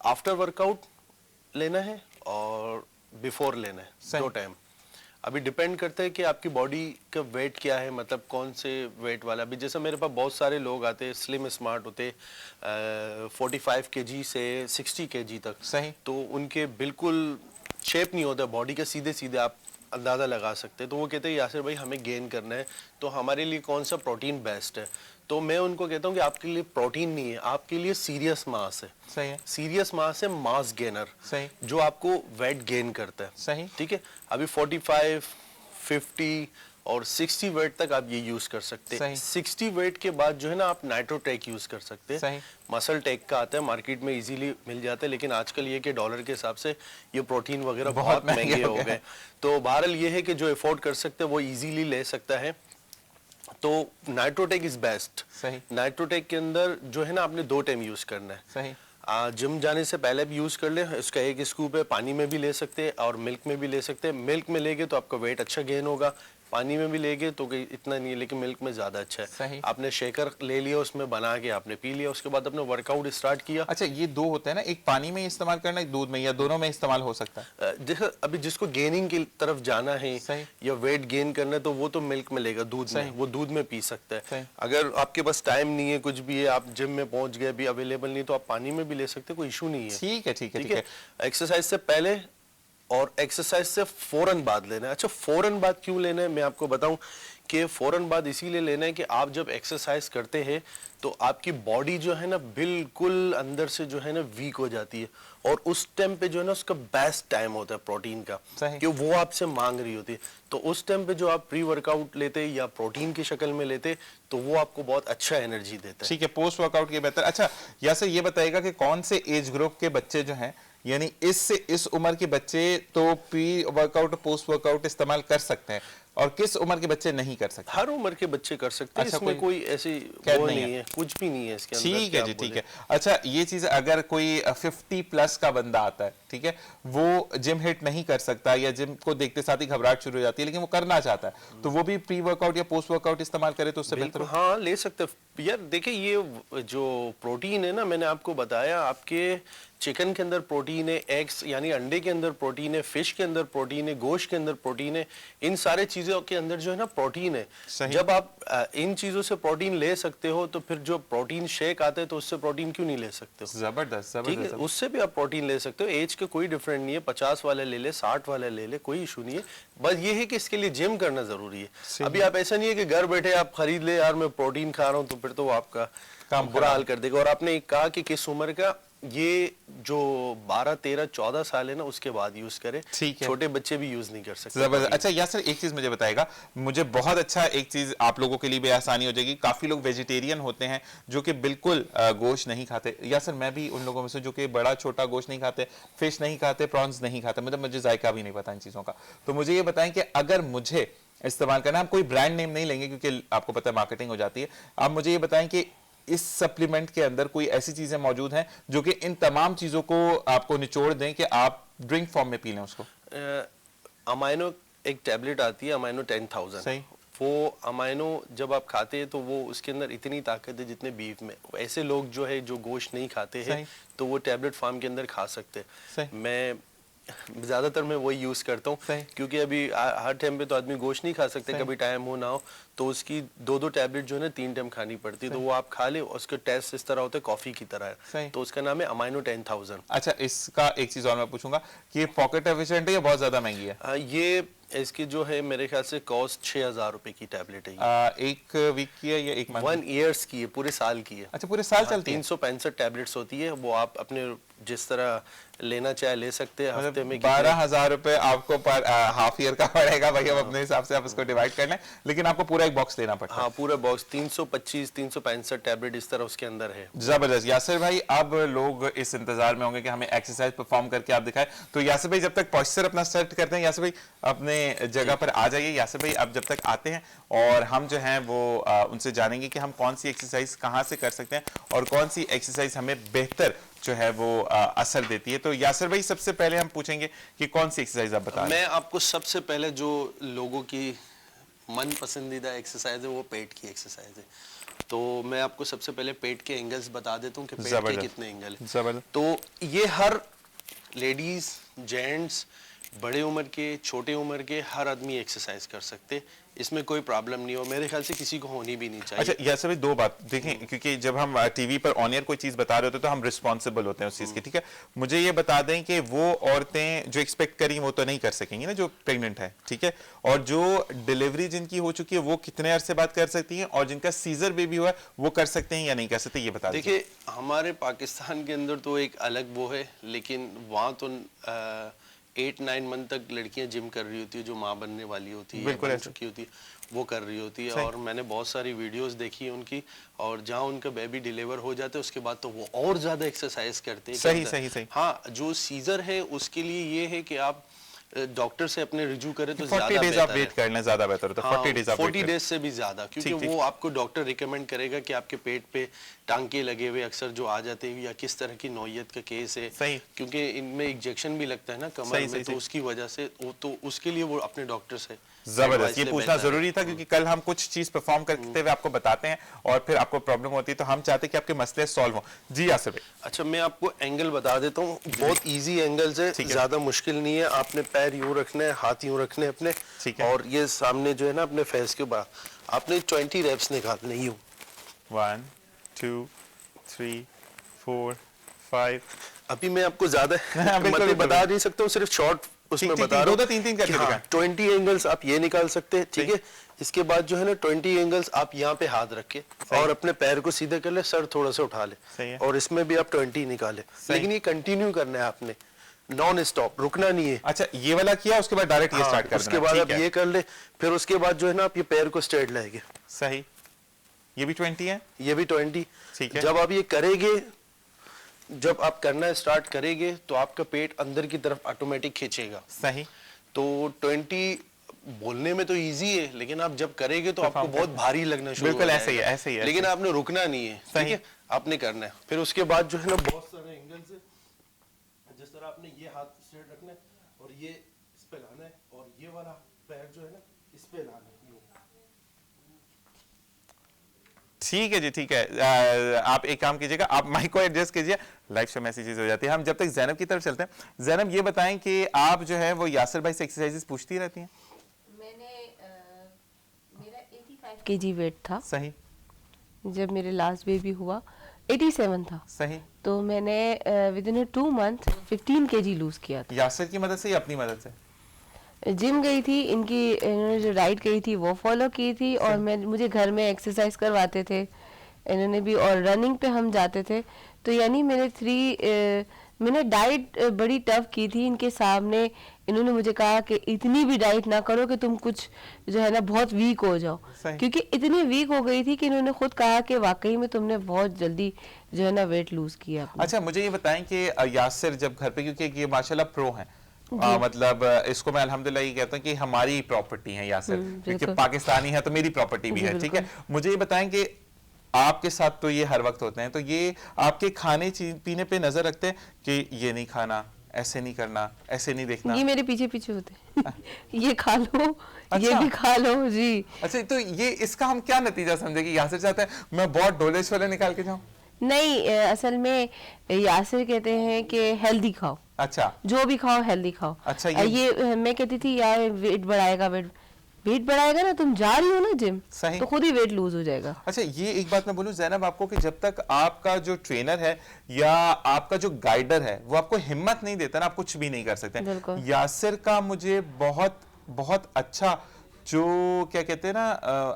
Speaker 2: आफ्टर वर्कआउट लेना है और बिफोर लेना है,
Speaker 1: सही।
Speaker 2: दो टाइम। अभी डिपेंड करता है कि आपकी बॉडी का वेट क्या है, मतलब कौन से वेट वाला। अभी जैसे मेरे पास बहुत सारे लोग आते हैं स्लिम स्मार्ट होते, 45 kg से 60 kg तक।
Speaker 1: सही।
Speaker 2: तो उनके बिल्कुल शेप नहीं होता बॉडी का, सीधे सीधे आप अंदाज़ा लगा सकते हैं। तो वो कहते हैं यासिर भाई हमें गेन करना है, तो हमारे लिए कौन सा प्रोटीन बेस्ट है। तो मैं उनको कहता हूँ कि आपके लिए प्रोटीन नहीं है, आपके लिए सीरियस मास है।
Speaker 1: सही है।
Speaker 2: सीरियस मास है मास गेनर,
Speaker 1: सही।
Speaker 2: जो आपको वेट गेन करता है।
Speaker 1: सही।
Speaker 2: ठीक है। अभी 45, 50 और 60 वेट तक आप ये यूज कर सकते हैं। 60 वेट के बाद जो है ना आप नाइट्रोटेक यूज कर सकते हैं। मसल टेक का आता है, मार्केट में इजीली मिल जाता है, लेकिन आजकल ये कि डॉलर के हिसाब से ये प्रोटीन वगैरह बहुत महंगे हो गए। तो बहरहाल ये है कि जो अफोर्ड कर सकते हैं वो इजीली ले सकता है। तो नाइट्रोटेक इज बेस्ट। नाइट्रोटेक के अंदर जो है ना आपने 2 टाइम यूज करना है।
Speaker 1: सही।
Speaker 2: जिम जाने से पहले भी यूज कर ले, इसका 1 स्कूप है, पानी में भी ले सकते हैं और मिल्क में भी ले सकते हैं। मिल्क में लेंगे तो आपका वेट अच्छा गेन होगा, पानी में भी लेंगे तो इतना नहीं है, लेकिन मिल्क में ज्यादा अच्छा है।
Speaker 1: सही।
Speaker 2: आपने शेकर ले लिया, उसमें बना के आपने पी लिया, उसके बाद अपने वर्कआउट स्टार्ट किया।
Speaker 1: अच्छा, ये 2 होते हैं ना, एक पानी में इस्तेमाल करना, एक दूध में, या दोनों में इस्तेमाल हो सकता है?
Speaker 2: देखो अभी जिसको गेनिंग की तरफ जाना है या वेट गेन करना है तो वो तो मिल्क में लेगा, दूध में, वो दूध में पी सकता है। अगर आपके पास टाइम नहीं है, कुछ भी है, आप जिम में पहुंच गए, अभी अवेलेबल नहीं, तो आप पानी में भी ले सकते, कोई इशू नहीं है।
Speaker 1: ठीक है, ठीक है, ठीक है।
Speaker 2: एक्सरसाइज से पहले और एक्सरसाइज से फौरन बाद लेना है। अच्छा, फौरन बाद क्यों लेना है मैं आपको बताऊं कि फौरन बाद इसीलिए लेना है कि आप जब एक्सरसाइज करते हैं तो आपकी बॉडी जो है ना बिल्कुल अंदर से जो है ना वीक हो जाती है, और उस टाइम पे जो है ना उसका बेस्ट टाइम होता है प्रोटीन का, कि वो आपसे मांग रही होती है। तो उस टाइम पे जो आप प्री वर्कआउट लेते या प्रोटीन की शक्ल में लेते तो वो आपको बहुत अच्छा एनर्जी देता है।
Speaker 1: ठीक है, पोस्ट वर्कआउट के बेहतर। अच्छा यासिर, ये बताइएगा कि कौन से एज ग्रुप के बच्चे जो हैं, यानी इस उम्र के बच्चे तो प्री वर्कआउट पोस्ट वर्कआउट इस्तेमाल कर सकते हैं और किस उम्र के बच्चे नहीं कर सकते?
Speaker 2: हर उम्र के बच्चे कर सकते हैं।
Speaker 1: अच्छा,
Speaker 2: इसमें कोई ऐसी वो नहीं है, कुछ भी नहीं है इसके अंदर।
Speaker 1: ठीक है जी, ठीक है। अच्छा, ये चीज अगर कोई 50 प्लस का बंदा आता है, ठीक है, वो जिम हिट नहीं कर सकता या जिम को देखते साथ ही घबराहट शुरू हो जाती है, लेकिन वो करना चाहता है, तो वो भी प्री वर्कआउट या पोस्ट वर्कआउट इस्तेमाल करे तो उससे बेहतर?
Speaker 2: हाँ, ले सकते हैं। यार देखिए, ये जो प्रोटीन है ना, मैंने आपको बताया, आपके चिकन के अंदर प्रोटीन है, एग्स यानी अंडे के अंदर प्रोटीन है, फिश के अंदर प्रोटीन है, गोश्त के अंदर प्रोटीन है, इन सारे चीजों के अंदर जो है ना प्रोटीन है। जब आप इन चीजों से प्रोटीन ले सकते हो तो फिर जो प्रोटीन शेक आते हैं तो उससे प्रोटीन क्यों नहीं ले सकते हो?
Speaker 1: जबरदस्त,
Speaker 2: ठीक है, उससे भी आप प्रोटीन ले सकते हो। एज के कोई डिफरेंट नहीं है, 50 वाले ले ले, 60 वाले ले ले, कोई इशू नहीं है। बस ये है कि इसके लिए जिम करना जरूरी है। अभी आप ऐसा नहीं है कि घर बैठे आप खरीद ले, यार मैं प्रोटीन खा रहा हूँ, तो फिर तो वो आपका काम बुरा हाल कर देगा। और आपने कहा कि किस उम्र का, ये जो 12, 13, 14 साल है ना उसके बाद यूज करें। छोटे बच्चे भी यूज नहीं कर सकते।
Speaker 1: जबरदस्त। अच्छा यासिर, एक चीज मुझे बताएगा, मुझे बहुत अच्छा एक चीज आप लोगों के लिए भी आसानी हो जाएगी। काफी लोग वेजिटेरियन होते हैं जो कि बिल्कुल गोश्त नहीं खाते। यासिर, मैं भी उन लोगों में से जो कि बड़ा छोटा गोश्त नहीं खाते, फिश नहीं खाते, प्रॉन्स नहीं खाते, मतलब मुझे जायका भी नहीं पता इन चीजों का। तो मुझे ये बताएं कि अगर मुझे इस्तेमाल करना, हम कोई ब्रांड नेम नहीं लेंगे क्योंकि आपको पता है मार्केटिंग हो जाती है, आप मुझे ये बताएं कि इस सप्लीमेंट के अंदर कोई ऐसी चीजें मौजूद हैं जो कि इन तमाम चीजों को आपको निचोड़ दें कि आप ड्रिंक फॉर्म में पी लें उसको?
Speaker 2: अमाइनो एक टैबलेट आती है, अमाइनो 10,000।
Speaker 1: सही।
Speaker 2: वो अमाइनो जब आप खाते हैं तो वो उसके अंदर इतनी ताकत है जितने बीफ में। ऐसे लोग जो है जो गोश्त नहीं खाते हैं तो वो टैबलेट फॉर्म के अंदर खा सकते हैं। मैं ज्यादातर मैं वही यूज करता हूँ, क्योंकि अभी हर टाइम पे तो आदमी गोश्त नहीं खा सकते, कभी टाइम हो ना हो, तो उसकी 2-2 टैबलेट जो है ना 3 टाइम खानी पड़ती है। तो वो आप खा ले, उसका टेस्ट इस तरह होता है कॉफी की तरह है, तो उसका नाम है अमाइनो 10,000।
Speaker 1: अच्छा, इसका एक चीज और मैं पूछूंगा कि ये पॉकेट एफिशिएंट है या बहुत ज्यादा महंगी है?
Speaker 2: ये इसकी जो है मेरे ख्याल से कॉस्ट 6,000 रुपए की टैबलेट है
Speaker 1: एक वीक की है या एक मंथ?
Speaker 2: 1 ईयर्स की है, पूरे साल की है।
Speaker 1: अच्छा, पूरे साल चलती है?
Speaker 2: 365 टैबलेट्स होती है, वो आप अपने जिस तरह लेना चाहे ले सकते हैं। हफ्ते में
Speaker 1: 12,000 रुपए आपको पर हाफ ईयर का पड़ेगा भाई, अब अपने हिसाब से आप उसको डिवाइड कर लें, लेकिन आपको पूरा एक बॉक्स लेना पड़ता है।
Speaker 2: हाँ, पूरा बॉक्स 365 टैबलेट इस तरह उसके अंदर है।
Speaker 1: जबरदस्त। यासिर भाई, अब लोग इस इंतजार में होंगे कि हमें एक्सरसाइज परफॉर्म करके आप दिखाएं, तो यासिर भाई जब तक पॉस्चर अपना सेट करते हैं, यासिर भाई अपने जगह पर आ जाइए। यासिर भाई अब जब तक आते हैं और हम जो हैं वो उनसे जानेंगे कि हम कौन सी एक्सरसाइज कहाँ से कर सकते हैं और कौन सी एक्सरसाइज हमें बेहतर जो है वो असर देती है। तो यासिर भाई सबसे पहले हम पूछेंगे कि कौन सी एक्सरसाइज आप बता रहे हैं?
Speaker 2: मैं आपको सबसे पहले जो लोगों की मन पसंदीदा एक्सरसाइज है वो पेट की एक्सरसाइज है। तो मैं आपको सबसे पहले पेट के एंगल्स बता देता हूँ कि पेट के कितने एंगल है।
Speaker 1: जबरदस्त।
Speaker 2: तो ये हर लेडीज, जेंट्स, बड़े उम्र के, छोटे उम्र के हर आदमी एक्सरसाइज कर सकते, इसमें कोई प्रॉब्लम नहीं हो, मेरे ख्याल से किसी को होनी भी नहीं चाहिए।
Speaker 1: अच्छा यासिर भाई, दो बात देखें, क्योंकि जब हम टीवी पर ऑन एयर कोई चीज बता रहे होते हैं तो हम रिस्पॉन्सिबल होते हैं उस चीज की, ठीक है? मुझे ये बता दें कि वो औरतें जो एक्सपेक्ट करी वो तो नहीं कर सकेंगी ना, जो प्रेग्नेंट है, ठीक है? और जो डिलीवरी जिनकी हो चुकी है वो कितने अरसे बाद कर सकती हैं, और जिनका सीजर बेबी हुआ है वो कर सकते हैं या नहीं कर सकते, ये बता दीजिए।
Speaker 2: देखिए, हमारे पाकिस्तान के अंदर तो एक अलग वो है, लेकिन वहाँ तो 8-9 मंथ तक लड़कियां जिम कर रही होती है, जो माँ बनने वाली होती है,
Speaker 1: बिल्कुल
Speaker 2: बन
Speaker 1: ऐसे।
Speaker 2: चुकी होती है, वो कर रही होती है।
Speaker 1: सही।
Speaker 2: और मैंने बहुत सारी वीडियोस देखी है उनकी, और जहाँ उनका बेबी डिलीवर हो जाता है उसके बाद तो वो और ज्यादा एक्सरसाइज करते हैं।
Speaker 1: सही, सही, सही।
Speaker 2: हाँ, जो सीजर है उसके लिए ये है कि आप डॉक्टर से अपने रिव्यू करें तो
Speaker 1: 40
Speaker 2: ज्यादा
Speaker 1: डेज आप
Speaker 2: बेहतर
Speaker 1: वेट
Speaker 2: है।
Speaker 1: कर लें, ज्यादा बेहतर होता है। 40 डेज आप वेट
Speaker 2: 40
Speaker 1: कर लें।
Speaker 2: डेज से भी ज्यादा, क्योंकि
Speaker 1: ठीक, ठीक।
Speaker 2: वो आपको डॉक्टर रिकमेंड करेगा कि आपके पेट पे टांके लगे हुए अक्सर जो आ जाते हैं, या किस तरह की नौयत का केस है,
Speaker 1: सही।
Speaker 2: क्योंकि इनमें इंजेक्शन भी लगता है ना कमर
Speaker 1: सही,
Speaker 2: में,
Speaker 1: सही,
Speaker 2: तो
Speaker 1: सही।
Speaker 2: उसकी वजह से तो उसके लिए वो अपने डॉक्टर से
Speaker 1: जबरदस्त,
Speaker 2: advice
Speaker 1: ये
Speaker 2: ले
Speaker 1: पूछना
Speaker 2: बेहतर है।
Speaker 1: जरूरी था, क्योंकि कल हम कुछ चीज परफॉर्म करते हुए आपको बताते हैं और फिर आपको प्रॉब्लम होती है, तो हम चाहते हैं कि आपके मसले सॉल्व हो। जी यासिर भाई।
Speaker 2: अच्छा, मैं आपको एंगल बता देता हूँ, बहुत इजी एंगल्स है,
Speaker 1: ठीक है।
Speaker 2: ज्यादा मुश्किल नहीं है। आपने पैर यूं रखने हैं, हाथ यूं रखने हैं अपने,
Speaker 1: ठीक है।
Speaker 2: और ये सामने जो है ना अपने फेस के ऊपर आपने 20 रेप्स निकालने यूं।
Speaker 1: 1 2 3 4 5।
Speaker 2: अभी मैं आपको ज्यादा
Speaker 1: बिल्कुल,
Speaker 2: मतलब
Speaker 1: बिल्कुल।
Speaker 2: बता नहीं सकता हूँ, सिर्फ शॉर्ट उसमें
Speaker 1: ठीक, ठीक,
Speaker 2: बता रहा हूँ।
Speaker 1: दो-दो, तीन-तीन करके
Speaker 2: कि हाँ,
Speaker 1: दिखाएं।
Speaker 2: 20 एंगल्स आप ये निकाल सकते हैं, ठीक है? इसके बाद जो है ना 20 एंगल्स आप यहाँ पे हाथ रख के और अपने पैर को सीधे कर ले, सर थोड़ा सा उठा ले,
Speaker 1: सही है।
Speaker 2: और इसमें भी आप 20 निकाले।
Speaker 1: सही।
Speaker 2: लेकिन ये कंटिन्यू करना है आपने, नॉन स्टॉप, रुकना नहीं है।
Speaker 1: अच्छा, ये वाला किया, उसके बाद डायरेक्ट ये
Speaker 2: हाँ,
Speaker 1: स्टार्ट कर
Speaker 2: उसके
Speaker 1: देना,
Speaker 2: बाद
Speaker 1: ठीक
Speaker 2: आप
Speaker 1: है।
Speaker 2: ये कर ले, फिर उसके बाद जो है ना आप ये पैर को स्ट्रेट लाएंगे,
Speaker 1: सही। ये भी 20 है?
Speaker 2: ये भी 20।
Speaker 1: ठीक है।
Speaker 2: जब आप ये करेंगे, जब आप करना स्टार्ट करेंगे तो आपका पेट अंदर की तरफ ऑटोमेटिक खींचेगा।
Speaker 1: सही।
Speaker 2: तो 20 बोलने में तो इजी है, लेकिन आप जब करेंगे तो आपको
Speaker 1: Perform
Speaker 2: बहुत भारी लगना शुरू
Speaker 1: बिल्कुल
Speaker 2: हो
Speaker 1: ऐसे ही है,
Speaker 2: जाएगा।
Speaker 1: ऐसे ही है,
Speaker 2: लेकिन
Speaker 1: ऐसे ही।
Speaker 2: आपने रुकना नहीं है, ठीक
Speaker 1: सही।
Speaker 2: है? आपने करना है। फिर उसके बाद जो है ना बहुत सारे एंगल्स है, जिस तरह आपने ये हाथ स्ट्रेट रखना है और ये इस पे लाना है, और ये वाला पैर जो है ना इस पे लाना है, यूं।
Speaker 1: ठीक है जी, ठीक है। आप एक काम कीजिएगा, आप माइक को एडजस्ट कीजिए, लाइव शो में ऐसी चीज हो जाती है। हम जब तक जैनब की तरफ चलते हैं, जैनब ये बताएं कि आप जो है वो यासिर भाई से एक्सरसाइजेस पूछती रहती हैं?
Speaker 3: मेरा 85 kg वेट था
Speaker 1: सही।
Speaker 3: जब मेरे लास्ट बेबी हुआ, 87 था,
Speaker 1: सही।
Speaker 3: तो मैंने within 2 month 15 kg lose किया था।
Speaker 1: यासिर की मदद से या अपनी मदद से?
Speaker 3: जिम गई थी, इन्होंने जो डाइट कही थी वो फॉलो की थी, और मुझे घर में एक्सरसाइज करवाते थे इन्होंने भी, और रनिंग पे हम जाते थे। तो यानी मैंने डाइट बड़ी टफ की थी इनके सामने। इन्होंने मुझे कहा कि इतनी भी डाइट ना करो कि तुम कुछ जो है ना बहुत वीक हो जाओ,
Speaker 1: सही।
Speaker 3: क्योंकि इतनी वीक हो गई थी कि इन्होंने खुद कहा कि वाकई में तुमने बहुत जल्दी जो है ना वेट लूज किया अपना।
Speaker 1: अच्छा, मुझे ये बताएं कि यासिर जब घर पे, क्योंकि ये माशाल्लाह प्रो हैं, मतलब इसको मैं अल्हम्दुलिल्लाह ये कहता हूँ कि हमारी प्रॉपर्टी है यासिर, क्योंकि
Speaker 3: बिल्कुल।
Speaker 1: पाकिस्तानी है तो मेरी प्रॉपर्टी भी
Speaker 3: जी,
Speaker 1: है, ठीक है?
Speaker 3: बिल्कुल।
Speaker 1: मुझे ये बताएं कि आपके साथ तो ये हर वक्त होते हैं, तो ये आपके खाने पीने पे नजर रखते हैं कि ये नहीं खाना, ऐसे नहीं करना, ऐसे नहीं देखना?
Speaker 3: ये मेरे पीछे पीछे होते हैं ये खा लो, ये
Speaker 1: अच्छा।
Speaker 3: भी खा लो जी।
Speaker 1: अच्छा, तो ये इसका हम क्या नतीजा समझे कि यासिर चाहता है मैं बहुत डोले छोले निकाल के जाऊं?
Speaker 3: नहीं, असल में यासिर कहते हैं कि हेल्दी खाओ,
Speaker 1: अच्छा।
Speaker 3: जो भी खाओ हेल्दी खाओ।
Speaker 1: अच्छा,
Speaker 3: मैं कहती थी यार वेट बढ़ाएगा, वेट बढ़ाएगा ना, तुम जा रही हो ना जिम,
Speaker 1: सही।
Speaker 3: तो खुद ही वेट लूज हो जाएगा।
Speaker 1: अच्छा, ये एक बात मैं बोलूं ज़ैनब आपको कि जब तक आपका जो ट्रेनर है या आपका जो गाइडर है वो आपको हिम्मत नहीं देता ना, आप कुछ भी नहीं कर सकते।
Speaker 3: बिल्कुल।
Speaker 1: यासिर का मुझे बहुत बहुत अच्छा जो क्या कहते हैं ना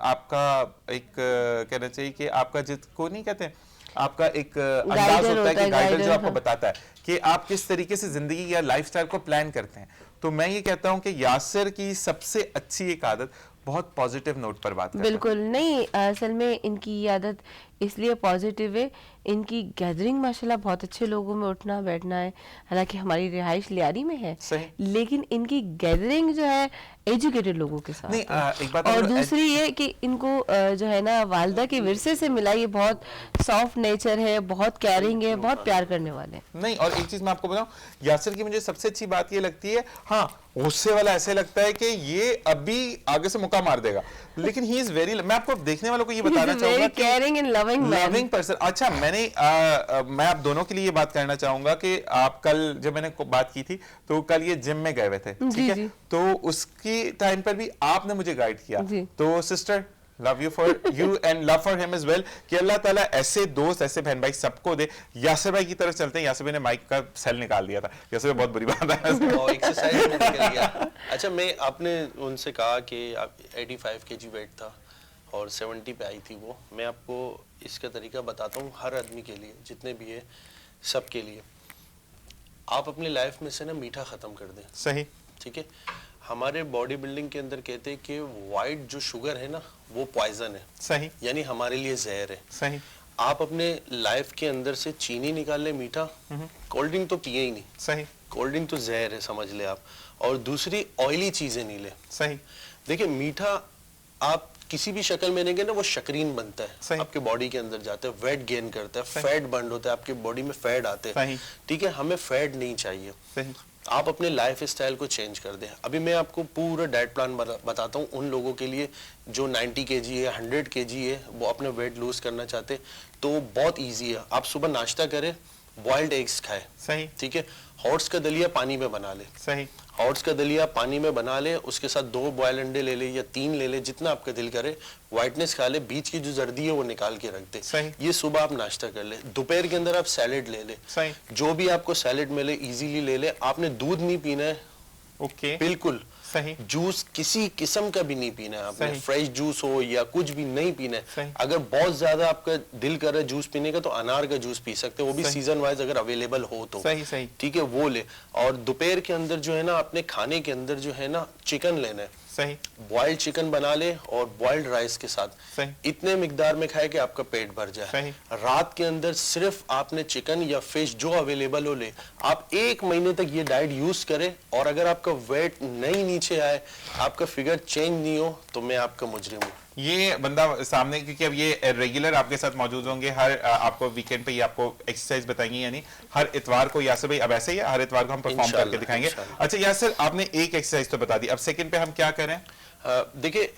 Speaker 1: आपका एक कहना चाहिए कि आपका जिसको नहीं कहते आपका एक अंदाज
Speaker 3: Guider
Speaker 1: होता है
Speaker 3: होता
Speaker 1: कि
Speaker 3: है,
Speaker 1: गाइडर जो
Speaker 3: guider,
Speaker 1: आपको
Speaker 3: हाँ।
Speaker 1: बताता है कि आप किस तरीके से जिंदगी या लाइफस्टाइल को प्लान करते हैं। तो मैं ये कहता हूं कि यासिर की सबसे अच्छी एक आदत बहुत पॉजिटिव नोट पर बात करता है।
Speaker 3: बिल्कुल नहीं, असल में इनकी ये आदत इसलिए पॉजिटिव है, इनकी गैदरिंग माशाल्लाह बहुत अच्छे लोगों में उठना बैठना है। हालांकि हमारी रिहाइश लियारी में है,
Speaker 1: सही।
Speaker 3: लेकिन इनकी गैदरिंग जो है एजुकेटेड लोगों के साथ
Speaker 1: नहीं,
Speaker 3: है।
Speaker 1: एक बात
Speaker 3: और
Speaker 1: और
Speaker 3: दूसरी ये कि इनको जो है ना वालदा के विरसे से मिला, ये बहुत सॉफ्ट नेचर है, बहुत केयरिंग है, बहुत प्यार करने वाले हैं।
Speaker 1: नहीं, और एक चीज मैं आपको बताऊं, यासिर की मुझे सबसे अच्छी बात ये लगती है, हाँ गुस्से वाला ऐसे लगता है कि ये अभी आगे से मुक्का मार देगा, लेकिन ही इज वेरी, मैं आपको देखने वालों को ये बताना चाहूंगा
Speaker 3: very caring and loving man.
Speaker 1: Loving person. अच्छा, मैं आप दोनों के लिए ये बात करना चाहूंगा कि आप कल जब मैंने बात की थी तो कल ये जिम में गए हुए थे,
Speaker 3: जी,
Speaker 1: ठीक है,
Speaker 3: जी।
Speaker 1: तो उसकी टाइम पर भी आपने मुझे गाइड किया।
Speaker 3: जी।
Speaker 1: तो sister, love you for you and love for him as well, कि अल्लाह ताला ऐसे दोस्त ऐसे बहन भाई सबको दे। यासिर भाई की तरफ चलते हैं। यासिर भाई ने माइक का सेल निकाल दिया था, यासिर भाई बहुत बुरी बात है।
Speaker 2: और एक्सरसाइज में निकल गया। अच्छा, मैं आपने उनसे कहा कि आप 85 kg वेट था और 70 पे आई थी वो। मैं आपको इसका तरीका बताता हूँ, हर आदमी के लिए, जितने भी है सब के लिए। आप अपनी लाइफ में से ना मीठा खत्म कर दें,
Speaker 1: सही।
Speaker 2: ठीक है। हमारे बॉडी बिल्डिंग के अंदर कहते हैं कि वाइट जो शुगर है ना वो पॉइजन है,
Speaker 1: सही।
Speaker 2: यानी हमारे लिए जहर है।
Speaker 1: सही।
Speaker 2: आप अपने लाइफ के अंदर से चीनी निकाल ले, मीठा, कोल्ड ड्रिंक तो पिए ही नहीं,
Speaker 1: सही।
Speaker 2: कोल्ड ड्रिंक तो जहर है समझ ले आप। और दूसरी ऑयली चीजें नहीं ले।
Speaker 1: सही।
Speaker 2: देखिए, मीठा आप किसी भी शक्ल में लेंगे ना वो शकरीन बनता
Speaker 1: सही।
Speaker 2: है, आपके बॉडी के अंदर जाता है, वेट गेन करता है,
Speaker 1: सही।
Speaker 2: फैट बर्न होता है, आपके बॉडी में फैट आते
Speaker 1: सही।
Speaker 2: हैं, ठीक है। हमें फैट नहीं चाहिए।
Speaker 1: सही।
Speaker 2: आप अपने लाइफ स्टाइल को चेंज कर दें। अभी मैं आपको पूरा डाइट प्लान बताता हूँ उन लोगों के लिए जो 90 kg है, 100 kg है, वो अपना वेट लूज करना चाहते, तो बहुत इजी है। आप सुबह नाश्ता करें, बॉइल्ड एग्स खाएं,
Speaker 1: सही।
Speaker 2: ठीक है। हॉट्स का दलिया पानी में बना ले,
Speaker 1: सही।
Speaker 2: हॉट्स का दलिया पानी में बना ले, उसके साथ 2 बॉयल अंडे ले ले या 3 ले ले, जितना आपका दिल करे। व्हाइटनेस खा ले, बीच की जो जर्दी है वो निकाल के रख दे।
Speaker 1: सही।
Speaker 2: ये सुबह आप नाश्ता कर ले। दोपहर के अंदर आप सैलेड ले ले,
Speaker 1: सही।
Speaker 2: जो भी आपको सैलेड मिले इजीली ले ले। आपने दूध नहीं पीना है,
Speaker 1: ओके।
Speaker 2: बिल्कुल।
Speaker 1: सही।
Speaker 2: जूस किसी किस्म का भी नहीं पीना है आपने,
Speaker 1: सही।
Speaker 2: फ्रेश जूस हो या कुछ भी नहीं पीना
Speaker 1: सही।
Speaker 2: है। अगर बहुत ज्यादा आपका दिल कर रहा है जूस पीने का तो अनार का जूस पी सकते हैं, वो भी
Speaker 1: सही।
Speaker 2: सीजन वाइज अगर अवेलेबल हो तो।
Speaker 1: सही। सही।
Speaker 2: ठीक है, वो ले। और दोपहर के अंदर जो है ना, अपने खाने के अंदर जो है ना, चिकन लेना है।
Speaker 1: सही।
Speaker 2: बॉइल्ड चिकन बना ले और बॉइल्ड राइस के साथ
Speaker 1: सही।
Speaker 2: इतने मिकदार में खाए कि आपका पेट भर जाए।
Speaker 1: सही।
Speaker 2: रात के अंदर सिर्फ आपने चिकन या फिश जो अवेलेबल हो ले। आप 1 महीने तक ये डाइट यूज करें, और अगर आपका वेट नहीं नीचे आए, आपका फिगर चेंज नहीं हो, तो मैं आपका मुजरिम हूँ।
Speaker 1: ये बंदा सामने, क्योंकि अब ये रेगुलर आपके साथ मौजूद होंगे, हर आपको वीकेंड पे ये आपको एक्सरसाइज बताएंगे, यानी हर इतवार को। यासिर भाई अब ऐसे ही है, हर इतवार को हम परफॉर्म
Speaker 2: इंशाल्लाह,
Speaker 1: करके दिखाएंगे।
Speaker 2: इंशाल्लाह।
Speaker 1: अच्छा यासिर, आपने एक एक्सरसाइज तो बता दी, अब सेकंड पे हम क्या करें?
Speaker 2: देखिए,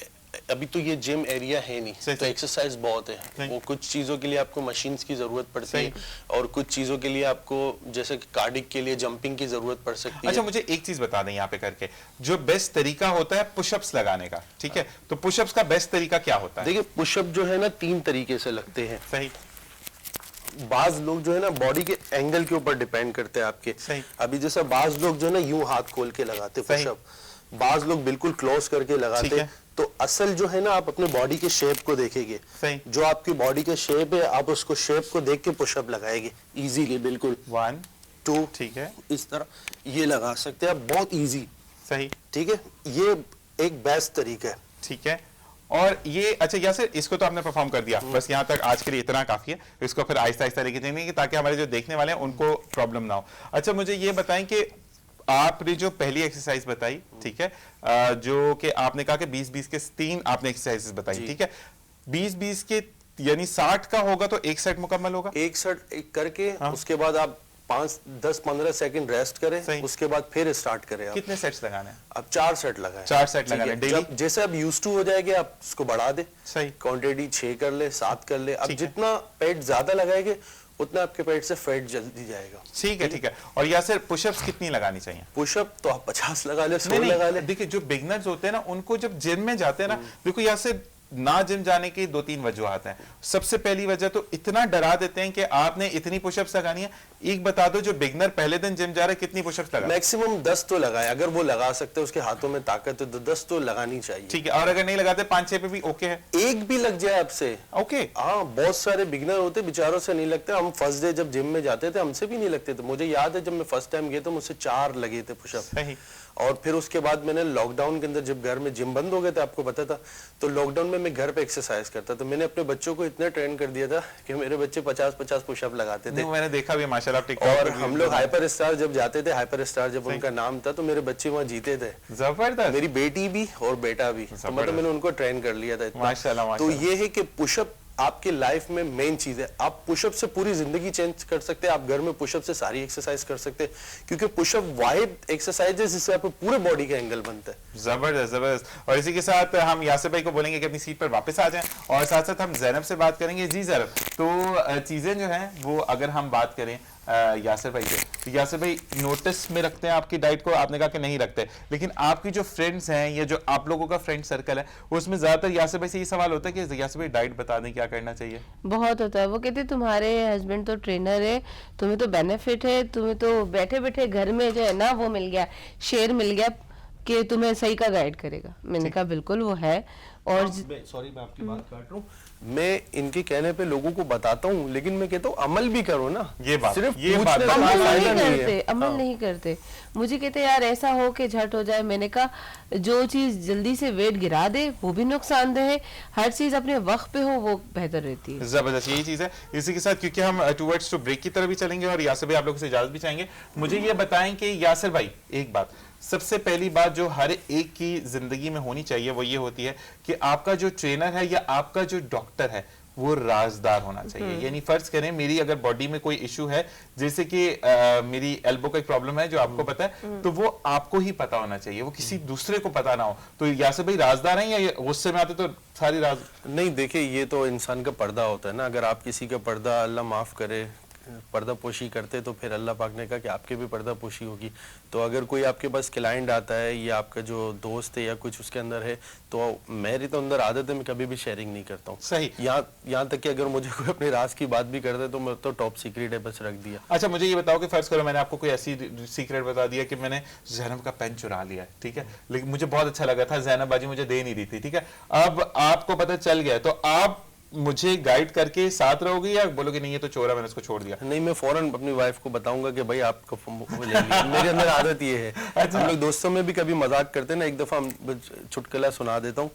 Speaker 2: अभी तो ये जिम एरिया है नहीं,
Speaker 1: सही,
Speaker 2: तो
Speaker 1: सही।
Speaker 2: एक्सरसाइज बहुत है।
Speaker 1: सही।
Speaker 2: वो कुछ चीजों के लिए आपको मशीन्स की जरूरत पड़ती
Speaker 1: सही।
Speaker 2: है, और कुछ चीजों के लिए आपको जैसे कार्डिक के लिए जंपिंग की जरूरत पड़ सकती
Speaker 1: अच्छा,
Speaker 2: है।
Speaker 1: मुझे एक चीज बता दें यहाँ पे करके, जो बेस्ट तरीका होता है पुशअप्स लगाने का, ठीक है, तो पुशअप्स का बेस्ट तरीका क्या होता है?
Speaker 2: देखिए, पुशअप जो है ना 3 तरीके से लगते हैं।
Speaker 1: सही।
Speaker 2: बाज लोग जो है ना बॉडी के एंगल के ऊपर डिपेंड करते हैं आपके।
Speaker 1: सही।
Speaker 2: अभी जैसे बाज लोग जो है ना यूं हाथ खोल के लगाते
Speaker 1: सही।
Speaker 2: पुशअप, बाज लोग बिल्कुल क्लोज करके
Speaker 1: ठीक
Speaker 2: लगाते।
Speaker 1: है।
Speaker 2: तो असल जो है ना, आप अपने बॉडी के शेप को देखेंगे,
Speaker 1: सही।
Speaker 2: जो आपकी बॉडी का शेप है, आप उसको शेप को देख के पुशअप लगाएंगे इजीली, बिल्कुल।
Speaker 1: 1
Speaker 2: 2,
Speaker 1: ठीक है।
Speaker 2: इस तरह ये लगा सकते हैं आप, बहुत इजी,
Speaker 1: सही।
Speaker 2: ठीक है। ये एक बेस्ट तरीका है।
Speaker 1: ठीक है। और ये अच्छा यासिर, इसको तो आपने परफॉर्म कर दिया, बस यहाँ तक आज के लिए इतना काफी है। इसको फिर आहिस्ता आहिस्ता लेके चलेंगे ताकि हमारे जो देखने वाले हैं उनको प्रॉब्लम ना हो। अच्छा, मुझे ये बताएं कि आपने जो पहली एक्सरसाइज बताई, ठीक है, जो कि आपने कहा कि 20-20 के 3 आपने एक्सरसाइजेस बताई, ठीक है, 20-20 के यानी 60 का होगा तो एक सेट मुकम्मल होगा।
Speaker 2: एक सेट एक करके
Speaker 1: हाँ।
Speaker 2: उसके बाद आप 5-10-15 सेकंड रेस्ट
Speaker 1: सही।
Speaker 2: करें, उसके बाद फिर स्टार्ट करें। आप
Speaker 1: कितने सेट्स लगाने हैं?
Speaker 2: अब 4 सेट लगाएं।
Speaker 1: 4 सेट
Speaker 2: ठीक है।
Speaker 1: लगाने डेली।
Speaker 2: जब जैसे अब यूज टू हो जाएंगे, आप उसको बढ़ा दे।
Speaker 1: सही।
Speaker 2: क्वांटिटी 6 कर ले, 7 कर ले। अब
Speaker 1: ठीक है।
Speaker 2: जितना पेट ज्यादा लगाएंगे उतना आपके पेट से फैट जल्दी जाएगा।
Speaker 1: ठीक है, ठीक है। और यासिर, पुशअप्स कितनी लगानी चाहिए?
Speaker 2: पुशअप तो आप 50 लगा ले, 100
Speaker 1: नहीं
Speaker 2: लगा ले।
Speaker 1: नहीं, देखिए जो बिगनर्स होते हैं ना, उनको जब जिम में जाते हैं ना, देखो यासिर ना जिम जाने की 2-3 वजूहात हैं। सबसे पहली वजह तो इतना डरा देते हैं कि आपने इतनी पुशअप्स लगानी है। एक बता दो, जो बिगनर पहले दिन जिम जा रहा है कितनी पुशअप्स लगा?
Speaker 2: मैक्सिमम 10 तो लगाए, अगर वो लगा सकते हैं, उसके हाथों में ताकत है तो 10 तो लगानी चाहिए।
Speaker 1: ठीक है, और अगर नहीं लगाते 5-6 पे भी ओके है?
Speaker 2: एक भी लग जाए आपसे
Speaker 1: ओके।
Speaker 2: हाँ, बहुत सारे बिगनर होते बेचारों से नहीं लगते। हम फर्स्ट डे जब जिम में जाते थे हमसे भी नहीं लगते थे। मुझे याद है जब मैं फर्स्ट टाइम गया तो मुझसे 4 लगे थे पुशअप।
Speaker 1: सही।
Speaker 2: और फिर उसके बाद मैंने लॉकडाउन के अंदर, जब घर में जिम बंद हो गए थे, आपको पता था, तो लॉकडाउन में मैं घर पे एक्सरसाइज करता। तो मैंने अपने बच्चों को इतना ट्रेन कर दिया था कि मेरे बच्चे 50-50 पुशअप लगाते थे।
Speaker 1: मैंने देखा भी माशाल्लाह टिकटॉक
Speaker 2: और
Speaker 1: पर भी।
Speaker 2: हम लोग हाइपर स्टार जब जाते थे, हाइपर स्टार जब उनका नाम था, तो मेरे बच्चे वहाँ जीते थे।
Speaker 1: जबरदस्त।
Speaker 2: मेरी बेटी भी और बेटा भी, तो मतलब मैंने उनको ट्रेन कर लिया था इतना।
Speaker 1: माशाल्लाह,
Speaker 2: तो
Speaker 1: माशाल्लाह।
Speaker 2: ये है कि पुशअप आपके लाइफ में मेन चीज है। आप पुशअप से पूरी जिंदगी चेंज कर सकते हैं। आप घर में पुशअप से सारी एक्सरसाइज कर सकते हैं, क्योंकि पुशअप वाहिद एक्सरसाइज है जिससे आपको पूरे बॉडी का एंगल बनता है।
Speaker 1: जबरदस्त, जबरदस्त। और इसी के साथ हम यासिर भाई को बोलेंगे कि अपनी सीट पर वापस आ जाएं, और साथ साथ हम ज़ैनब से बात करेंगे। जी ज़ैनब, तो चीजें जो हैं वो अगर हम बात करें यासिर भाई के, तो यासिर भाई नोटिस में रखते हैं आपकी डाइट को? आपने कहा कि नहीं रखते, लेकिन आपकी जो फ्रेंड्स हैं या जो आप लोगों का फ्रेंड सर्कल है, उसमें ज्यादातर यासिर भाई से ये सवाल होता है कि यासिर भाई डाइट बता दें, क्या करना चाहिए?
Speaker 3: बहुत होता है। वो कहते हैं तुम्हारे हस्बैंड तो ट्रेनर है, तुम्हें तो बेनिफिट है, तुम्हें तो बैठे बैठे घर में जो है ना वो मिल गया, शेयर मिल गया कि तुम्हें सही का गाइड करेगा। मैंने कहा बिल्कुल वो है। और
Speaker 2: सॉरी मैं आपकी बात काट रहा हूँ। मैं इनके कहने पे लोगों को बताता हूँ, लेकिन मैं कहता हूँ अमल भी करो ना।
Speaker 1: ये बात,
Speaker 2: सिर्फ
Speaker 1: ये
Speaker 2: पूछने
Speaker 1: बात
Speaker 2: का
Speaker 3: अमल
Speaker 2: फायदा
Speaker 3: नहीं
Speaker 2: नहीं है।
Speaker 3: करते, अमल नहीं करते। मुझे कहते यार ऐसा हो कि झट हो जाए। मैंने कहा जो चीज जल्दी से वेट गिरा दे वो भी नुकसानदेह है, हर चीज अपने वक्त पे हो वो बेहतर रहती है।
Speaker 1: जबरदस्त, यही चीज है। इसी के साथ क्योंकि हम टुवर्ड्स टू ब्रेक की तरफ भी चलेंगे और यासिर भाई आप लोगों से इजाजत भी चाहेंगे, मुझे ये बताएं कि यासिर भाई, एक बात, सबसे पहली बात जो हर एक की जिंदगी में होनी चाहिए वो ये होती है कि आपका जो ट्रेनर है या आपका जो डॉक्टर है वो राजदार होना चाहिए। यानी फर्ज करें मेरी अगर बॉडी में कोई इशू है, जैसे कि मेरी एल्बो का एक प्रॉब्लम है जो आपको पता है, तो वो आपको ही पता होना चाहिए, वो किसी दूसरे को पता ना हो। तो यासिर भाई राजदार हैं या गुस्से में आते तो सारी राज?
Speaker 2: नहीं, देखिए ये तो इंसान का पर्दा होता है ना। अगर आप किसी का पर्दा, अल्लाह माफ करे, पर्दा पोशी करते तो फिर अल्लाह पाक ने कहा कि आपके भी पर्दा पोशी होगी। तो अगर कोई आपके पास क्लाइंट आता है या आपका जो दोस्त है या कुछ उसके अंदर है, तो मेरी तो अंदर आदत है, मैं कभी भी शेयरिंग नहीं करता हूँ।
Speaker 1: सही।
Speaker 2: यहाँ तक कि अगर मुझे कोई अपने राज की बात भी करता है तो मैं तो टॉप सीक्रेट है, बस रख दिया।
Speaker 1: अच्छा, मुझे ये बताओ कि फर्ज करो मैंने आपको कोई ऐसी सीक्रेट बता दिया कि मैंने ज़ैनब का पेन चुरा लिया है, ठीक है, लेकिन मुझे बहुत अच्छा लगा था, ज़ैनब बाजी मुझे दे नहीं रही थी, ठीक है, अब आपको पता चल गया, तो आप मुझे गाइड करके साथ रहोगे या बोलोगे नहीं ये तो चोर है, मैंने इसको छोड़ दिया?
Speaker 2: नहीं, मैं फौरन अपनी वाइफ को बताऊंगा कि भाई आपको ले लिया। मेरे अंदर आदत ये है। हम लोग दोस्तों में भी कभी मजाक करते हैं ना, एक दफा हम चुटकुला सुना देता हूँ।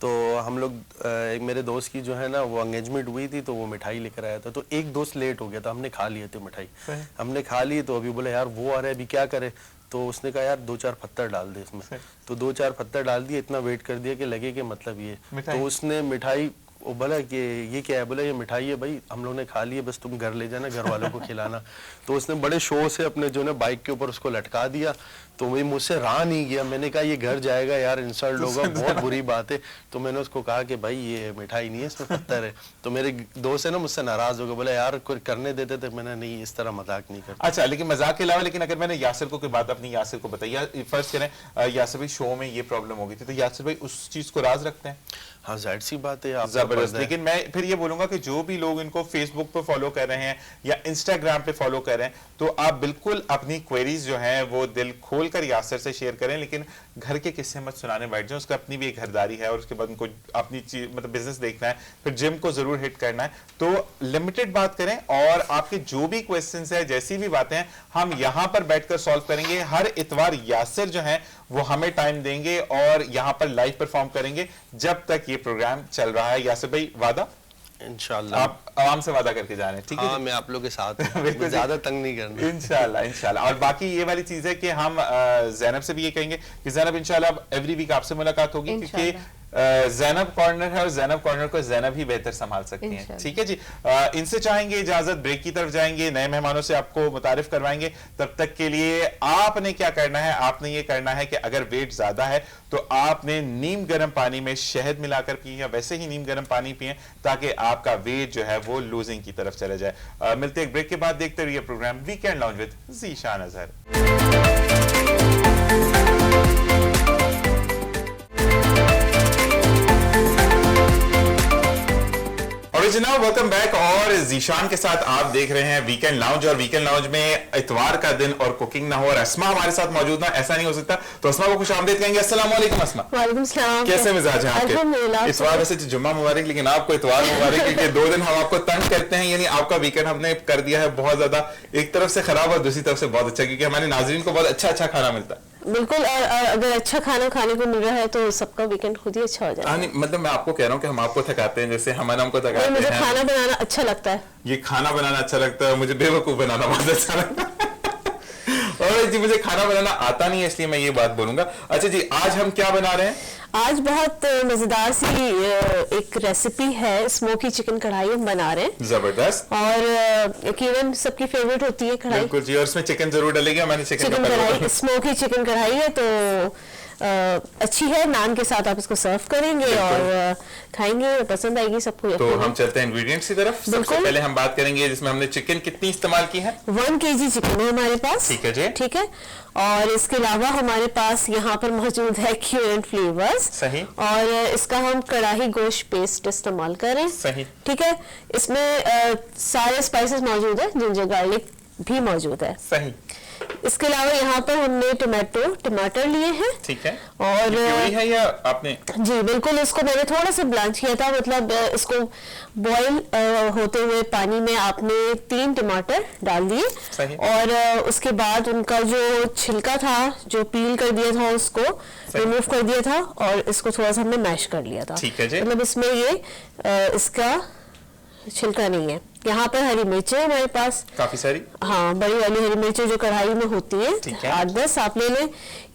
Speaker 2: तो हम लोग एक मेरे दोस्त की जो है ना वो एंगेजमेंट हुई थी, तो वो मिठाई लेकर आया था, तो एक दोस्त लेट हो गया था, हमने खा लिए थे मिठाई, हमने खा ली, तो अभी बोले यार वो आ रहा है, अभी क्या करे? तो उसने कहा यार 2-4 पत्थर डाल दे इसमें। तो 2-4 पत्थर डाल दिए, इतना वेट कर दिया कि लगे कि मतलब ये, तो उसने मिठाई, वो बोला कि ये क्या है? बोला ये मिठाई है भाई, हम लोग ने खा ली है, बस तुम घर ले जाना, घर वालों को खिलाना। तो उसने बड़े शो से अपने जो ना बाइक के ऊपर उसको लटका दिया, तो वही मुझसे रहा नहीं गया। मैंने कहा ये घर जाएगा यार, इंसल्ट होगा, बहुत बुरी बात है। तो मैंने उसको कहा कि भाई ये मिठाई नहीं है, इसमें पत्थर है। तो मेरे दोस्त है ना मुझसे नाराज हो गए, बोला यार कोई करने देते थे। मैंने नहीं, इस तरह मजाक नहीं करता।
Speaker 1: अच्छा, लेकिन मजाक के अलावा, लेकिन अगर मैंने यासिर को कोई बात अपनी यासिर को बताई, फर्स्ट करें यासिर भाई शो में ये प्रॉब्लम हो गई थी, तो यासिर भाई उस चीज को राज रखते हैं?
Speaker 2: हाँ, जाहिर सी बात है, आप
Speaker 1: जबरदस्त। लेकिन मैं फिर ये बोलूंगा कि जो भी लोग इनको फेसबुक पे फॉलो कर रहे हैं या इंस्टाग्राम पे फॉलो कर रहे हैं, तो आप बिल्कुल अपनी क्वेरीज जो हैं वो दिल खोल कर यासिर से शेयर करें, लेकिन घर के किस्से मत सुनाने बैठ जाओ। उसका अपनी भी एक घरदारी है और उसके बाद उनको अपनी चीज मतलब बिजनेस देखना है, फिर जिम को जरूर हिट करना है। तो लिमिटेड बात करें और आपके जो भी क्वेश्चंस है, जैसी भी बातें हैं, हम यहाँ पर बैठकर सॉल्व करेंगे। हर इतवार यासिर जो है वो हमें टाइम देंगे और यहाँ पर लाइव परफॉर्म करेंगे जब तक ये प्रोग्राम चल रहा है। यासिर भाई वादा?
Speaker 2: इंशाल्लाह
Speaker 1: आप आराम से वादा करके जा रहे हैं, ठीक है?
Speaker 2: हाँ, मैं आप लोग के साथ हूं, ज्यादा तंग नहीं करना।
Speaker 1: इंशाल्लाह, इंशाल्लाह। और बाकी ये वाली चीज है कि हम ज़ैनब से भी ये कहेंगे कि ज़ैनब इंशाल्लाह एवरी वीक आपसे मुलाकात होगी, क्योंकि ज़ैनब कॉर्नर है और ज़ैनब कॉर्नर को ज़ैनब ही बेहतर संभाल सकती हैं, ठीक है जी। इनसे चाहेंगे इजाजत, ब्रेक की तरफ जाएंगे, नए मेहमानों से आपको मुतारिफ करवाएंगे। तब तक के लिए आपने क्या करना है? आपने ये करना है कि अगर वेट ज्यादा है तो आपने नीम गर्म पानी में शहद मिलाकर पिए या वैसे ही नीम गर्म पानी पिए, ताकि आपका वेट जो है वो लूजिंग की तरफ चले जाए। मिलते हैं एक ब्रेक के बाद, देखते रहिए programme weekend lounge with Zeeshan Azhar. अभी जनाब वेलकम बैक। और जीशान के साथ आप देख रहे हैं वीकेंड लाउंज। और वीकेंड लाउंज में इतवार का दिन और कुकिंग ना हो और अस्मा हमारे साथ मौजूद ना, ऐसा नहीं हो सकता। तो अस्मा को खुश आमदीद कहेंगे। अस्सलाम वालेकुम अस्मा।
Speaker 3: वालेकुम सलाम।
Speaker 1: कैसे मिजाज हैं आपके?
Speaker 3: अल्हम्दुलिल्लाह।
Speaker 1: इतवार वैसे तो जुम्मा मुबारक, लेकिन आपको इतवार मुबारक क्योंकि 2 दिन हम आपको तंग करते हैं। यानी आपका वीकेंड हमने कर दिया है बहुत ज्यादा, एक तरफ से खराब और दूसरी तरफ से बहुत अच्छा, क्योंकि हमारे नाजरीन को बहुत अच्छा अच्छा खाना मिलता है।
Speaker 3: बिल्कुल। और अगर अच्छा खाना खाने को मिल रहा है तो सबका वीकेंड खुद ही अच्छा हो जाएगा।
Speaker 1: हाँ, नहीं, मतलब मैं आपको कह रहा हूँ कि हम आपको थकाते हैं जैसे हमारा हमको
Speaker 3: नहीं,
Speaker 1: थकाते
Speaker 3: मुझे
Speaker 1: हैं।
Speaker 3: खाना बनाना अच्छा लगता है।
Speaker 1: ये खाना बनाना अच्छा लगता है, मुझे बेवकूफ बनाना बहुत अच्छा लगता है। और जी मुझे खाना बनाना आता नहीं है, इसलिए मैं ये बात बोलूंगा। अच्छा जी, आज हम क्या बना रहे हैं?
Speaker 3: आज बहुत मजेदार सी एक रेसिपी है, स्मोकी चिकन कढ़ाई हम बना रहे हैं।
Speaker 1: जबरदस्त।
Speaker 3: और यकीनन सबकी फेवरेट होती है कढ़ाई।
Speaker 1: बिल्कुल जी, और इसमें चिकन जरूर डलेगा। मैंने चिकन
Speaker 3: चिकन कढ़ाई, स्मोकी चिकन कढ़ाई है तो अच्छी है। नान के साथ आप इसको सर्व करेंगे और खाएंगे, पसंद आएगी सबको।
Speaker 1: तो हम चलते हैं इंग्रेडिएंट्स की तरफ। सबसे
Speaker 3: बिल्कुल।
Speaker 1: पहले हम बात करेंगे जिसमें हमने चिकन कितनी इस्तेमाल की है।
Speaker 3: 1 kg चिकन है हमारे पास।
Speaker 1: ठीक है जी।
Speaker 3: ठीक है। और इसके अलावा हमारे पास यहाँ पर मौजूद है क्यूएन फ्लेवर्स।
Speaker 1: सही।
Speaker 3: और इसका हम कढ़ाई गोश्त पेस्ट इस्तेमाल करें।
Speaker 1: सही।
Speaker 3: ठीक है। इसमें सारे स्पाइसेस मौजूद है, जिंजर गार्लिक भी मौजूद है।
Speaker 1: सही।
Speaker 3: इसके अलावा यहाँ पर हमने टमाटर लिए हैं।
Speaker 1: ठीक है।
Speaker 3: और
Speaker 1: प्यूरी है या आपने?
Speaker 3: जी बिल्कुल, इसको मैंने थोड़ा सा ब्लांच किया था, मतलब इसको बॉईल होते हुए पानी में आपने 3 टमाटर डाल दिए।
Speaker 1: सही।
Speaker 3: और उसके बाद उनका जो छिलका था, जो पील कर दिया था, उसको रिमूव कर दिया था और इसको थोड़ा सा हमने मैश कर लिया था।
Speaker 1: ठीक है जी।
Speaker 3: मतलब इसमें ये इसका छिलका नहीं है। यहाँ पर हरी मिर्चें हमारे पास
Speaker 1: काफी सारी।
Speaker 3: हाँ, बड़ी वाली हरी मिर्चें जो कढ़ाई में होती है,
Speaker 1: ठीक है।
Speaker 3: 8-10 आप ले लें।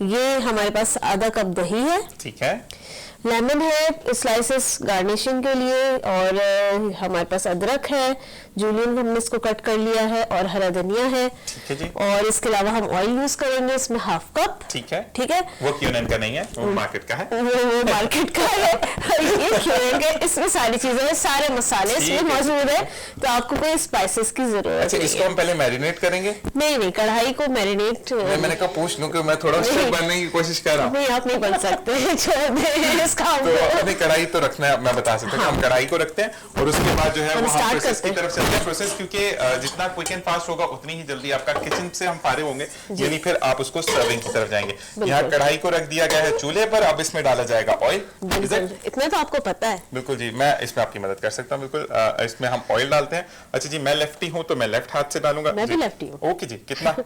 Speaker 3: ये हमारे पास आधा कप दही है।
Speaker 1: ठीक है।
Speaker 3: लेमन है स्लाइसेस गार्निशिंग के लिए। और हमारे पास अदरक है, जूलियन हमने इसको कट कर लिया है। और हरा धनिया है।
Speaker 1: ठीक है जी।
Speaker 3: और इसके अलावा हम ऑयल यूज करेंगे इसमें 1/2 कप।
Speaker 1: ठीक है।
Speaker 3: ठीक है।
Speaker 1: वो क्यूनन का नहीं है, वो मार्केट का है।
Speaker 3: वो मार्केट का है। ये क्यूएन का, इसमें सारी चीजें हैं, सारे मसाले
Speaker 1: ठीक
Speaker 3: इसमें
Speaker 1: है।
Speaker 3: मौजूद है, तो आपको कोई स्पाइसेस की जरूरत
Speaker 1: अच्छा,
Speaker 3: नहीं
Speaker 1: इसको
Speaker 3: है।
Speaker 1: हम पहले मैरिनेट करेंगे?
Speaker 3: नहीं, कढ़ाई को मैरिनेट
Speaker 1: मैंने कहा पूछ लूं कि मैं थोड़ा शेफ बनने की कोशिश कर रहा हूँ।
Speaker 3: नहीं, आप नहीं बन सकते। छोड़ दें इस काम
Speaker 1: तो
Speaker 3: को।
Speaker 1: अपनी कढ़ाई तो रखना है, मैं बता सकता हूँ। हम कढ़ाई को रखते हैं और उसके बाद जो है
Speaker 3: हम
Speaker 1: वो हम
Speaker 3: start
Speaker 1: प्रोसेस
Speaker 3: करते
Speaker 1: की
Speaker 3: हैं।
Speaker 1: तरफ चलते हैं। प्रोसेस क्योंकि जितना क्विक एंड फास्ट होगा उतनी ही जल्दी आपका किचन से हम फारिग होंगे, यानी फिर आप उसको सर्विंग की तरफ जाएंगे। यहाँ कढ़ाई को रख दिया गया है चूल्हे पर। अब इसमें डाला जाएगा ऑयल।
Speaker 3: बिल्कुल, इतना तो आपको पता है।
Speaker 1: बिल्कुल जी, मैं इसमें आपकी मदद कर सकता हूँ। बिल्कुल, इसमें हम ऑयल डालते हैं। अच्छा जी, मैं लेफ्टी हूँ तो मैं लेफ्ट हाथ से डालूंगा।
Speaker 3: मैं भी
Speaker 1: जी।
Speaker 3: लेफ्टी हूँ।
Speaker 1: ओके जी, कितना?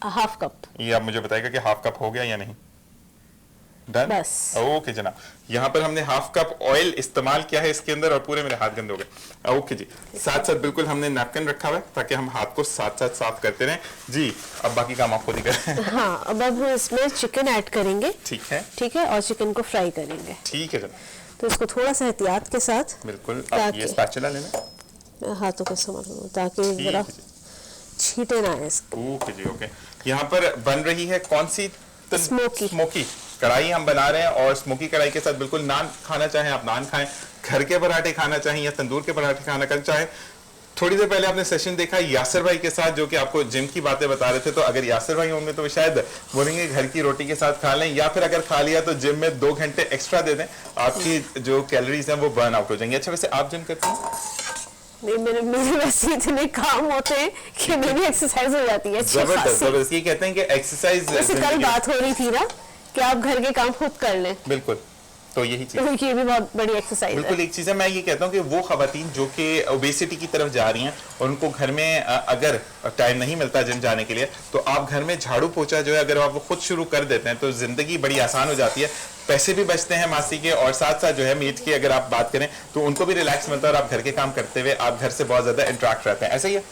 Speaker 3: 1/2 कप।
Speaker 1: ये आप मुझे बताइएगा कि 1/2 कप हो गया या नहीं। डन।
Speaker 3: बस।
Speaker 1: ओके जनाब, यहाँ पर हमने 1/2 कप ऑयल इस्तेमाल किया है इसके अंदर और पूरे मेरे हाथ गंदे हो गए। ओके जी, साथ साथ बिल्कुल हमने नैपकिन रखा हुआ है ताकि हम हाथ को साथ साथ साफ करते रहें। जी, अब बाकी काम आप खुद ही करें।
Speaker 3: हाँ, अब हम इसमें चिकन ऐड करेंगे।
Speaker 1: ठीक है।
Speaker 3: ठीक है। और चिकन को फ्राई करेंगे।
Speaker 1: ठीक है जनाब।
Speaker 3: तो इसको थोड़ा सा एहतियात के साथ
Speaker 1: बिल्कुल, आप ये स्पैचुला लेना।
Speaker 3: मैं हाथों को संभालूं ताकि
Speaker 1: ठीक
Speaker 3: जरा
Speaker 1: है जी।
Speaker 3: छींटे ना आए इसको।
Speaker 1: ओके जी, ओके। यहाँ पर बन रही है कौन सी?
Speaker 3: स्मोकी।
Speaker 1: स्मोकी कढ़ाई हम बना रहे हैं। और स्मोकी कढ़ाई के साथ बिल्कुल नान खाना चाहें आप नान खाएं, घर के पराठे खाना चाहें या तंदूर के पराठे खाना चाहें। थोड़ी देर पहले आपने सेशन देखा यासिर भाई के साथ जो कि आपको जिम की बातें बता रहे थे। तो अगर यासिर भाई होंगे तो शायद बोलेंगे घर की रोटी के साथ खा लें, या फिर अगर खा लिया तो जिम में 2 घंटे एक्स्ट्रा दे दें, आपकी जो कैलोरीज हैं वो बर्न आउट हो जाएंगी। अच्छा, वैसे आप जिम करते हैं?
Speaker 3: नहीं, मेरे वैसे इतने काम होते हैं कि मेरी एक्सरसाइज हो जाती है अच्छी
Speaker 1: जबरदस्त
Speaker 3: खासी।
Speaker 1: जबरदस्त। ये कहते हैं कि एक्सरसाइज।
Speaker 3: जैसे कल बात हो रही थी ना कि आप घर के काम खुद कर लें,
Speaker 1: बिल्कुल, तो यही चीज।
Speaker 3: तो ये भी बहुत बड़ी एक्सरसाइज है।
Speaker 1: बिल्कुल, एक चीज है, मैं ये कहता हूँ कि वो खवातीन जो कि ओबेसिटी की तरफ जा रही हैं और उनको घर में अगर टाइम नहीं मिलता जिम जाने के लिए, तो आप घर में झाड़ू पोछा जो है अगर आप वो खुद शुरू कर देते हैं तो जिंदगी बड़ी आसान हो जाती है। पैसे भी बचते हैं मासी के, और साथ साथ जो है मीट की अगर आप बात करें तो उनको भी रिलैक्स मिलता है और आप घर के काम करते हुए आप घर से बहुत ज्यादा इंटरेक्ट रहते हैं। ऐसा ही है।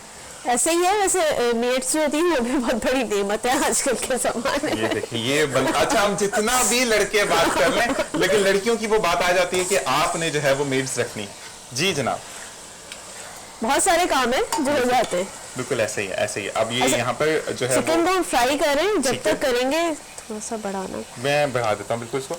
Speaker 3: ऐसे ही है। वैसे मेट्स जो होती है वो भी बहुत बड़ी नेमत है आजकल के जमाने
Speaker 1: ये
Speaker 3: में।
Speaker 1: देखिए, ये अच्छा, हम जितना भी लड़के बात कर लें, लेकिन लड़कियों की वो बात आ जाती है कि आपने जो है वो मेड्स रखनी। जी जनाब,
Speaker 3: बहुत सारे काम है जो हो जाते हैं।
Speaker 1: बिल्कुल ऐसे ही है, ऐसे ही है। अब ये यहाँ पर जो है
Speaker 3: चिकन
Speaker 1: वो
Speaker 3: को हम फ्राई करें, जब
Speaker 1: ठीक है।
Speaker 3: तक करेंगे थोड़ा सा बढ़ाना।
Speaker 1: मैं बढ़ा देता हूँ बिल्कुल इसको।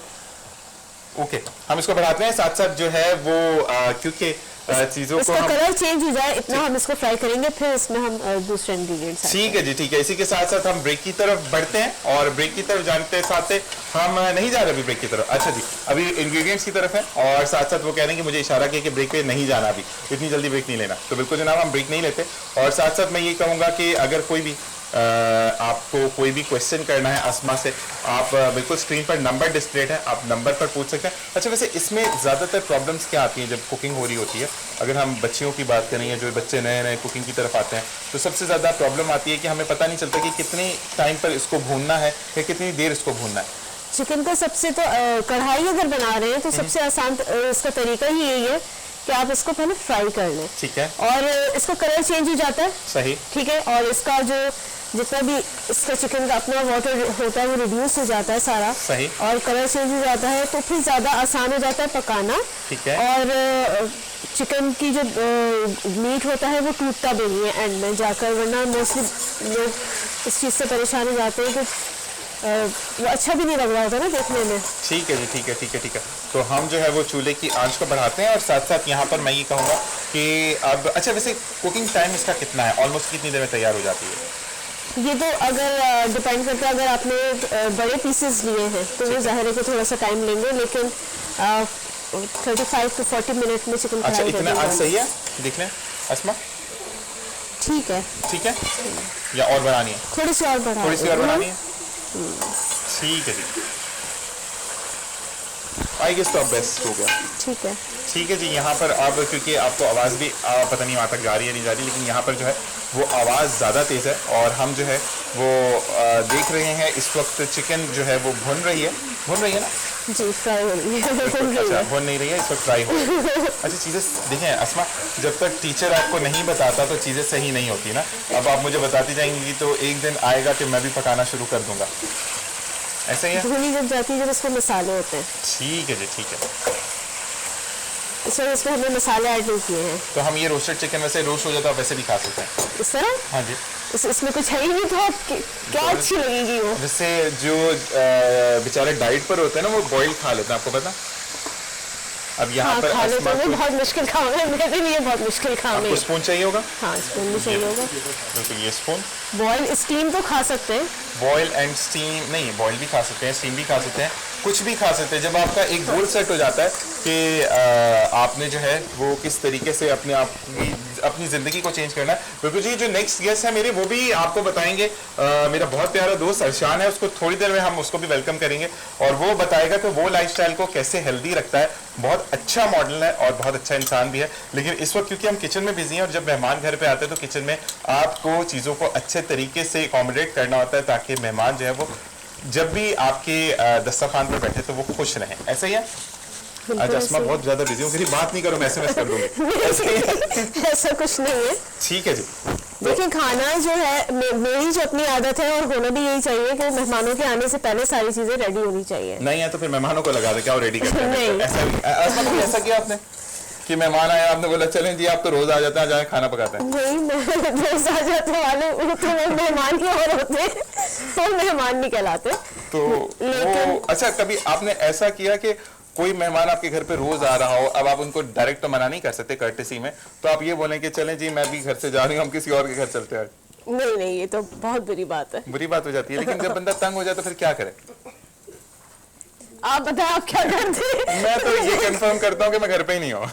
Speaker 1: ओके, हम इसको बढ़ाते हैं। साथ साथ जो है वो क्योंकि चीजों को
Speaker 3: इसका
Speaker 1: हम
Speaker 3: कलर चेंज हो जाए इतना हम इसको फ्राई करेंगे, फिर इसमें हम दूसरे इंग्रेडिएंट्स
Speaker 1: ठीक है जी, ठीक है। इसी के साथ साथ हम ब्रेक की तरफ बढ़ते हैं और ब्रेक की तरफ जानते साथ हम नहीं जा रहे अभी ब्रेक की तरफ। अच्छा जी, अभी इंग्रेडिएंट्स की तरफ है और साथ साथ वो कह रहे हैं कि मुझे इशारा किया कि ब्रेक पे नहीं जाना, अभी इतनी जल्दी ब्रेक नहीं लेना। तो बिल्कुल जनाब, हम ब्रेक नहीं लेते। और साथ साथ मैं ये कहूँगा कि अगर कोई भी आपको कोई भी क्वेश्चन करना है अस्मा से, आप बिल्कुल स्क्रीन पर नंबर डिस्प्लेड है, आप नंबर पर पूछ सकते हैं। अच्छा, वैसे इसमें ज़्यादातर प्रॉब्लम्स क्या आती हैं जब कुकिंग हो रही होती है? अगर हम बच्चियों की बात करें या जो बच्चे नए नए कुकिंग की तरफ आते हैं, तो सबसे ज़्यादा प्रॉब्लम आती है कि हमें पता नहीं चलता कि कितने टाइम पर इसको भूनना है या कितनी देर इसको भूनना है।
Speaker 3: चिकन का सबसे तो कढ़ाई अगर बना रहे हैं तो सबसे आसान इसका तरीका ही यही है कि आप इसको पहले फ्राई कर लें।
Speaker 1: ठीक है।
Speaker 3: और इसका कलर चेंज हो जाता है।
Speaker 1: सही।
Speaker 3: ठीक है। और इसका जो जितना भी इसका चिकन का अपना वाटर होता है वो रिड्यूस हो जाता है सारा।
Speaker 1: सही।
Speaker 3: और कलर चेंज हो जाता है तो फिर ज़्यादा आसान हो जाता है पकाना।
Speaker 1: ठीक है।
Speaker 3: और चिकन की जो मीट होता है वो टूटता भी नहीं है एंड में जाकर, वरना मोस्टली लोग इस चीज़ से परेशान हो जाते हैं कि वो अच्छा भी नहीं लग रहा होता ना देखने में।
Speaker 1: ठीक है जी, ठीक है, ठीक है, ठीक है। तो हम जो है वो चूल्हे की आंच को बढ़ाते हैं और साथ साथ यहाँ पर मैं ये कहूँगा कि अब अच्छा, वैसे कुकिंग टाइम इसका कितना है? ऑलमोस्ट कितनी देर में तैयार हो जाती है?
Speaker 3: ये तो अगर डिपेंड करता है, अगर आपने बड़े पीसेस लिए हैं तो वो जाहिर है कि थोड़ा सा टाइम लेंगे, लेकिन 35 to 40 मिनट में चिकन
Speaker 1: अच्छा,
Speaker 3: फ्राई कर
Speaker 1: इतना आज
Speaker 3: देंगे।
Speaker 1: सही है? देख लें अस्मा,
Speaker 3: ठीक है।
Speaker 1: ठीक है या और बनानी है?
Speaker 3: थोड़ी सी और बढ़ा,
Speaker 1: थोड़ी सी और बनानी है? ठीक है जी, आई गेस तो अब बेस्ट हो गया।
Speaker 3: ठीक है।
Speaker 1: ठीक है जी। यहाँ पर अब क्योंकि आपको आवाज़ भी पता नहीं वहाँ तक जा रही है नहीं जा रही, लेकिन यहाँ पर जो है वो आवाज़ ज़्यादा तेज़ है और हम जो है वो देख रहे हैं इस वक्त चिकन जो है वो भुन रही है ना
Speaker 3: जी, फ्राई हो रही है।
Speaker 1: अच्छा, भुन नहीं रही है, इस वक्त फ्राई हो रही है। अच्छा, चीज़ें देखें अस्मा, जब तक टीचर आपको नहीं बताता तो चीज़ें सही नहीं होती ना। अब आप मुझे बताती जाएंगी तो एक दिन आएगा कि मैं भी पकाना शुरू कर दूंगा, ऐसा ही है?
Speaker 3: भुनी जब जाती है जब इसमें मसाले होते हैं।
Speaker 1: ठीक है जी, ठीक है।
Speaker 3: इसमें हमने मसाले ऐड नहीं किए हैं।
Speaker 1: तो हम ये रोस्टेड चिकन वैसे रोस्ट हो जाता है वैसे भी खा सकते हैं
Speaker 3: इस तरह?
Speaker 1: हाँ जी।
Speaker 3: इसमें कुछ है ही नहीं तो आप क्या अच्छी लगेगी वो?
Speaker 1: जैसे जो बेचारे डाइट पर होते हैं ना वो बॉइल खा लेते हैं, आपको पता? अब यहाँ
Speaker 3: हाँ,
Speaker 1: पर
Speaker 3: खा लेते
Speaker 1: अस्मा
Speaker 3: हैं,
Speaker 1: को
Speaker 3: बहुत मुश्किल काम है, मेरे लिए बहुत मुश्किल काम है।
Speaker 1: आपको स्पून चाहिए होगा?
Speaker 3: हाँ, स्पून भी चाहिए होगा।
Speaker 1: बिल्कुल, ये स्पून।
Speaker 3: बॉयल स्टीम तो खा सकते हैं।
Speaker 1: बॉयल एंड स्टीम नहीं, बॉयल भी खा सकते हैं, स्टीम भी खा सकते हैं, कुछ भी खा सकते हैं। जब आपका एक गोल सेट हो जाता है कि आपने जो है वो किस तरीके से अपने आप की अपनी ज़िंदगी को चेंज करना है। बिल्कुल जी, जो नेक्स्ट गेस्ट है मेरे वो भी आपको बताएंगे। मेरा बहुत प्यारा दोस्त अरशान है, उसको थोड़ी देर में हम उसको भी वेलकम करेंगे और वो बताएगा कि वो लाइफस्टाइल को कैसे हेल्दी रखता है। बहुत अच्छा मॉडल है और बहुत अच्छा इंसान भी है, लेकिन इस वक्त क्योंकि हम किचन में बिजी हैं और जब मेहमान घर पे आते हैं तो किचन में आपको चीज़ों को अच्छे तरीके से अकोमोडेट करना होता है ताकि मेहमान जो है वो जब भी आपके दस्तरखान पर बैठे तो वो खुश रहें, ऐसा ही है? आज अस्मा बहुत ज्यादा बिजी हूँ, बात नहीं करो, मैं एसएमएस कर दूंगी।
Speaker 3: ऐसा कुछ नहीं है।
Speaker 1: ठीक है जी।
Speaker 3: देखिए, खाना जो है मेरी जो अपनी आदत है और होना भी यही चाहिए कि मेहमानों के आने से पहले सारी चीजें रेडी होनी चाहिए।
Speaker 1: नहीं है तो फिर मेहमानों को लगा दे, क्या वो रेडी करते हैं?
Speaker 3: नहीं।
Speaker 1: ऐसा किया आपने कि मेहमान आया, आपने बोला चलें जी आप तो रोज आ जाते हैं, जाए खाना पकाते हैं?
Speaker 3: नहीं, रोज आ जाते वाले तो मेहमान ही और होते हैं, वो मेहमान नहीं कहलाते।
Speaker 1: तो वो अच्छा, कभी आपने ऐसा किया कि कोई मेहमान आपके घर पे रोज आ रहा हो, अब आप उनको डायरेक्ट तो मना नहीं कर सकते कर्टेसी में, तो आप ये बोलें कि चलें जी मैं भी घर से जा रही हूँ, हम किसी और के घर चलते हैं?
Speaker 3: नहीं नहीं, ये तो बहुत बुरी बात है।
Speaker 1: बुरी बात हो जाती है, लेकिन जब बंदा तंग हो जाए तो फिर क्या करे?
Speaker 3: आप बताएं, आप क्या करते हैं?
Speaker 1: मैं तो ये कंफर्म करता हूँ कि मैं घर पे ही नहीं हूँ।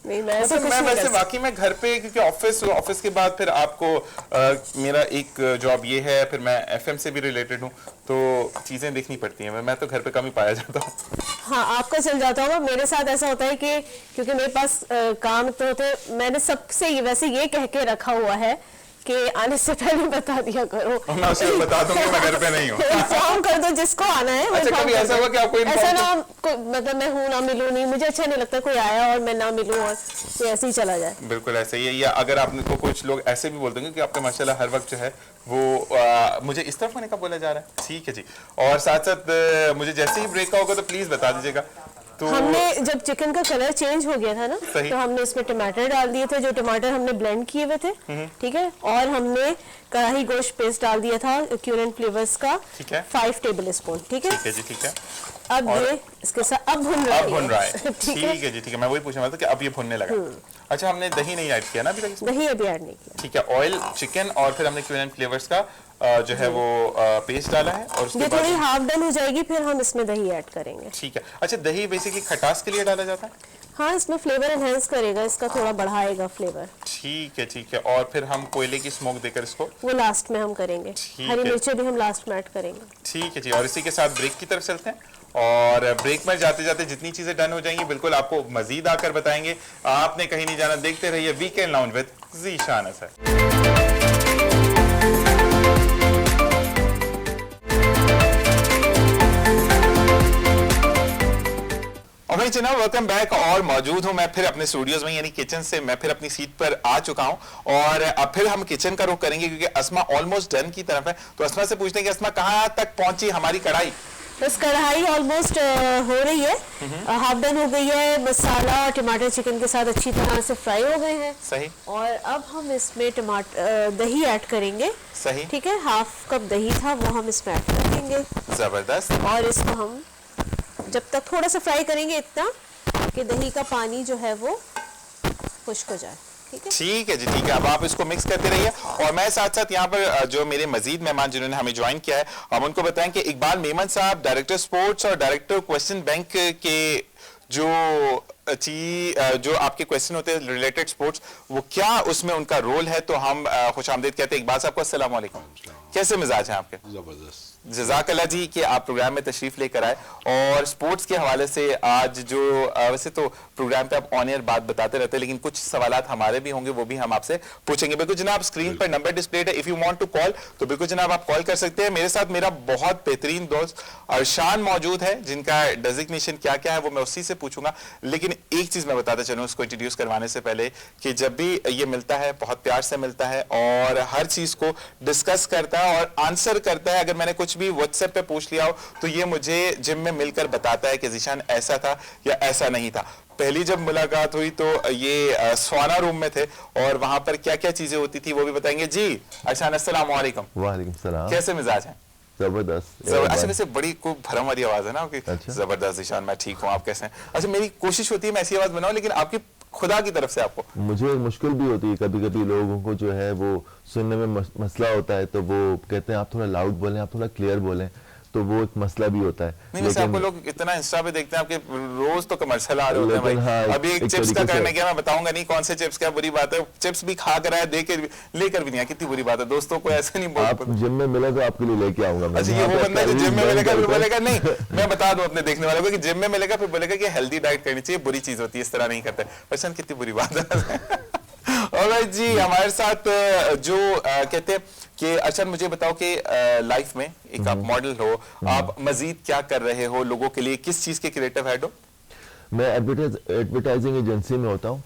Speaker 3: नहीं, मैं ऐसा कुछ
Speaker 1: मैं
Speaker 3: नहीं
Speaker 1: वैसे
Speaker 3: कर
Speaker 1: वाकई में घर पे, क्योंकि ऑफिस के बाद फिर आपको मेरा एक जॉब ये है, फिर मैं एफएम से भी रिलेटेड हूँ, तो चीज़ें देखनी पड़ती हैं। मैं तो घर पे कम ही पाया जाता हूँ।
Speaker 3: हाँ, आपका चल जाता होगा। मेरे साथ ऐसा होता है कि क्योंकि मेरे पास काम तो होते, मैंने सबसे वैसे ये कह के रखा हुआ है कि आने से पहले बता दिया करो।
Speaker 1: मैं उसे बता दूंगा मैं घर पे नहीं हूँ।
Speaker 3: इन्फॉर्म कर दो जिसको आना है।
Speaker 1: अच्छा, कभी ऐसा हुआ कि आपको
Speaker 3: ऐसा ना मतलब मैं हूँ ना मिलूँ नहीं, मुझे अच्छा नहीं लगता कोई आया और मैं ना मिलूँ और ऐसे ही चला जाए।
Speaker 1: बिल्कुल ऐसे ही है। या अगर आपको कुछ लोग ऐसे भी बोल देंगे कि आपका माशाल्लाह हर वक्त जो है वो मुझे इस तरफ होने का बोला जा रहा है। ठीक है जी। और साथ साथ मुझे जैसे ही ब्रेक का होगा तो प्लीज बता दीजिएगा। तो
Speaker 3: हमने जब चिकन का कलर चेंज हो गया था ना,
Speaker 1: सही।
Speaker 3: तो हमने इसमें टमाटर डाल दिए थे, जो टमाटर हमने ब्लेंड किए हुए थे। ठीक है। और हमने कढ़ाई गोश्त पेस्ट डाल दिया था क्यूरेंट फ्लेवर्स का।
Speaker 1: ठीक है।
Speaker 3: 5 टेबल स्पून। ठीक है।
Speaker 1: ठीक है जी, ठीक है।
Speaker 6: अब
Speaker 1: और-
Speaker 6: ये इसके साथ अब भुन रहा है
Speaker 1: अब भुन रहा है।
Speaker 6: ठीक है।
Speaker 1: ठीक है जी, ठीक है। मैं वही पूछने वाला था कि अब ये भुनने लगा। अच्छा, हमने दही नहीं ऐड किया ना अभी तक इसमें?
Speaker 6: दही अभी ऐड नहीं किया।
Speaker 1: ठीक है, ऑयल, चिकन और फिर हमने क्विन एंड फ्लेवर्स का जो है वो पेस्ट डाला है और उसके
Speaker 6: ये थोड़ी
Speaker 1: बाद
Speaker 6: हाफ डन हो जाएगी, फिर हम इसमें दही ऐड करेंगे।
Speaker 1: ठीक है। अच्छा, दही बेसिकली खटास के लिए डाला जाता है?
Speaker 6: हाँ, इसमें फ्लेवर एनहेंस करेगा, इसका थोड़ा बढ़ाएगा फ्लेवर।
Speaker 1: ठीक है, ठीक है। और फिर हम कोयले की स्मोक देकर इसको,
Speaker 6: वो लास्ट में हम करेंगे।
Speaker 1: ठीक
Speaker 6: हरी
Speaker 1: है।
Speaker 6: मिर्चें भी हम लास्ट में ऐड करेंगे।
Speaker 1: ठीक है जी। और इसी के साथ ब्रेक की तरफ चलते हैं और ब्रेक में जाते जाते जितनी चीजें डन हो जाएंगी बिल्कुल आपको मजीद आकर बताएंगे। आपने कहीं नहीं जाना, देखते रहिए वीकेंड लाउंज विद ज़ीशान असर। और भाई जनाब, वेलकम बैक। और मौजूद हूं मैं फिर अपने स्टूडियोज में, यानी किचन से मैं फिर अपनी सीट पर आ चुका हूं और अब फिर हम किचन का रुख करेंगे क्योंकि अस्मा ऑलमोस्ट डन की तरफ है। तो अस्मा से पूछते हैं कि अस्मा कहां तक पहुंची हमारी कढ़ाई?
Speaker 6: बस कढ़ाई ऑलमोस्ट हो रही है, हाफ डन हो गई है। मसाला और टमाटर चिकन के साथ अच्छी तरह से फ्राई हो गए हैं।
Speaker 1: सही,
Speaker 6: और अब हम इसमें टमाटर दही ऐड करेंगे।
Speaker 1: सही,
Speaker 6: ठीक है, हाफ कप दही था वो हम इसमें ऐड कर देंगे
Speaker 1: जबरदस्त।
Speaker 6: और इसको हम जब तक थोड़ा सा फ्राई करेंगे इतना कि दही का पानी जो है वो खुश्क हो जाए। ठीक है,
Speaker 1: ठीक है जी, ठीक है। अब आप इसको मिक्स करते रहिए और मैं साथ साथ यहाँ पर जो मेरे मजीद मेहमान जिन्होंने हमें ज्वाइन किया है, हम उनको बताएं कि इकबाल मेमन साहब डायरेक्टर स्पोर्ट्स और डायरेक्टर क्वेश्चन बैंक के जो आपके क्वेश्चन होते हैं रिलेटेड स्पोर्ट्स, वो क्या उसमें उनका रोल है, तो हम खुशामदीद कहते हैं इकबाल साहब को। अस्सलाम वालेकुम, कैसे मिजाज हैं आपके?
Speaker 7: जबरदस्त।
Speaker 1: जज़ाकल्लाह जी कि आप प्रोग्राम में तशरीफ लेकर आए और स्पोर्ट्स के हवाले से आज जो वैसे तो प्रोग्राम पे आप ऑन एयर बात बताते रहते हैं लेकिन कुछ सवालात हमारे भी होंगे, वो भी हम आपसे पूछेंगे। बिल्कुल जनाब, स्क्रीन पर नंबर डिस्प्ले है, if you want to call तो बिल्कुल जनाब आप कॉल कर सकते हैं। मेरे साथ मेरा बहुत बेहतरीन दोस्त अरशान मौजूद है जिनका डेजिग्नेशन क्या क्या है वो मैं उसी से पूछूंगा। लेकिन एक चीज मैं बताता चलूं उसको इंट्रोड्यूस करवाने से पहले कि जब भी ये मिलता है बहुत प्यार से मिलता है और हर चीज को डिस्कस करता है और आंसर करता है। अगर मैंने कुछ भी व्हाट्सएप पे पूछ लिया हो तो ये मुझे जिम में मिलकर बताता है कि ज़ीशान ऐसा था या ऐसा नहीं था। पहली जब मुलाकात हुई तो ये स्वाना रूम में थे और वहां पर क्या क्या चीजें होती थी वो भी बताएंगे। जी अरशान, अस्सलाम वालेकुम।
Speaker 7: वालेकुम सलाम।
Speaker 1: कैसे मिजाज हैं?
Speaker 7: जबरदस्त।
Speaker 1: अच्छा, वैसे बड़ी खूब भरम वाली आवाज है ना आपकी।
Speaker 7: अच्छा।
Speaker 1: जबरदस्त ज़ीशान, मैं ठीक हूँ, आप कैसे हैं? अच्छा, मेरी कोशिश होती है मैं ऐसी आवाज बनाऊं लेकिन आपकी खुदा की तरफ से आपको
Speaker 7: मुझे मुश्किल भी होती है कभी कभी, लोगों को जो है वो सुनने में मसला होता है तो वो कहते हैं आप थोड़ा लाउड बोलें, आप थोड़ा क्लियर बोलें, तो वो एक मसला भी होता है।
Speaker 1: नहीं, वैसे आपको लोग इतना इंस्टा पे देखते हैं, आपके रोज तो कमर्शियल आ रहे होते हैं भाई।
Speaker 7: लेकिन हाँ,
Speaker 1: अभी एक
Speaker 7: एक
Speaker 1: चिप्स का
Speaker 7: तरीके से-
Speaker 1: करने गया, मैं बताऊंगा नहीं कौन से चिप्स, क्या बुरी बात है। चिप्स भी खा कर आया, लेकर भी नहीं आया, कितनी बुरी बात है। दोस्तों को ऐसे नहीं
Speaker 7: आप
Speaker 1: बोल।
Speaker 7: जिम में मिले तो आपके लिए लेके आऊंगा मैं।
Speaker 1: अच्छा, ये
Speaker 7: वहाँ
Speaker 1: वो
Speaker 7: पे
Speaker 1: बंदा है जो
Speaker 7: calories
Speaker 1: जिम में
Speaker 7: burn
Speaker 1: मिलेगा फिर
Speaker 7: करता है।
Speaker 1: बोलेगा नहीं। मैं बता दूं अपने देखने वालों को कि जिम में मिलेगा फिर बोलेगा कि हेल्दी डाइट करनी चाहिए, बुरी चीज होती है, इस तरह नहीं करते। पहचान कितनी बुरी बात है। ऑलराइट जी, हमारे साथ जो कहते हैं कि अच्छा मुझे बताओ कि लाइफ में एक आप मॉडल हो, आप मजीद क्या कर रहे हो लोगों के लिए, किस चीज के क्रिएटिव हेड हो?
Speaker 7: मैं एडवर्टाइजिंग एजेंसी में होता हूँ।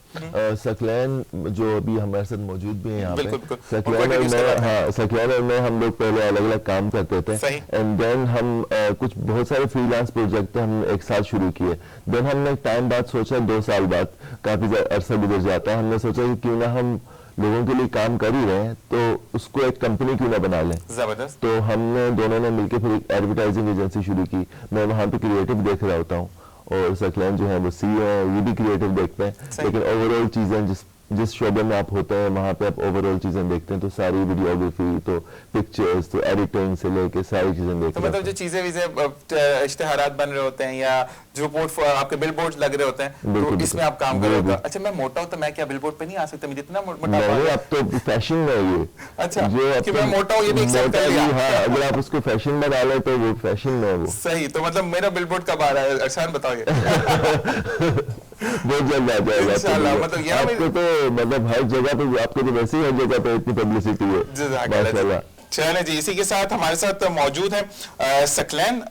Speaker 7: सकलैन जो अभी हमारे साथ मौजूद भी है यहाँ
Speaker 1: बिल्कुल,
Speaker 7: पे,
Speaker 1: बिल्कुल।
Speaker 7: सकलैन
Speaker 1: उनको
Speaker 7: और
Speaker 1: introduce
Speaker 7: मैं,
Speaker 1: करवाते हैं।
Speaker 7: हाँ, सकलैन और मैं हम लोग पहले अलग अलग काम करते थे।
Speaker 1: सही।
Speaker 7: एंड देन हम कुछ बहुत सारे फ्रीलांस प्रोजेक्ट हम एक साथ शुरू किए। देन हमने टाइम बाद सोचा, 2 साल बाद, काफी अरसा गुजर जाता है, हमने सोचा कि क्यों ना हम लोगों के लिए काम कर ही रहे हैं तो उसको एक कंपनी क्यों ना बना लें।
Speaker 1: जबरदस्त।
Speaker 7: तो हमने दोनों ने मिलकर फिर एक एडवर्टाइजिंग एजेंसी शुरू की। मैं वहाँ पे क्रिएटिव देख रहा होता हूँ और सकलैन जो है वो CEO है, ये भी क्रिएटिव देखते हैं।
Speaker 1: सही।
Speaker 7: लेकिन ओवरऑल चीजें जिस शोबे में आप होते हैं वहाँ पे आप ओवरऑल चीजें देखते हैं, तो सारी वीडियोग्राफी, तो पिक्चर्स, तो एडिटिंग से लेके सारी चीजें
Speaker 1: तो
Speaker 7: देखते
Speaker 1: मतलब जो
Speaker 7: हैं।
Speaker 1: चीजें इश्तेहारात बन रहे होते हैं या जो आपके बिल बोर्ड लग रहे होते हैं तो
Speaker 7: बिल्कुल,
Speaker 1: इसमें आप काम कर रहे होते हैं। अच्छा, मैं मोटा हूं तो मैं क्या बिल बोर्ड पे नहीं आ सकता? मुझे इतना मोटा
Speaker 7: नहीं, अब तो फैशन में है ये।
Speaker 1: अच्छा,
Speaker 7: अब
Speaker 1: कि
Speaker 7: तो
Speaker 1: मैं मोटा हूं ये भी एक्सेप्ट
Speaker 7: मोटा
Speaker 1: कर
Speaker 7: भी,
Speaker 1: लिया।
Speaker 7: हाँ, अगर आप उसको फैशन में डालें तो वो फैशन में है वो।
Speaker 1: सही, तो मतलब मेरा बिल बोर्ड कब आ रहा है अरशान, बताओगे?
Speaker 7: बहुत जल्द आ जाएगा
Speaker 1: इंशाल्लाह,
Speaker 7: आपको।
Speaker 1: मतलब यहाँ
Speaker 7: आपको तो मतलब हर जगह पे, आपको तो वैसे ही हर जगह पे इतनी पब्लिसिटी है, माशाल्लाह।
Speaker 1: चले जी, इसी के साथ हमारे साथ मौजूद है सकलैन।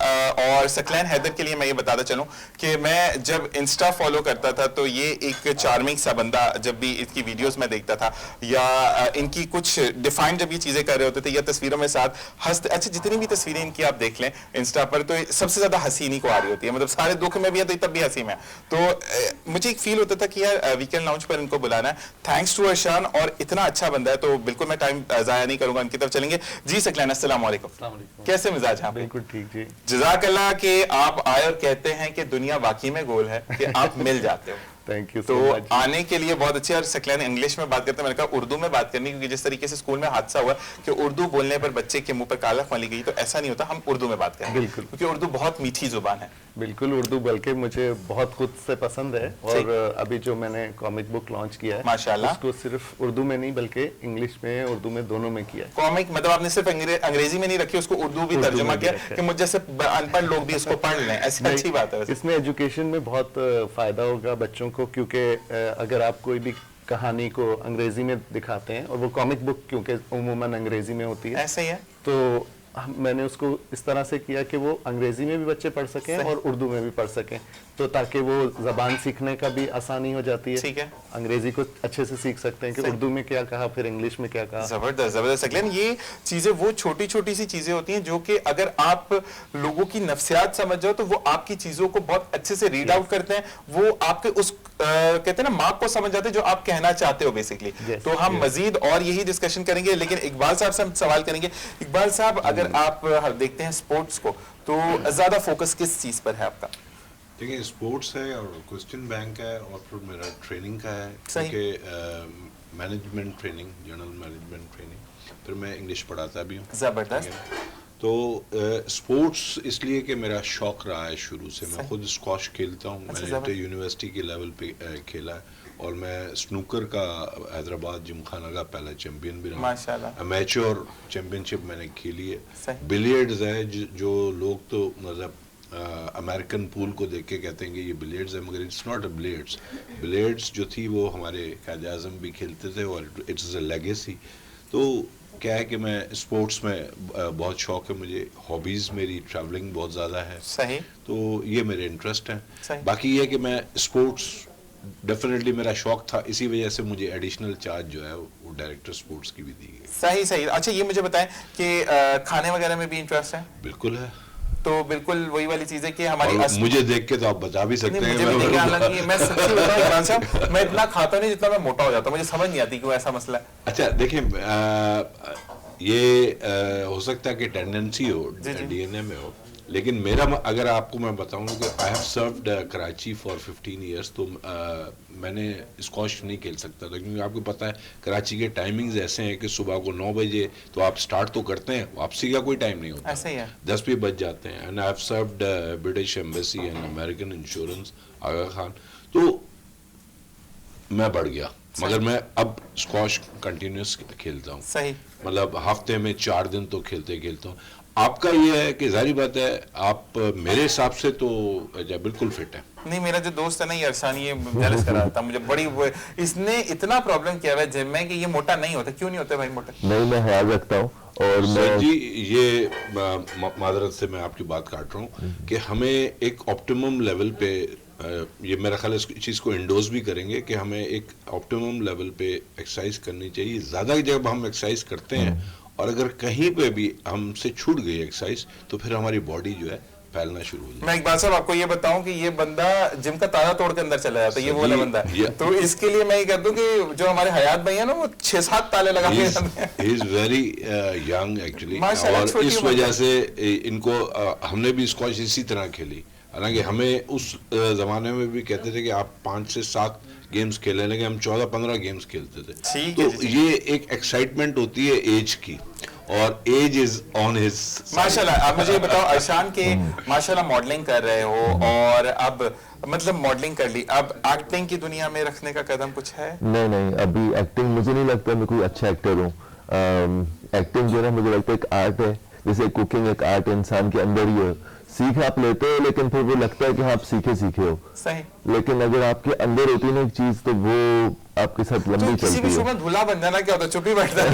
Speaker 1: और सकलैन हैदर के लिए मैं ये बताता चलूं कि मैं जब इंस्टा फॉलो करता था तो ये एक चार्मिंग सा बंदा, जब भी इसकी वीडियोस में देखता था या इनकी कुछ डिफाइंड जब ये चीजें कर रहे होते थे या तस्वीरों में साथ हंसते, अच्छा जितनी भी तस्वीरें इनकी आप देख लें इंस्टा पर तो सबसे ज्यादा हंसी इन्हीं को आ रही होती है, मतलब सारे दुख में भी है तो तब भी हंसी में है। तो मुझे एक फील होता था कि यार वीकेंड लाउंज पर इनको बुलाना है। थैंक्स टू अरशान, और इतना अच्छा बंदा है तो बिल्कुल मैं टाइम जाया नहीं करूंगा, इनकी तरफ चलेंगे। जी सकलैन, अस्सलाम वालेकुम। कैसे मिजाज हैं आप?
Speaker 8: बिल्कुल ठीक जी।
Speaker 1: जज़ाकल्लाह कि आप आए और कहते हैं कि दुनिया वाकई में गोल है, कि आप मिल जाते हो।
Speaker 8: थैंक यू
Speaker 1: तो
Speaker 8: सो मच।
Speaker 1: आने के लिए बहुत अच्छे। और सकलैन इंग्लिश में बात करते हैं, मैंने कहा उर्दू में बात करनी, क्योंकि जिस तरीके से स्कूल में हादसा हुआ कि उर्दू बोलने पर बच्चे के मुंह पर कालख मली गई, तो ऐसा नहीं होता, हम उर्दू में बात करें
Speaker 8: बिल्कुल।
Speaker 1: क्योंकि उर्दू बहुत मीठी जुबान है।
Speaker 8: बिल्कुल, उर्दू बल्कि मुझे बहुत खुद से पसंद है। और अभी जो मैंने कॉमिक बुक लॉन्च किया है
Speaker 1: माशाल्लाह,
Speaker 8: उसको सिर्फ उर्दू में नहीं बल्कि इंग्लिश में, उर्दू में, दोनों में किया है।
Speaker 1: कॉमिक मतलब आपने सिर्फ अंग्रेजी में नहीं रखी, उसको उर्दू भी तर्जुमा किया कि मुझ जैसे अनपढ़ लोग भी इसको पढ़ लें। ऐसी अच्छी बात है वैसे।
Speaker 8: इसमें एजुकेशन में बहुत फायदा होगा बच्चों को, क्योंकि अगर आप कोई भी कहानी को अंग्रेजी में दिखाते हैं, और वो कॉमिक बुक क्योंकि उमूमन अंग्रेजी में होती है,
Speaker 1: ऐसे ही है।
Speaker 8: तो मैंने उसको इस तरह से किया कि वो अंग्रेजी में भी बच्चे पढ़ सकें और उर्दू में भी पढ़ सकें, तो ताकि वो जबान सीखने का भी आसानी हो जाती है।
Speaker 1: ठीक है,
Speaker 8: अंग्रेजी को अच्छे से सीख सकते हैं कि उर्दू में क्या कहा, फिर इंग्लिश में क्या कहा।
Speaker 1: जबरदस्त जबरदस्त। सकलैन, ये चीजें वो छोटी छोटी सी चीजें होती हैं जो कि अगर आप लोगों की नफ्सियात समझ जाओ तो वो आपकी चीजों को बहुत अच्छे से रीड आउट करते हैं, वो आपके उस कहते हैं ना मार्क को समझ जाते हैं जो आप कहना चाहते हो बेसिकली। तो हम मजीद और यही डिस्कशन करेंगे, लेकिन इकबाल साहब से हम सवाल करेंगे। इकबाल साहब, अगर आप देखते हैं स्पोर्ट्स को, तो ज्यादा फोकस किस चीज पर है आपका?
Speaker 9: देखिए, स्पोर्ट्स है और क्वेश्चन बैंक है, और फिर मेरा ट्रेनिंग का है,
Speaker 1: सही।
Speaker 9: क्योंकि management training, general management training, फिर मैं इंग्लिश पढ़ाता भी हूँ।
Speaker 1: जबरदस्त।
Speaker 9: तो स्पोर्ट्स इसलिए कि मेरा शौक रहा है शुरू से। मैं खुद स्क्वॉश खेलता हूँ, मैंने यूनिवर्सिटी के लेवल पे खेला है, और मैं स्नूकर का हैदराबाद जिमखाना का पहला चैंपियन भी रहा।
Speaker 1: माशाल्लाह।
Speaker 9: अमेच्योर चैंपियनशिप मैंने खेली है।
Speaker 1: सही।
Speaker 9: बिलियर्ड्स है, जो लोग तो मतलब अमेरिकन पूल को देख के कहते हैं कि ये बिलियर्ड्स है, मगर it's not a billiards. Billiards जो थी वो हमारे कायद आज़म भी खेलते थे, और इट्स अ लेगेसी। तो क्या है कि मैं स्पोर्ट्स में बहुत शौक है मुझे, हॉबीज़ मेरी ट्रैवलिंग बहुत ज़्यादा है।
Speaker 1: सही।
Speaker 9: तो ये मेरे इंटरेस्ट हैं।
Speaker 1: सही।
Speaker 9: बाकी ये है कि मैं स्पोर्ट्स डेफिनेटली मेरा शौक था, इसी वजह से मुझे एडिशनल चार्ज जो है वो डायरेक्टर स्पोर्ट्स की भी दी गई।
Speaker 1: सही सही। अच्छा, ये मुझे बताएं कि खाने वगैरह में भी इंटरेस्ट है?
Speaker 9: बिल्कुल है।
Speaker 1: तो बिल्कुल वही वाली चीज है कि हमारी
Speaker 9: मुझे देख के तो आप बता भी सकते हैं।
Speaker 1: मुझे देख के हालांकि मैं सच्ची बताऊं इमरान साहब, मैं इतना खाता नहीं जितना मैं मोटा हो जाता हूं, मुझे समझ नहीं आती क्यों ऐसा मसला है।
Speaker 9: अच्छा देखिए, ये हो सकता है कि टेंडेंसी हो, डीएनए में हो, लेकिन मेरा अगर आपको मैं बताऊं कि आई have served Karachi for 15 years, तो मैंने स्क्वॉश नहीं खेल सकता था, क्योंकि आपको पता है कराची के टाइमिंग्स ऐसे हैं कि सुबह को 9 बजे तो आप स्टार्ट तो करते हैं, वापसी का कोई टाइम नहीं होता,
Speaker 1: ऐसे ही है।
Speaker 9: 10 भी बज जाते हैं। And I have served British embassy and American insurance, Aga Khan, तो मैं बढ़ गया, मगर मैं अब स्क्वॉश कंटिन्यूस खेलता हूँ।
Speaker 1: सही।
Speaker 9: मतलब हफ्ते में 4 दिन तो खेलता हूँ। आपका ये है कि जाहिर बात है आप मेरे हिसाब से तो बिल्कुल फिट है।
Speaker 1: नहीं, मेरा जो दोस्त है ना ये अरसान, ये जेलस कर रहा था मुझे बड़ी, इसने इतना प्रॉब्लम किया है जिम में कि ये मोटा नहीं होता। क्यों नहीं होता भाई मोटा?
Speaker 7: नहीं, मैं ख्याल रखता हूँ। और
Speaker 9: सर जी, ये मादरत से मैं आपकी बात काट रहा हूँ कि हमें एक ऑप्टिमम लेवल पे, ये मेरा ख्याल है इस चीज़ को इंडोर्स भी करेंगे कि हमें एक ऑप्टिमम लेवल पे एक्सरसाइज करनी चाहिए। ज़्यादा जब हम एक्सरसाइज करते हैं और अगर कहीं पे भी हमसे छूट गई एक्सरसाइज, तो फिर हमारी बॉडी जो है फैलना शुरू हो जाए।
Speaker 1: मैं इकबाल साहब आपको ये बताऊं कि ये बंदा जिम का ताला तोड़ के अंदर चला जाता है, ये वो वाला बंदा है। तो इसके लिए मैं ये कर दूं कि जो हमारे हयात भाई है ना, वो 6-7 ताले लगा के
Speaker 9: he is very young actually, और इस वजह से इनको हमने भी स्क्वॉश इसी तरह खेली। हालांकि हमें उस जमाने में भी कहते थे कि आप 5 से 7 गेम्स खेलने लगे, हम 14-15 गेम्स खेलते थे। तो ये एक एक्साइटमेंट होती है एज की, और एज इज ऑन हिज।
Speaker 1: माशाल्लाह। आप मुझे ये बताओ, अरशान के माशाल्लाह मॉडलिंग कर रहे हो, और अब मतलब मॉडलिंग कर ली, अब एक्टिंग की दुनिया में रखने का कदम कुछ है?
Speaker 7: नहीं, अभी एक्टिंग मुझे नहीं लगता मैं कोई अच्छा एक्टर हूँ। एक्टिंग जो है मुझे लगता है एक आर्ट है, जैसे कुकिंग एक आर्ट इंसान के अंदर ही है। सीख आप लेते हो, लेकिन फिर वो लगता है कि हाँ आप सीखे हो।
Speaker 1: सही।
Speaker 7: लेकिन अगर आपके अंदर होती है ना एक चीज, तो वो आपके साथ लंबी
Speaker 1: तो
Speaker 7: चलती
Speaker 1: किसी भी
Speaker 7: है।
Speaker 1: शो में धुला बन जाना क्या होता है? चुप्पी बैठता है।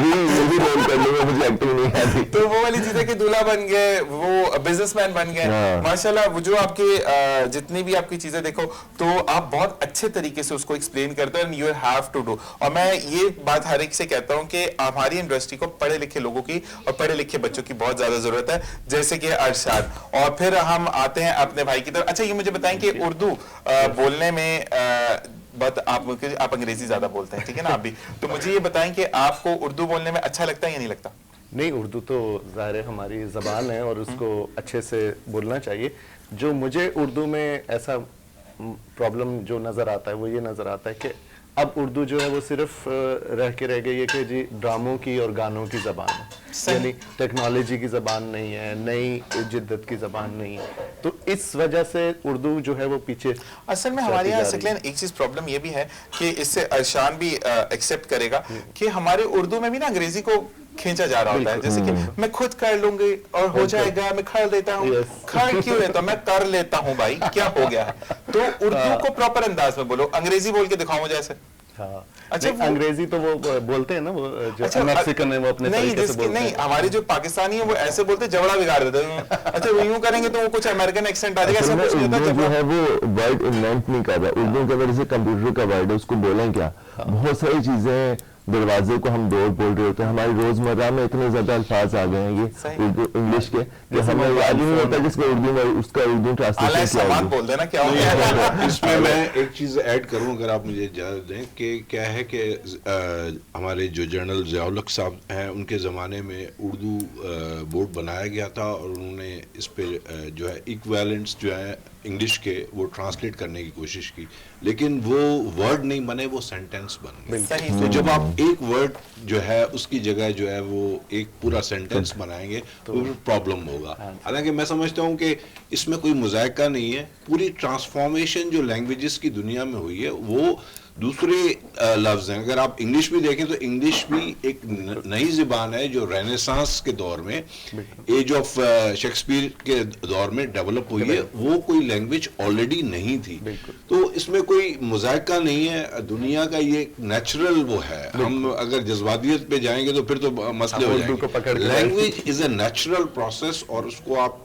Speaker 7: ये भी रोल करने में मुझे एक्टिंग नहीं आती।
Speaker 1: तो वो वाली चीजें कि दूल्हा बन गए, वो बिजनेसमैन बन गए। माशाल्लाह, वो जो आपके जितनी भी आपकी चीजें देखो, तो आप बहुत अच्छे तरीके से उसको एक्सप्लेन करते हो, and you have to do. और मैं ये बात हर एक से कहता हूँ कि हमारी इंडस्ट्री को पढ़े लिखे लोगों की और पढ़े लिखे बच्चों की बहुत ज्यादा जरूरत है, जैसे कि अरशाद। और फिर हम आते हैं अपने भाई की तरफ। अच्छा, ये मुझे बताएं कि उर्दू बोलने में बात आप अंग्रेजी ज्यादा बोलते हैं, ठीक है ना आप भी, तो मुझे ये बताएं कि आपको उर्दू बोलने में अच्छा लगता है या नहीं लगता?
Speaker 8: नहीं, उर्दू तो ज़ाहिर है हमारी ज़बान है और उसको अच्छे से बोलना चाहिए। जो मुझे उर्दू में ऐसा प्रॉब्लम जो नज़र आता है वो ये नज़र आता है कि अब उर्दू जो है वो सिर्फ रह गई है कि जी ड्रामों की और गानों की ज़बान है, यानी टेक्नोलॉजी की ज़बान नहीं है, नई जिद्दत की ज़बान नहीं है। तो इस वजह से उर्दू जो है वो पीछे
Speaker 1: असल में हमारे यहाँ सकलेन एक चीज प्रॉब्लम ये भी है कि इससे अरशान भी एक्सेप्ट करेगा कि हमारे उर्दू में भी ना अंग्रेजी को खींचा जा रहा होता है, जैसे कि मैं खुद कर लूंगी और हो जाएगा, मैं कर देता हूँ। कर क्यों लेता हूँ, मैं कर लेता हूँ भाई, क्या हो गया है? तो उर्दू को प्रॉपर अंदाज में बोलो, अंग्रेजी बोल के दिखाओ मुझे ऐसे।
Speaker 8: हाँ,
Speaker 1: अच्छा,
Speaker 8: अंग्रेजी तो वो बोलते हैं ना, वो जो
Speaker 1: अच्छा,
Speaker 8: मैक्सिकन है वो अपने तरीके से बोलते
Speaker 1: नहीं,
Speaker 8: हैं।
Speaker 1: हमारे जो पाकिस्तानी है वो ऐसे बोलते, जबड़ा बिगाड़ देते हैं। अच्छा, वो यूं करेंगे तो वो कुछ अमेरिकन एक्सेंट आ जाएगा, ऐसा कुछ नहीं होता।
Speaker 7: उर्दू जो
Speaker 1: जबड़ा
Speaker 7: है वो वर्ड इन्वेंट नहीं कर रहा, उर्दू के अंदर जैसे कंप्यूटर का वर्ड है उसको बोलें क्या, बहुत सारी चीजें, दरवाजे को हम डोर बोल रहे होते हैं, हमारी रोजमर्रा में इतने ज्यादा अल्फाज आ गए हैं ये उर्दू इंग्लिश के कि हमें याद ही नहीं होता कि इसका उर्दू में उसका उर्दू ट्रांसलेशन क्या है।
Speaker 1: बोल देना क्या हो गया।
Speaker 9: इसमें मैं एक चीज़ ऐड करूं अगर आप मुझे इजाज़त दें कि क्या है कि हमारे जो जनरल ज़ियाउल हक साहब हैं उनके ज़माने में उर्दू बोर्ड बनाया गया था और उन्होंने इस पे जो है इक्विवेलेंट्स जो है इंग्लिश के वो ट्रांसलेट करने की कोशिश की, लेकिन वो वर्ड नहीं बने, वो सेंटेंस बन गए। तो जब आप एक वर्ड जो है उसकी जगह जो है वो एक पूरा सेंटेंस बनाएंगे तो प्रॉब्लम होगा। हालांकि मैं समझता हूँ कि इसमें कोई मुज़ायका नहीं है, पूरी ट्रांसफॉर्मेशन जो लैंग्वेजेस की दुनिया में हुई है वो दूसरे लफ्ज़ हैं। अगर आप इंग्लिश भी देखें तो इंग्लिश भी एक नई ज़बान है जो रेनेसांस के दौर में, एज ऑफ शेक्सपियर के दौर में डेवलप हुई है, वो कोई लैंग्वेज ऑलरेडी नहीं थी। तो इसमें कोई मुज़ायका नहीं है, दुनिया का ये नेचुरल वो है। हम अगर जज्बातियत पे जाएंगे तो फिर तो मसले हो जाएंगे। Language is a natural process और उसको आप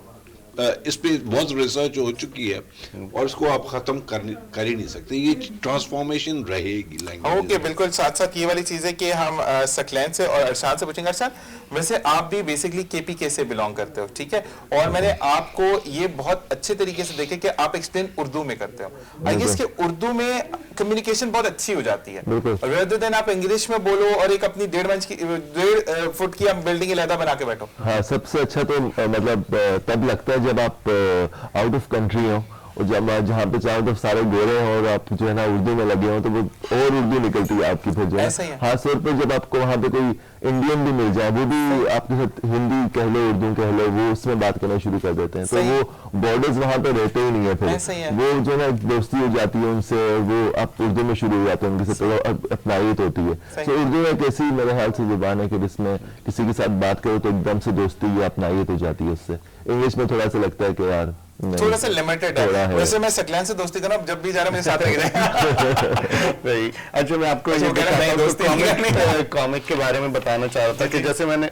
Speaker 9: इस पे बहुत रिसर्च हो चुकी है और इसको आप खत्म कर ही नहीं सकते, ये ट्रांसफॉर्मेशन रहेगी लैंग्वेज।
Speaker 1: ओके, बिल्कुल। साथ साथ ये वाली चीज है कि हम सकलैन से और अरशान से पूछेंगे। अरशान, वैसे आप भी बेसिकली केपीके से बिलोंग करते हो, ठीक है, और मैंने आपको ये बहुत अच्छे तरीके से देखे कि आप एक्सप्लेन उर्दू में करते हो। आई गेस कि उर्दू में कम्युनिकेशन बहुत अच्छी हो जाती है, रेदर देन आप इंग्लिश में बोलो और एक अपनी 1.5 फुट की आप बिल्डिंग लहदा बना के बैठो।
Speaker 7: हाँ, सबसे अच्छा तो मतलब तब लगता है जब आप आउट ऑफ कंट्री हो और जब जहाँ पे चाहो तो सारे गोरे हो और आप जो है ना उर्दू में लगे हो तो वो और उर्दू निकलती है आपकी फिर जो है। खास तौर पर जब आपको वहाँ पे कोई इंडियन भी मिल जाए, वो भी आपके साथ हिंदी कह लो उर्दू कह लो, वो उसमें बात करना शुरू कर देते हैं, तो वो बॉर्डर्स वहाँ पे रहते ही नहीं है। फिर वो जो है दोस्ती हो जाती है उनसे, वो आप उर्दू में शुरू हो जाते हैं, उनके साथ अपनायत होती है। तो उर्दू एक ऐसी मेरे ख्याल से जुबान है कि जिसमें किसी के साथ बात करो तो एकदम से दोस्ती या अपनायत हो जाती है उससे। इंग्लिश में थोड़ा सा लगता है कि यार
Speaker 1: थोड़ा सा लिमिटेड है। वैसे मैं सकलैन से दोस्ती करना, जब भी जा रहा मेरे साथ रह जाए।
Speaker 8: अच्छा, मैं आपको कॉमिक के बारे में बताना चाह रहा था कि जैसे मैंने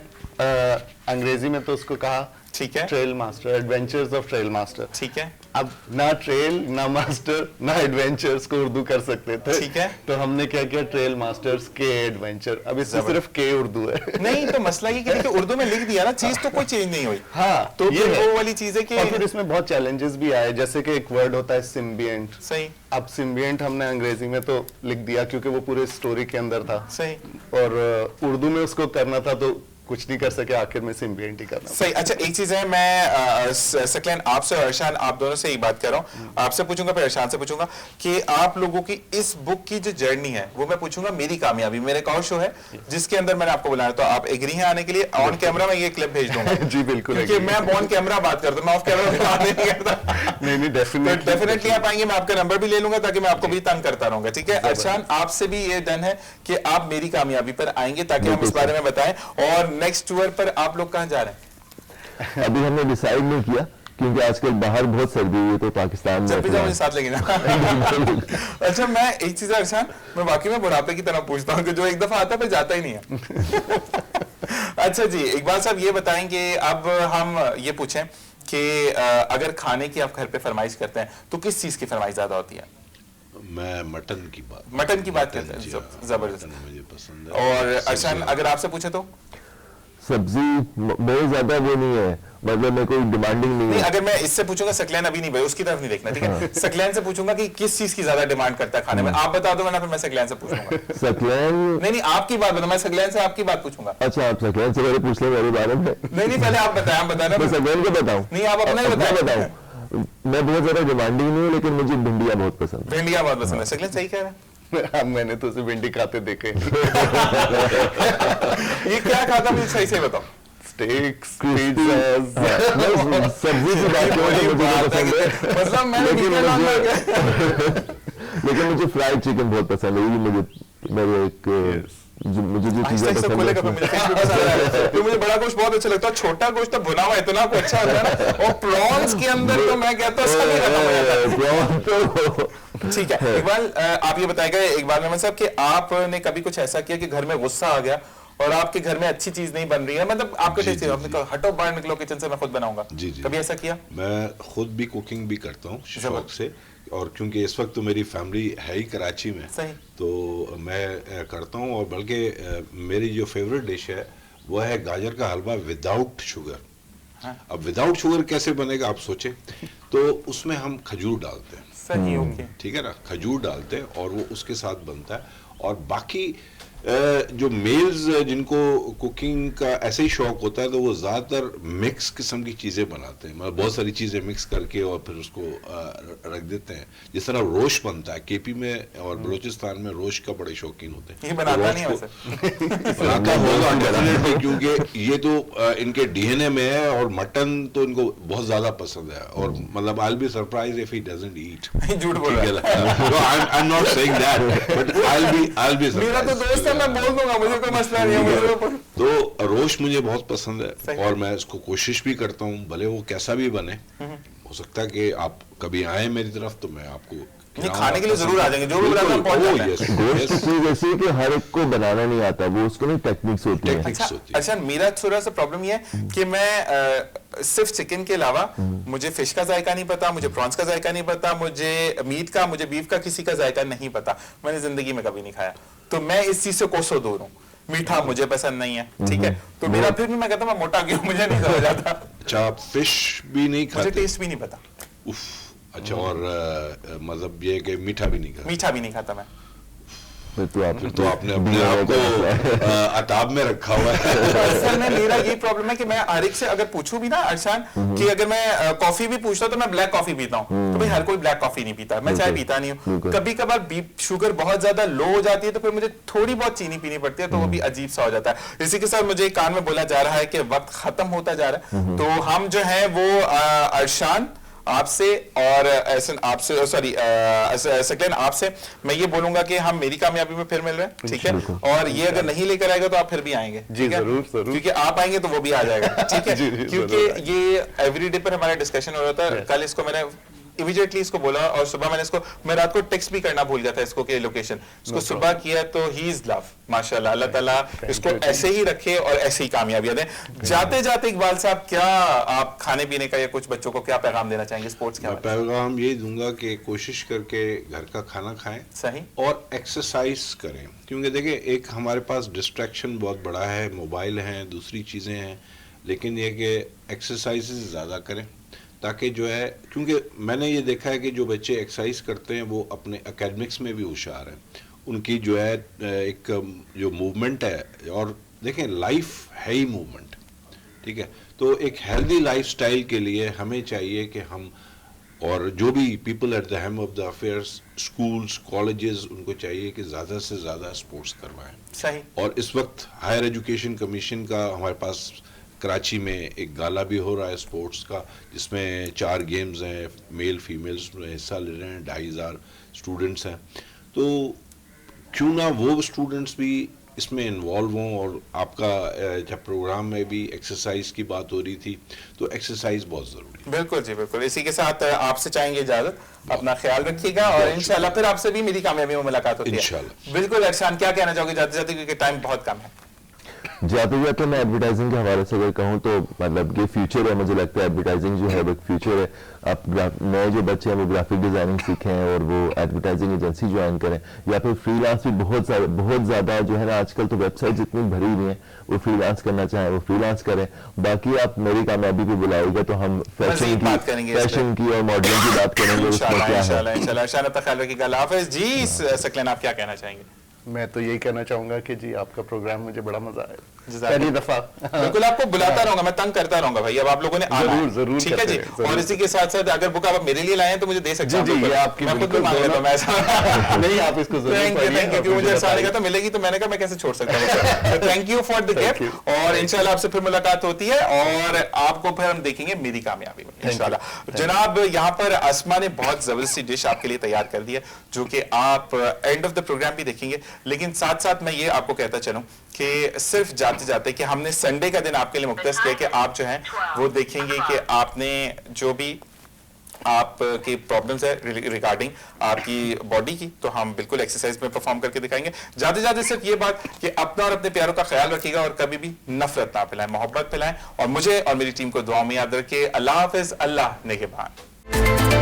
Speaker 8: अंग्रेजी में तो उसको कहा,
Speaker 1: ठीक है,
Speaker 8: trail master, adventures of trail master,
Speaker 1: ठीक है।
Speaker 8: अब ना ट्रेल ना मास्टर ना एडवेंचर्स को उर्दू कर सकते थे,
Speaker 1: ठीक है,
Speaker 8: तो हमने क्या किया, ट्रेल मास्टर्स के एडवेंचर। अब इससे सिर्फ के उर्दू है।
Speaker 1: नहीं, तो मसला ये कि उर्दू में लिख दिया ना, चीज तो कोई चेंज नहीं हुई।
Speaker 8: हाँ,
Speaker 1: तो ये वो वाली चीज है कि
Speaker 8: और फिर इसमें बहुत चैलेंजेस भी आए, जैसे कि एक वर्ड होता है सिम्बियंट।
Speaker 1: सही।
Speaker 8: अब सिम्बियंट हमने अंग्रेजी में तो लिख दिया क्योंकि वो पूरे स्टोरी के अंदर था।
Speaker 1: सही।
Speaker 8: और उर्दू में उसको करना था तो कुछ नहीं कर सके, आखिर में सिम्बियंट ही करना।
Speaker 1: सही। अच्छा, एक चीज है, मैं सकलैन आपसे और अरशान आप दोनों से ही बात कर रहा हूँ, आपसे पूछूंगा फिर अरशान से पूछूंगा कि आप लोगों की इस बुक की जो जर्नी है वो मैं पूछूंगा मेरी कामयाबी। मेरे एक और शो है जिसके अंदर मैंने आपको बुलाया, तो आप एग्री हैं आने के लिए? ऑन कैमरा मैं ये क्लिप भेज दूंगा।
Speaker 8: जी बिल्कुल,
Speaker 1: क्योंकि मैं ऑन कैमरा बात करता हूँ, मैं ऑफ कैमरा बात नहीं करता।
Speaker 8: नहीं,
Speaker 1: डेफिनेटली आप आएंगे, मैं आपका नंबर भी ले लूंगा ताकि मैं आपको भी तंग करता रहूंगा, ठीक है। अरशान, आपसे भी ये डन है कि आप मेरी कामयाबी पर आएंगे ताकि हम इस बारे में बताएं। और नेक्स्ट टूर पर आप लोग कहां जा रहे हैं?
Speaker 7: अभी हमने डिसाइड नहीं किया क्योंकि आजकल बाहर बहुत सर्दी हुई है, तो पाकिस्तान में
Speaker 1: जब भी जाओ मुझे साथ लेंगे ना। अच्छा, मैं एक चीज अरशान, मैं वाकई में बुढ़ापे की तरह पूछता हूँ कि जो एक दफा आता है फिर जाता ही नहीं है। अच्छा जी, इकबाल साहब ये बताएंगे, अब हम ये पूछें कि अगर खाने की आप घर पे फरमाइश करते हैं तो किस चीज की फरमाइश ज्यादा होती है?
Speaker 9: मैं मटन की बात
Speaker 1: करते हैं। जबरदस्त,
Speaker 9: मुझे पसंद है।
Speaker 1: और अरशान, अगर आपसे पूछे तो?
Speaker 7: सब्जी मेरे ज्यादा वो नहीं है, मतलब मैं कोई डिमांडिंग नहीं
Speaker 1: नहीं,
Speaker 7: है।
Speaker 1: अगर मैं इससे पूछूंगा, सकलैन अभी नहीं भाई, उसकी तरफ नहीं देखना, ठीक है? सकलैन से पूछूंगा कि किस चीज की ज्यादा डिमांड करता है खाने में, आप बता दो, वरना फिर मैं सकलैन से पूछूंगा।
Speaker 7: सकलैन
Speaker 1: नहीं, आपकी बात बताओ, मैं सकलैन से आपकी बात पूछूंगा।
Speaker 7: अच्छा, आप सकलैन से पहले पूछ ले मेरे बारे में।
Speaker 1: नहीं, पहले आप बताएं, आप बताना।
Speaker 7: मैं सकलैन को बताऊं?
Speaker 1: नहीं, आप अपना ही बताओ।
Speaker 7: मैं बहुत ज्यादा डिमांडिंग नहीं हूँ, लेकिन मुझे भिंडियाँ बहुत पसंद है।
Speaker 1: भिंडियाँ बहुत पसंद है। सकलैन सही कह रहा है।
Speaker 8: मैंने तो उसे भिंडी खाते देखे।
Speaker 1: ये क्या खाता, मुझे सही से बताओ।
Speaker 8: स्टेक्स, पिज़्ज़ाज़,
Speaker 7: सब्जी की बात करें तो मुझे तो पसंद है,
Speaker 1: मतलब मैंने
Speaker 7: लेकिन मुझे फ्राइड चिकन बहुत पसंद है। ये मेरे एक मुझे जो चीजें पसंद है,
Speaker 1: मुझे बड़ा गोश्त बहुत अच्छा लगता है, छोटा गोश्त तो भुना हुआ इतना अच्छा होता है ना, और प्रॉन्स के अंदर तो मैं कहता हूँ सभी खत्म हो जाता है। ठीक है, इकबाल आप ये बताएगा इकबाल मेमन साहब कि आपने कभी कुछ ऐसा किया कि घर में गुस्सा आ गया और आपके घर में अच्छी चीज नहीं बन रही है, मतलब आपके टेस्ट आपने कहा हटो बाहर निकलो किचन से, मैं खुद बनाऊंगा।
Speaker 9: जी जी,
Speaker 1: कभी ऐसा किया?
Speaker 9: मैं खुद भी कुकिंग भी करता हूँ शौक से, और क्योंकि इस वक्त तो मेरी फैमिली है ही कराची में,
Speaker 1: सही,
Speaker 9: तो मैं करता हूँ। और बल्कि मेरी जो फेवरेट डिश है वो है गाजर का हलवा विदाउट शुगर।
Speaker 1: हाँ।
Speaker 9: अब विदाउट शुगर कैसे बनेगा आप सोचें, तो उसमें हम खजूर डालते हैं,
Speaker 1: सही, ओके,
Speaker 9: ठीक है ना, खजूर डालते हैं और वो उसके साथ बनता है। और बाकी जो मेल्स जिनको कुकिंग का ऐसे ही शौक होता है, तो वो ज़्यादातर मिक्स किस्म की चीज़ें बनाते हैं, मतलब बहुत सारी चीज़ें मिक्स करके और फिर उसको रख देते हैं। जिस तरह रोश बनता है, केपी में और बलूचिस्तान में रोश का बड़े शौकीन होते हैं।
Speaker 1: ये बनाता नहीं है वैसे।
Speaker 9: बनाता होगा डेफिनेटली, क्योंकि ये तो इनके डीएनए में है, और मटन तो इनको बहुत ज़्यादा पसंद है। और मतलब I will be surprise if he doesn't eat.
Speaker 1: झूठ बोल रहा है।
Speaker 9: I am not saying that, but I will be
Speaker 1: मेरा तो दोस्त है, मैं बोल दूंगा, मुझे कोई मसला नहीं है। मुझे
Speaker 9: तो रोश मुझे बहुत पसंद है और मैं इसको कोशिश भी करता हूँ, भले वो कैसा भी बने। हो सकता है कि आप कभी आए मेरी तरफ तो मैं आपको
Speaker 1: नहीं, खाने के लिए जरूर आ जाएंगे, जो भी बुलाते हैं पहुंच जाते हैं।
Speaker 7: गोश्त चीज ऐसी है कि हर एक को बनाना नहीं आता, वो उसको नहीं टेक्निक्स होती है।
Speaker 1: अच्छा, मेरा थोड़ा सा प्रॉब्लम ये है कि मैं सिर्फ चिकन के अलावा मुझे फिश का जायका नहीं पता, मुझे प्रॉन्स का जायका नहीं पता, मुझे मीट का, मुझे बीफ का किसी का जायका नहीं पता, मैंने जिंदगी में कभी नहीं खाया। तो मैं इस चीज से कोसों दूर हूँ। मीठा मुझे पसंद नहीं है, ठीक है, तो मेरा फिर भी मैं कहता हूँ मैं मोटा क्यों, मुझे नहीं समझ आता।
Speaker 9: अच्छा, आप फिश भी नहीं खाते?
Speaker 1: मुझे टेस्ट भी नहीं पता।
Speaker 9: उफ, अच्छा, और मतलब ये कि मीठा भी नहीं खाता?
Speaker 1: मीठा भी नहीं खाता मैं।
Speaker 9: तो आपने अपने आप को अताब में रखा हुआ है।
Speaker 1: असल में मेरा ये प्रॉब्लम है कि मैं हर एक से अगर पूछूं भी ना अरशान, कि अगर मैं कॉफी भी पूछता हूं तो मैं ब्लैक कॉफी पीता हूं, तो भाई हर कोई ब्लैक कॉफी नहीं पीता, मैं चाय पीता नहीं हूं। कभी कभार बीप शुगर बहुत ज्यादा लो हो जाती है तो फिर मुझे थोड़ी बहुत चीनी पीनी पड़ती है, तो वो भी अजीब सा हो जाता है। इसी के साथ मुझे कान में बोला जा रहा है कि वक्त खत्म होता जा रहा है, तो हम जो है वो अरशान आपसे और आपसे, सॉरी सकलैन आपसे मैं ये बोलूंगा कि हम मेरी कामयाबी में फिर मिल रहे हैं, ठीक है, और ये अगर नहीं लेकर आएगा तो आप फिर भी आएंगे।
Speaker 8: जी जरूर जरूर,
Speaker 1: क्योंकि आप आएंगे तो वो भी आ जाएगा, ठीक है। क्योंकि ये एवरीडे पर हमारा डिस्कशन हो रहा था। कल इसको मैंने इमीडिएटली इसको बोला, और सुबह मैंने इसको, मैं रात को टेक्स्ट भी करना भूल गया था इसको कि लोकेशन, इसको सुबह किया तो ही इज लव, माशाल्लाह, अल्लाह ताला इसको ऐसे ही रखे और ऐसे ही कामयाबियां दें। जाते जाते इकबाल साहब, क्या आप खाने पीने का या कुछ बच्चों को क्या पैगाम देना चाहेंगे स्पोर्ट्स के?
Speaker 9: मैं पैगाम यही दूंगा कि कोशिश करके घर का खाना खाएं,
Speaker 1: सही, और
Speaker 9: एक्सरसाइज करें, क्योंकि देखिए एक हमारे पास डिस्ट्रैक्शन बहुत बड़ा है, मोबाइल हैं, दूसरी चीज़ें हैं, लेकिन ये कि एक्सरसाइज ज़्यादा करें, ताकि जो है, क्योंकि मैंने ये देखा है कि जो बच्चे एक्सरसाइज करते हैं वो अपने एकेडमिक्स में भी होशियार हैं, उनकी जो है एक जो मूवमेंट है, और देखें लाइफ है ही मूवमेंट, ठीक है, तो एक हेल्दी लाइफस्टाइल के लिए हमें चाहिए कि हम, और जो भी people at the helm of the affairs, schools, colleges, उनको चाहिए कि ज़्यादा से ज़्यादा स्पोर्ट्स करवाएं।
Speaker 1: सही, और
Speaker 9: इस वक्त हायर एजुकेशन कमीशन का हमारे पास कराची में एक गाला भी हो रहा है स्पोर्ट्स का, जिसमें 4 गेम्स हैं, मेल फीमेल्स में हिस्सा ले रहे हैं, 2500 स्टूडेंट्स हैं, तो क्यों ना वो स्टूडेंट्स भी इसमें इन्वॉल्व हों। और आपका जब प्रोग्राम में भी एक्सरसाइज की बात हो रही थी, तो एक्सरसाइज बहुत ज़रूरी है।
Speaker 1: बिल्कुल जी, बिल्कुल। इसी के साथ आपसे चाहेंगे इजाजत, अपना ख्याल रखिएगा, और इंशाल्लाह फिर आपसे भी मेरी कामयाबी में मुलाकात होती है।
Speaker 9: इंशाल्लाह।
Speaker 1: बिल्कुल। अरशान, क्या कहना चाहोगे जाते जाते, क्योंकि टाइम बहुत कम है?
Speaker 7: जाते जाते मैं एडवर्टाइजिंग के हवाले से अगर कहूँ तो मतलब ये फ्यूचर है, मुझे लगता है एडवर्टाइजिंग जो है वो फ्यूचर है। आप नए जो बच्चे हैं वो ग्राफिक डिजाइनिंग सीखें और वो एडवर्टाइजिंग एजेंसी ज्वाइन करें, या फिर फ्रीलांस भी बहुत ज्यादा जो है ना आजकल तो वेबसाइट इतनी भरी हुई है, वो फ्रीलांस करना चाहें वो फ्रीलांस करें। बाकी आप मेरी कामयाबी पे बुलाएगा तो हम फैशन की और मॉडलिंग की बात करेंगे, उसमें क्या है।
Speaker 1: इंशाल्लाह ख्याल रखिएगा। अल्लाह हाफिज़ जी। सकलेन, आप क्या कहना चाहेंगे?
Speaker 8: मैं तो यही कहना चाहूंगा कि जी आपका प्रोग्राम मुझे बड़ा मजा आया, पहली दफा।
Speaker 1: बिल्कुल, आपको बुलाता रहूंगा, मैं तंग करता रहूंगा भाई, अब आप लोगों ने आना है।
Speaker 8: जरूर
Speaker 1: ठीक है जी। और इसी के साथ साथ अगर बुक आप मेरे लिए लाए हैं तो मुझे दे सकते हैं।
Speaker 8: जी, ये आपकी
Speaker 1: मैं खुद भी मांग लेता हूं, मैं ऐसा
Speaker 8: नहीं, आप इसको जरूर
Speaker 1: पढ़िए, क्योंकि मुझे सारे का तो मिलेगी, तो मैंने कहा मैं कैसे छोड़ सकता हूं। Thank you for the gift, और इंशाल्लाह आपसे फिर मुलाकात होती है और आपको फिर हम देखेंगे मेरी कामयाबी में इंशाल्लाह। जनाब, यहाँ पर अस्मा ने बहुत जबरदस्ती डिश आपके लिए तैयार कर दी है, जो कि आप एंड ऑफ द प्रोग्राम भी देखेंगे। लेकिन साथ साथ मैं ये आपको कहता चलूं कि सिर्फ जाते जाते कि हमने संडे का दिन आपके लिए मुख्तस किया कि आप जो हैं वो देखेंगे कि आपने जो भी आपकी प्रॉब्लम्स है रिगार्डिंग आपकी बॉडी की, तो हम बिल्कुल एक्सरसाइज में परफॉर्म करके दिखाएंगे। जाते जाते सिर्फ ये बात कि अपना और अपने प्यारों का ख्याल रखिएगा और कभी भी नफरत ना फैलाएं, मोहब्बत फैलाएं, और मुझे और मेरी टीम को दुआ में याद रखिए। अल्लाह हाफिज, अल्लाह निगहबान।